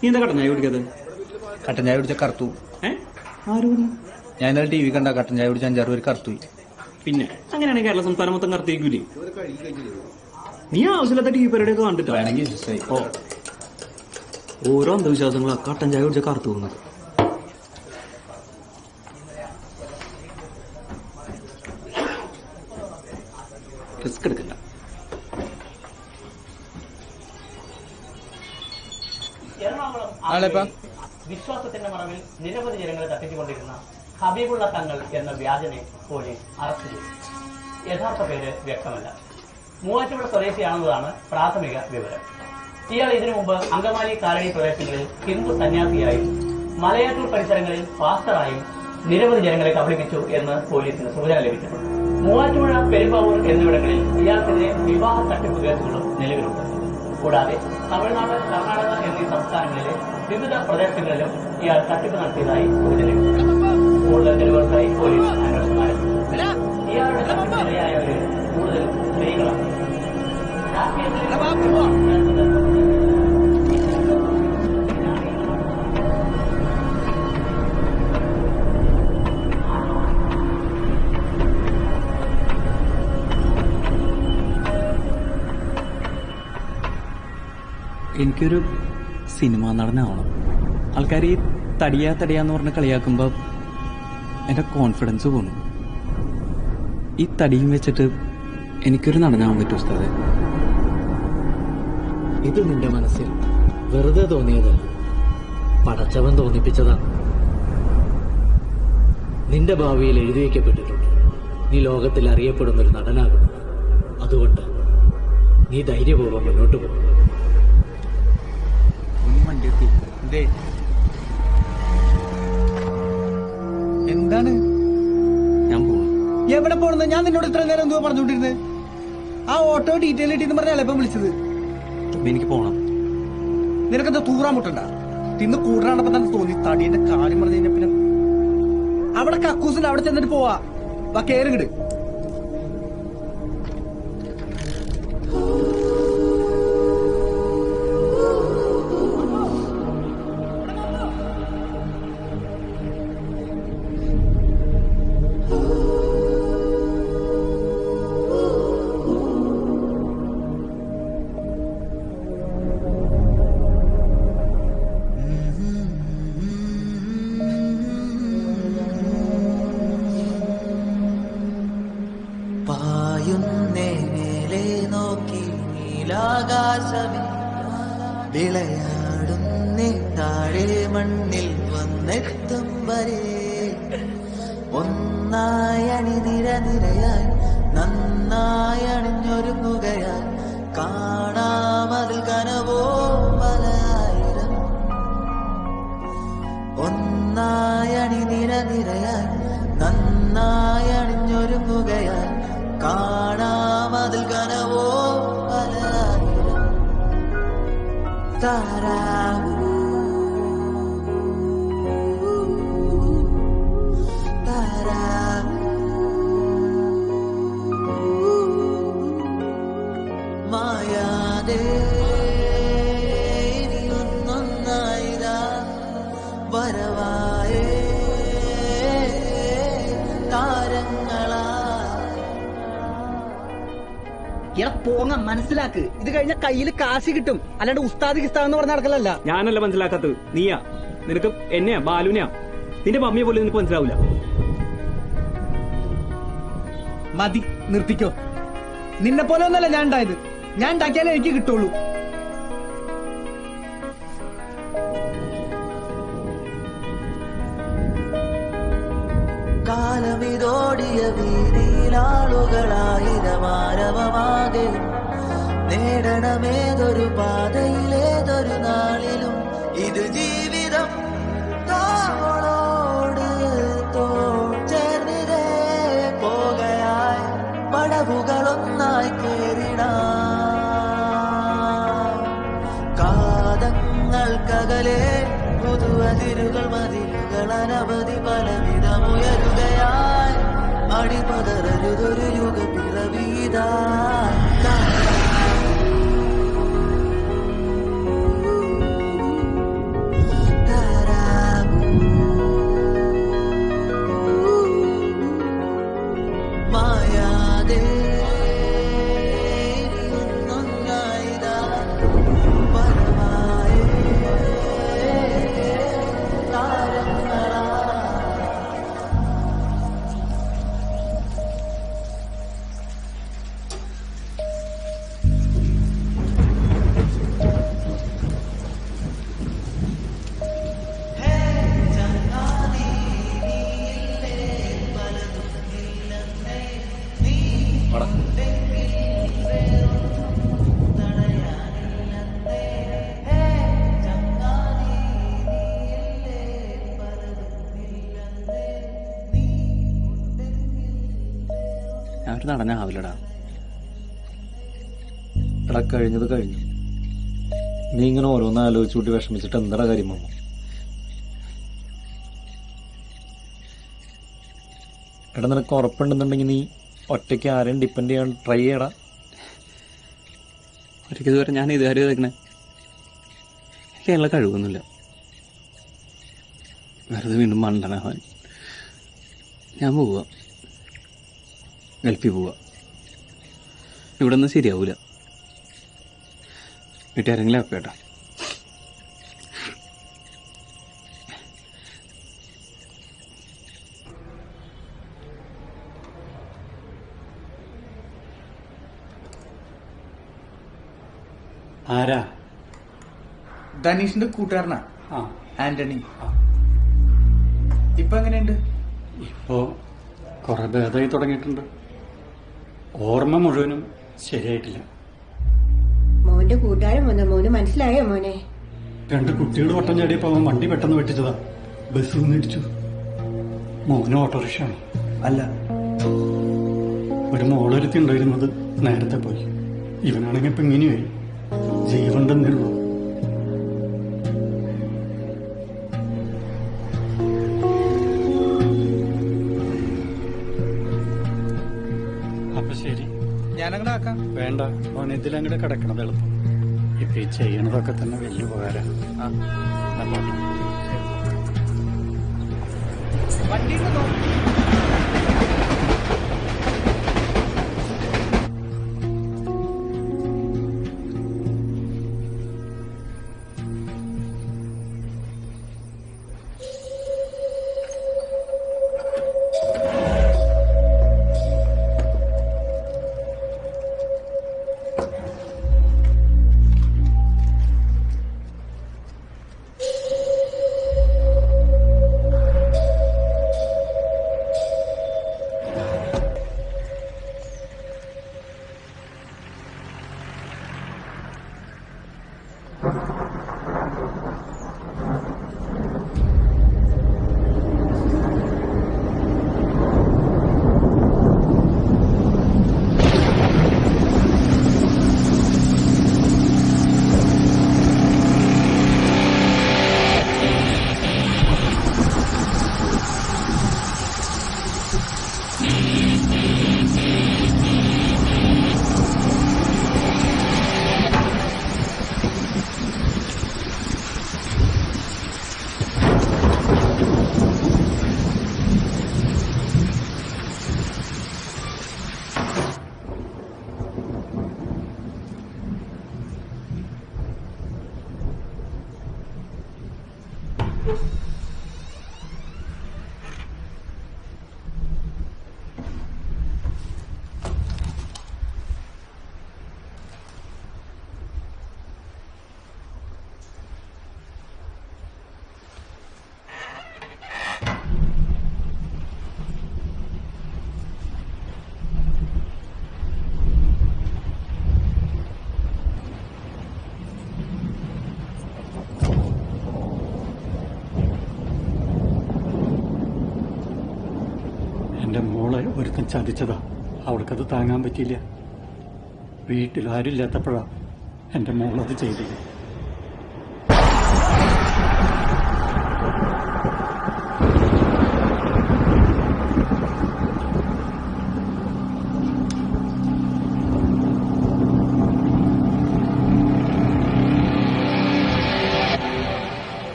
[SPEAKER 3] നീ എന്താ കട്ടൻ ചായ കുടിക്കാതെ?
[SPEAKER 2] കട്ടൻ ചായ കുടിച്ച കറുത്തു.
[SPEAKER 3] ആരും
[SPEAKER 2] ഞാൻ ഇന്നലെ TV കണ്ട കട്ടൻ ചായ കുടിച്ച 5-6 പേര് കറുത്തു.
[SPEAKER 3] പിന്നെ അങ്ങനെയാണെങ്കിൽ കേരള സംസ്ഥാനം മൊത്തം കറുത്തേക്കൂലേ? നീ ആവശ്യമില്ലാത്ത TV പരിപാടിയൊക്കെ കണ്ടിട്ടോ? ഓരോ അന്ധവിശ്വാസങ്ങളാ കട്ടൻ ചായ കുടിച്ച കറുത്തു പോകുന്നത്. റിസ്ക് എടുക്കില്ല.
[SPEAKER 4] വിശ്വാസത്തിന്റെ മറവിൽ നിരവധി ജനങ്ങളെ തട്ടിച്ചുകൊണ്ടിരുന്ന ഹബീബുള്ള തങ്ങൾ എന്ന വ്യാജനെ പോലീസ് അറസ്റ്റ് ചെയ്തു. യഥാർത്ഥ പേര് വ്യക്തമല്ല. മൂവാറ്റുപുഴ സ്വദേശിയാണെന്നതാണ് പ്രാഥമിക വിവരം. ഇയാൾ ഇതിനു മുമ്പ് അങ്കമാലി കാലടി പ്രദേശങ്ങളിൽ ഹിന്ദു സന്യാസിയായും മലയാറ്റൂർ പരിസരങ്ങളിൽ പാസ്റ്ററായും നിരവധി ജനങ്ങളെ കബളിപ്പിച്ചു എന്ന് പോലീസിന് സൂചന ലഭിച്ചിട്ടുണ്ട്. മൂവാറ്റുപുഴ, പെരുമ്പാവൂർ എന്നിവിടങ്ങളിൽ ഇയാൾക്കെതിരെ വിവാഹ തട്ടിപ്പ് കേസുകളും നിലവിലുണ്ട്. കൂടാതെ തമിഴ്നാട്, കർണാടക എന്നീ സംസ്ഥാനങ്ങളിലെ വിവിധ പ്രദേശങ്ങളിലും ഇയാൾ തട്ടിപ്പ് നടത്തിയതായി സൂചനയുണ്ട്. കൂടുതൽ തെളിവുകൾക്കായി പോലീസ് അന്വേഷണം ആരംഭിച്ചു. ഇയാളുടെ തട്ടിപ്പിനിരയായവരിൽ കൂടുതലും സ്ത്രീകളാണ്.
[SPEAKER 3] എനിക്കൊരു സിനിമ നടനാവണം. ആൾക്കാർ ഈ തടിയാന്ന് പറഞ്ഞ് കളിയാക്കുമ്പോൾ എൻ്റെ കോൺഫിഡൻസ് പോണു. ഈ തടിയും വെച്ചിട്ട് എനിക്കൊരു നടനാവാൻ പറ്റും ഉസ്താദേ?
[SPEAKER 4] ഇത് നിന്റെ മനസ്സിൽ വെറുതെ തോന്നിയതല്ല, പടച്ചവൻ തോന്നിപ്പിച്ചതാണ്. നിന്റെ ഭാവിയിൽ എഴുതി വയ്ക്കപ്പെട്ടിട്ടുണ്ട്.
[SPEAKER 5] നീ ലോകത്തിൽ അറിയപ്പെടുന്ന ഒരു നടനാകും. അതുകൊണ്ട് നീ ധൈര്യപൂർവ്വം മുന്നോട്ട് പോകും.
[SPEAKER 2] എന്താണ്
[SPEAKER 3] ഞാൻ പോവാ.
[SPEAKER 2] എവിടെ പോണെന്ന് ഞാൻ നിന്നോട് ഇത്ര നേരം എന്തുവാ പറഞ്ഞുകൊണ്ടിരുന്നത്? ആ ഓട്ടോ ഡീറ്റെയിൽ ഇട്ടെന്ന് പറഞ്ഞാൽ എപ്പം വിളിച്ചത്?
[SPEAKER 3] എനിക്ക് പോണം.
[SPEAKER 2] നിനക്കെന്താ തൂറാൻ മുട്ടണ്ട? തിന്ന് കൂടാണപ്പോ തന്നെ തോന്നി. തടിയുടെ കാര്യം പറഞ്ഞു കഴിഞ്ഞാ പിന്നെ അവിടെ കക്കൂസിൽ അവിടെ ചെന്നിട്ട് പോവാ. വാ കേറിങ്ങട്.
[SPEAKER 16] വിളയാടുന്നേ താഴെ മണ്ണിൽ വന്നെത്തും വരെ ഒന്നായി അണിനിര നിരയായി നന്നായി അണിഞ്ഞൊരുങ്ങുകയായി കാണാമതിൽ കനവോ പലായിരം ഒന്നായി അണിനിര നിരയായി നന്നായി അണിഞ്ഞൊരുങ്ങുകയായി കാണാമതിൽ കനവോ പലായിരം താരാവൂ താരാവൂ മായാതെ ഇനിയൊന്നൊന്നായിരാ വരവായേ താരങ്ങളാ.
[SPEAKER 2] എടാ പോങ്ങ മനസ്സിലാക്ക്. ഇത് കഴിഞ്ഞ കയ്യിൽ കാശ് കിട്ടും, അല്ലാണ്ട് ഉസ്താദ് കിസ്താന്ന് പറഞ്ഞ നടക്കലല്ല.
[SPEAKER 3] ഞാനല്ല മനസ്സിലാക്കാത്തത്, നീയാ. നിനക്ക് എന്നെയാ ബാലുനെയാ, നിന്റെ മമ്മിയെ പോലും നിനക്ക് മനസ്സിലാവില്ല.
[SPEAKER 2] മതി, നിർത്തിക്കോ. നിന്നെ പോലെ ഒന്നല്ല ഞാൻ ഉണ്ടായത്. ഞാൻ ഉണ്ടാക്കിയാലേ എനിക്ക് കിട്ടുള്ളൂ.
[SPEAKER 16] കാലമിതോടിയ വീതിയിലാളുകളായിരമാരവമാകെ നേടണമേതൊരു പാതയിലേതൊരു നാളിലും ഇത് ജീവിതം തോളോട് തോൾ ചേർന്നിരേ പോകയായി പടവുകളൊന്നായി കേറിടാം. കാതങ്ങൾക്കകലെ പുതുവതിരുകൾ മതിലുകൾ അനവധി പലവിധമുയരുകയായി അടിപതരരുതൊരു യുഗ പിറവീതാ. മായാതെ ഒന്നൊന്നായിതാ പരമായേ താരങ്ങളാ.
[SPEAKER 3] ഞാനൊരു നടനാവില്ലടാ.
[SPEAKER 14] എടാ കഴിഞ്ഞത് കഴിഞ്ഞു. നീ ഇങ്ങനെ ഓരോന്ന് ആലോചിച്ചുകൂട്ടി വിഷമിച്ചിട്ട് എന്താ കാര്യം വന്നു? എടാ നിനക്ക് ഉറപ്പുണ്ടെന്നുണ്ടെങ്കിൽ നീ ഒറ്റയ്ക്ക് ആരെയും ഡിപ്പെൻഡ് ചെയ്യാൻ ട്രൈ ചെയ്യടാ.
[SPEAKER 3] ഒരിക്കൽ ഇതുവരെ ഞാൻ ഇതുവരെ ഇതേക്കണേ എനിക്ക് അതിനുള്ള കഴിവൊന്നുമില്ല. വെറുതെ വീണ്ടും മണ്ടനാവാൻ. ഞാൻ പോവുക, ഗൾഫിൽ പോവുക. ഇവിടെ ഒന്നും ശരിയാവൂല. വീട്ടുകാരെങ്കിലും ആക്കേട്ടാ.
[SPEAKER 2] ആരാ? ധനീഷിന്റെ കൂട്ടുകാരനാ ആന്റണി. ഇപ്പൊ എങ്ങനെയുണ്ട്?
[SPEAKER 3] ഇപ്പോ
[SPEAKER 11] കുറെ ഭേദമായി തുടങ്ങിയിട്ടുണ്ട്. ഓർമ്മ മുഴുവനും ശരിയായിട്ടില്ല.
[SPEAKER 19] മോന്റെ കൂട്ടുകാരൻ വന്ന മോന് മനസ്സിലായോ മോനെ?
[SPEAKER 11] 2 കുട്ടികൾ വട്ടം ചാടിയപ്പോ അവൻ വണ്ടി പെട്ടെന്ന് വെട്ടിച്ചതാ. ബസ് ഇടിച്ചു. മോന് ഓട്ടോറിക്ഷയാണ്.
[SPEAKER 9] അല്ല,
[SPEAKER 11] ഒരു മോളൊരുത്തി ഉണ്ടായിരുന്നത് നേരത്തെ പോയി. ഇവനാണെങ്കിൽ ഇപ്പൊ ഇങ്ങനെയായി. ജീവൻ തന്നെ ഉള്ളൂ. അപ്പൊ ശരി,
[SPEAKER 2] ഞാനങ്ങടെ ആക്കാം.
[SPEAKER 11] വേണ്ട, മോൻ ഇതിലങ്ങടെ കിടക്കണത് എളുപ്പം. ഇപ്പൊ ഈ ചെയ്യണതൊക്കെ തന്നെ വലിയ ഉപകാരം.
[SPEAKER 2] വണ്ടി
[SPEAKER 11] എന്റെ മോളെ ഒരുത്തൻ ചതിച്ചതാ. അവൾക്കത് താങ്ങാൻ പറ്റിയില്ല. വീട്ടിൽ ആരുമില്ലാത്തപ്പോഴാ എന്റെ മോളത് ചെയ്തത്.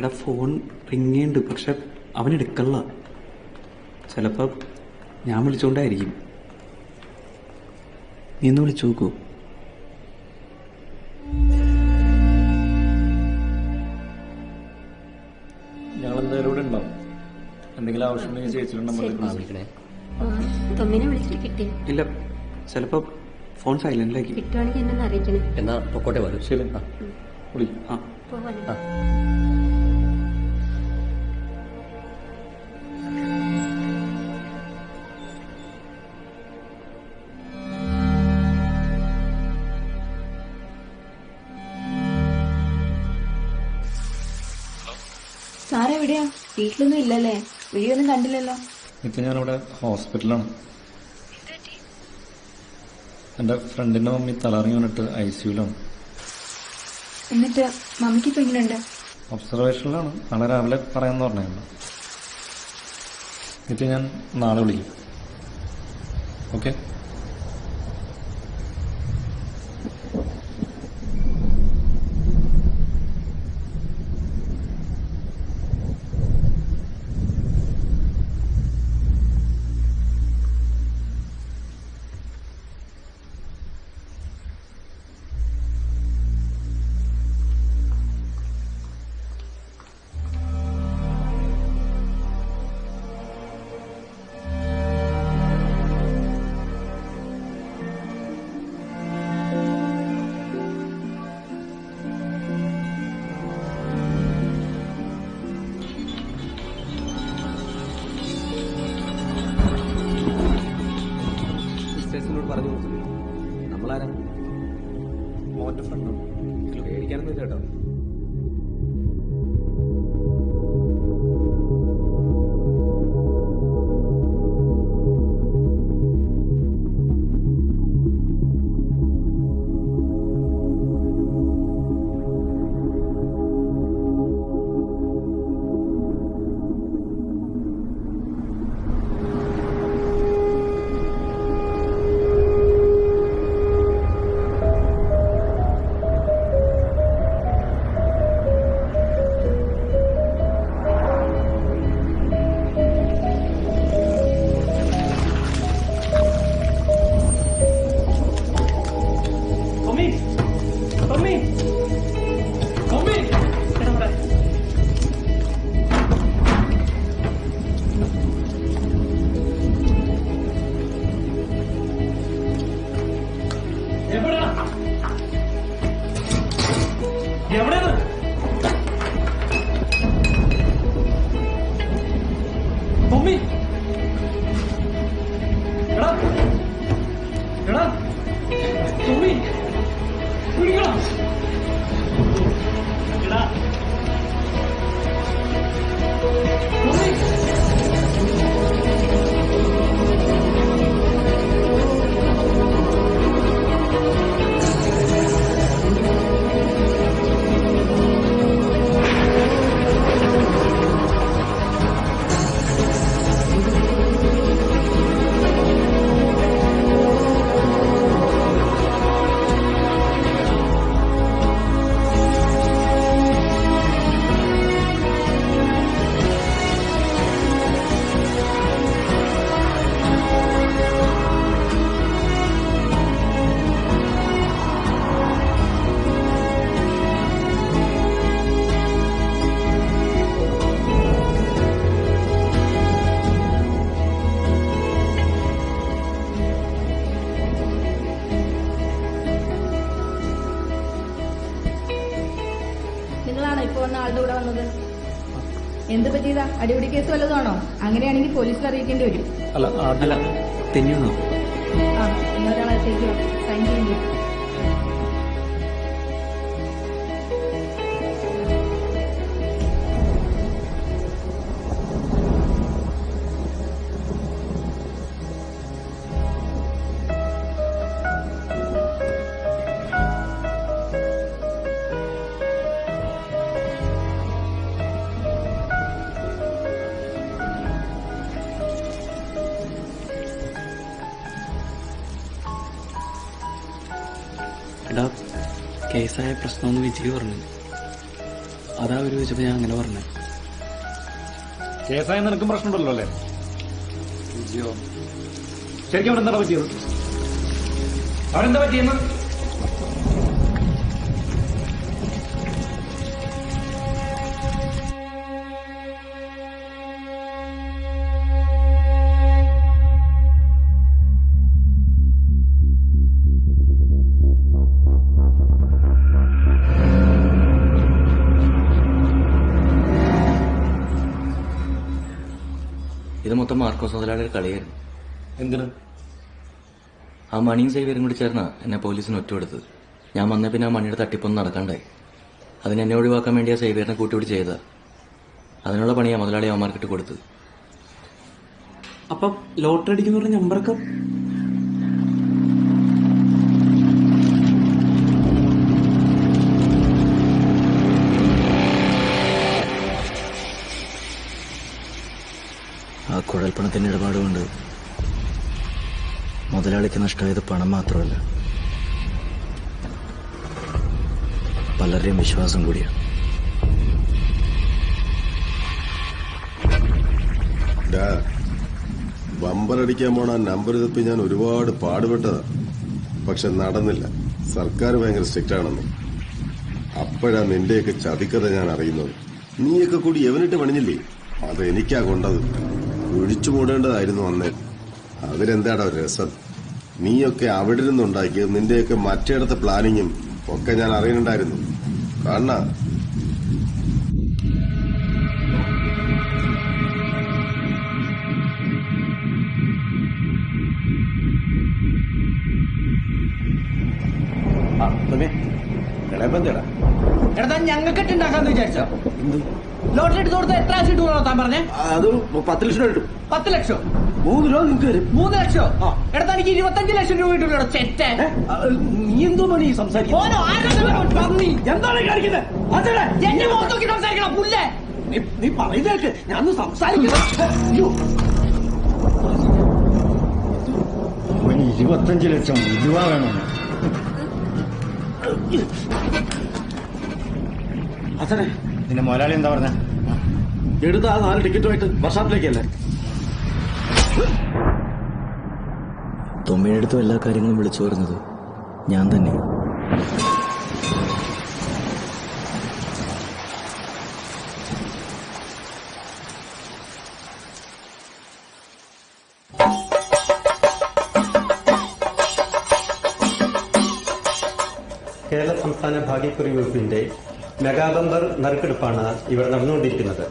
[SPEAKER 3] എടാ, ഫോൺ റിങ് ചെയ്യുന്നുണ്ട്, പക്ഷെ അവൻ എടുക്കല്ല. ചിലപ്പോ ഞാൻ വിളിച്ചോണ്ടായിരിക്കും. നീ ഒന്ന് വിളിച്ചു നോക്കൂ.
[SPEAKER 14] ഞങ്ങൾ എന്തായാലും ഇവിടെ ഉണ്ടാവും. എന്തെങ്കിലും ആവശ്യമുണ്ടെങ്കിൽ ചേച്ചിട്ടുണ്ടെങ്കിൽ
[SPEAKER 19] തൊമ്മിനെ വിളിച്ചിട്ട് കിട്ടിയോ?
[SPEAKER 3] ഇല്ല, ചിലപ്പോ ഫോൺ സൈലന്റിലാക്കി.
[SPEAKER 19] കിട്ടുവാണെങ്കിൽ എന്നെ അറിയിക്കണം.
[SPEAKER 5] എന്നാ പൊക്കോട്ടെ വരും.
[SPEAKER 14] ശരി,
[SPEAKER 19] പോവാനേ.
[SPEAKER 17] സാറെവിടെയാ? വീട്ടിലൊന്നും ഇല്ലല്ലേ? വീഡിയൊന്നും കണ്ടില്ലല്ലോ.
[SPEAKER 14] ഇപ്പൊ ഞാനിവിടെ ഹോസ്പിറ്റലാണ്. എന്റെ ഫ്രണ്ടിന്റെ മമ്മി തലറിഞ്ഞു വന്നിട്ട് ICUലാണ്.
[SPEAKER 17] എന്നിട്ട് മമ്മിക്ക് ഇപ്പൊ എങ്ങനെയുണ്ട്?
[SPEAKER 14] ഒബ്സർവേഷനിലാണ്. നാളെ രാവിലെ പറയാന്ന് പറഞ്ഞിരുന്നു. ഇത് ഞാൻ നാളെ വിളിക്കും. ഓക്കെ? തൊമ്മി എടാ എടാ തൊമ്മി പിടിക്കടാ എടാ
[SPEAKER 10] നിങ്ങളാണോ ഇപ്പൊ വന്ന ആളുടെ കൂടെ വന്നത്? എന്ത് പറ്റിയതാ? അടിപിടി കേസ് വല്ലതാണോ? അങ്ങനെയാണെങ്കിൽ പോലീസിൽ അറിയിക്കേണ്ടി വരും.
[SPEAKER 3] അല്ല തെന്നിയാണോ?
[SPEAKER 10] ആ, ഇന്നൊരാളത്തേക്ക് സൈൻ ചെയ്യേണ്ടി വരും.
[SPEAKER 3] എടാ കേസായ പ്രശ്നമൊന്ന് വിജയ് പറഞ്ഞു. അതാ അവര് ചോദിച്ചപ്പോ ഞാൻ അങ്ങനെ പറഞ്ഞു.
[SPEAKER 14] കേസായ നിനക്കും പ്രശ്നമുണ്ടല്ലോ അല്ലേ? ശരിക്കും അവിടെ എന്താ പറ്റിയത്? അവരെന്താ പറ്റിയെന്ന്?
[SPEAKER 18] ഇത് മൊത്തം മാർക്കോസ് മുതലാളിയുടെ കളിയായിരുന്നു.
[SPEAKER 14] എന്തിനാ?
[SPEAKER 18] ആ മണിയും സേവിയറും കൂടി ചേർന്നാ എന്നെ പോലീസിന് ഒറ്റുകൊടുത്തത്. ഞാൻ വന്ന പിന്നെ ആ മണിയുടെ തട്ടിപ്പൊന്നും നടക്കാണ്ടായി. അതിനെന്നെ ഒഴിവാക്കാൻ വേണ്ടി ആ സേവിയറിനെ കൂട്ടിപ്പിടി ചെയ്തതാ. അതിനുള്ള പണിയാ മുതലാളി അവന്മാർക്കിട്ട് കൊടുത്തത്.
[SPEAKER 3] അപ്പൊ ലോട്ടറി അടിക്കുന്ന പറഞ്ഞ നമ്പറൊക്കെ
[SPEAKER 18] ആ കുഴൽപ്പണത്തിന്റെ ഇടപാടുകൊണ്ട് മുതലാളിക്ക് നഷ്ടമായത് പണം മാത്രമല്ല, പലരുടെയും വിശ്വാസം കൂടിയാണ്.
[SPEAKER 22] ബമ്പറടിക്കാൻ പോണ നമ്പർ തപ്പി ഞാൻ ഒരുപാട് പാടുപെട്ടതാ. പക്ഷെ നടന്നില്ല. സർക്കാർ ഭയങ്കര സ്ട്രിക്റ്റ് ആണെന്ന്. അപ്പോഴാ നിന്റെയൊക്കെ ചതിക്കഥ ഞാൻ അറിയുന്നത്. നീയൊക്കെ കൂടി എവനിട്ട് പണിഞ്ഞില്ലേ? അത് എനിക്കാ കൊണ്ടത്. ഒഴിച്ചു മൂടേണ്ടതായിരുന്നു അന്നേ. അതിലെന്താടാ രസം? നീയൊക്കെ അവിടെ നിന്നുണ്ടാക്കിയത് നിന്റെയൊക്കെ മറ്റേടത്തെ പ്ലാനിങ്ങും ഒക്കെ ഞാൻ അറിയുന്നുണ്ടായിരുന്നു. കാണാ
[SPEAKER 2] എടാ ഞങ്ങൾക്ക് ഉണ്ടാക്കാന്ന് വിചാരിച്ചോ? ലോട്ടറി എടുത്ത് കൊടുത്ത എത്ര ആശം കിട്ടുമോ താൻ പറഞ്ഞേ?
[SPEAKER 7] അത് 10 ലക്ഷം രൂപ കിട്ടും.
[SPEAKER 2] 10 ലക്ഷം?
[SPEAKER 7] 3 രൂപ നിങ്ങൾക്ക് തരും.
[SPEAKER 2] 3 ലക്ഷം? എടുത്താ എനിക്ക് 25 ലക്ഷം രൂപ കിട്ടുമല്ലോ ചെറ്റ.
[SPEAKER 7] നീ എന്തോ മണി സംസാരിക്കും?
[SPEAKER 2] എന്താണ് കാണിക്കുന്നത്? എന്നെ മുഖത്ത് നോക്കി സംസാരിക്കണം പുല്ലേ.
[SPEAKER 7] നീ പറയുന്നേക്ക് ഞാൻ സംസാരിക്കണം.
[SPEAKER 21] 25 ലക്ഷം രൂപ വേണം.
[SPEAKER 7] അച്ഛനെ
[SPEAKER 21] നിന്റെ മുതലാളി എന്താ പറഞ്ഞ?
[SPEAKER 7] എടുത്ത ആ 4 ടിക്കറ്റുമായിട്ട് വർഷാപ്പിലേക്കല്ലേ?
[SPEAKER 18] തൊമ്മിയെടുത്തും എല്ലാ കാര്യങ്ങളും വിളിച്ചു വരുന്നത് ഞാൻ തന്നെയാണ്.
[SPEAKER 9] കേരള സംസ്ഥാന ഭാഗ്യക്കുറി വകുപ്പിന്റെ മെഗാബമ്പർ നറുക്കെടുപ്പാണ് ഇവിടെ നടന്നുകൊണ്ടിരിക്കുന്നത്.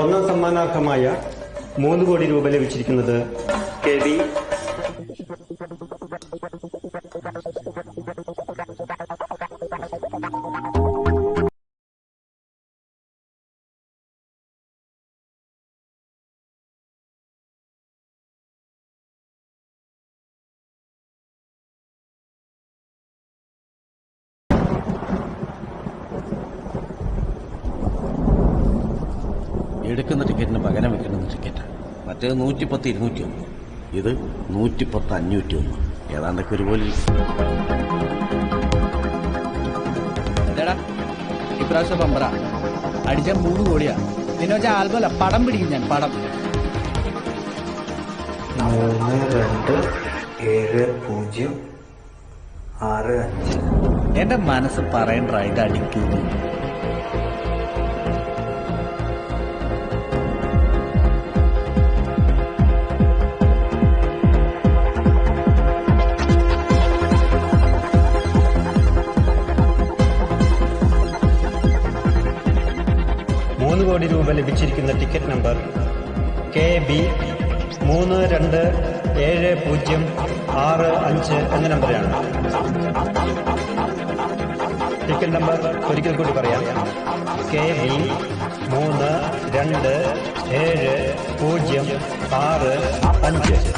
[SPEAKER 9] ഒന്നാം സമ്മാനാർഹമായ
[SPEAKER 12] 3 കോടി രൂപ ലഭിച്ചിരിക്കുന്നത് KB.
[SPEAKER 7] എടുക്കുന്ന ടിക്കറ്റിന് പകരം വെക്കുന്ന ടിക്കറ്റ്. മറ്റേത് 110 201, ഇത് 110 501. ഏതാണ്ടൊക്കെ ഒരുപോലെ.
[SPEAKER 2] ഇപ്രാവശ്യം പമ്പറ അടിച്ച 3 കോടിയാ. പിന്നെ വെച്ചാൽ ആൽബമല്ല, പടം പിടിക്കും ഞാൻ. പടം
[SPEAKER 3] 327065.
[SPEAKER 2] എന്റെ മനസ്സ് പറയണ്ട ഇത് അടിക്കുന്നു.
[SPEAKER 12] കോടി രൂപ ലഭിച്ചിരിക്കുന്ന ടിക്കറ്റ് നമ്പർ KB 327065 എന്ന നമ്പറാണ്. ടിക്കറ്റ് നമ്പർ ഒരിക്കൽ കൂടി പറയാം. KB 327065.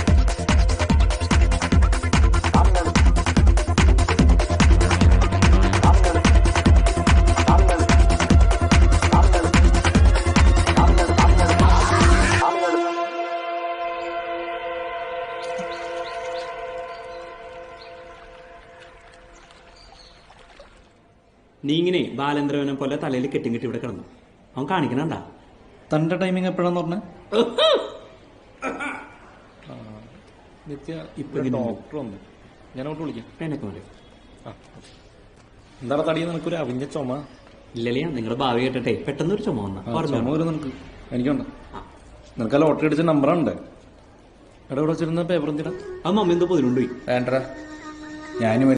[SPEAKER 3] നീ ഇങ്ങനെ ബാലേന്ദ്രവനെ പോലെ തലയിൽ കെട്ടി ഇവിടെ കിടന്നു. അവൻ കാണിക്കണണ്ടാ.
[SPEAKER 14] തന്റെ ടൈമിംഗ് എപ്പോഴാന്ന് പറഞ്ഞ ഡോക്ടർ വന്നു. ഞാൻ അങ്ങോട്ട് വിളിക്കാം. എന്താണ് തടിയ നിനക്കൊരു അവിഞ്ഞ ചുമ?
[SPEAKER 3] ഇല്ലല്ലേ, നിങ്ങളുടെ ഭാവി കേട്ടെ പെട്ടെന്നൊരു ചുമ വന്ന
[SPEAKER 14] ചുമ വരും നിനക്ക്. എനിക്കുണ്ട്. നിനക്ക് ആ ലോട്ടറി അടിച്ച നമ്പറുണ്ട്. എവിടെ വെച്ചിരുന്ന പേപ്പർ എന്തിനാ?
[SPEAKER 3] അത് മമ്മി എന്തോ പൊതിലുണ്ടോയി
[SPEAKER 2] വേണ്ട. ഞാനും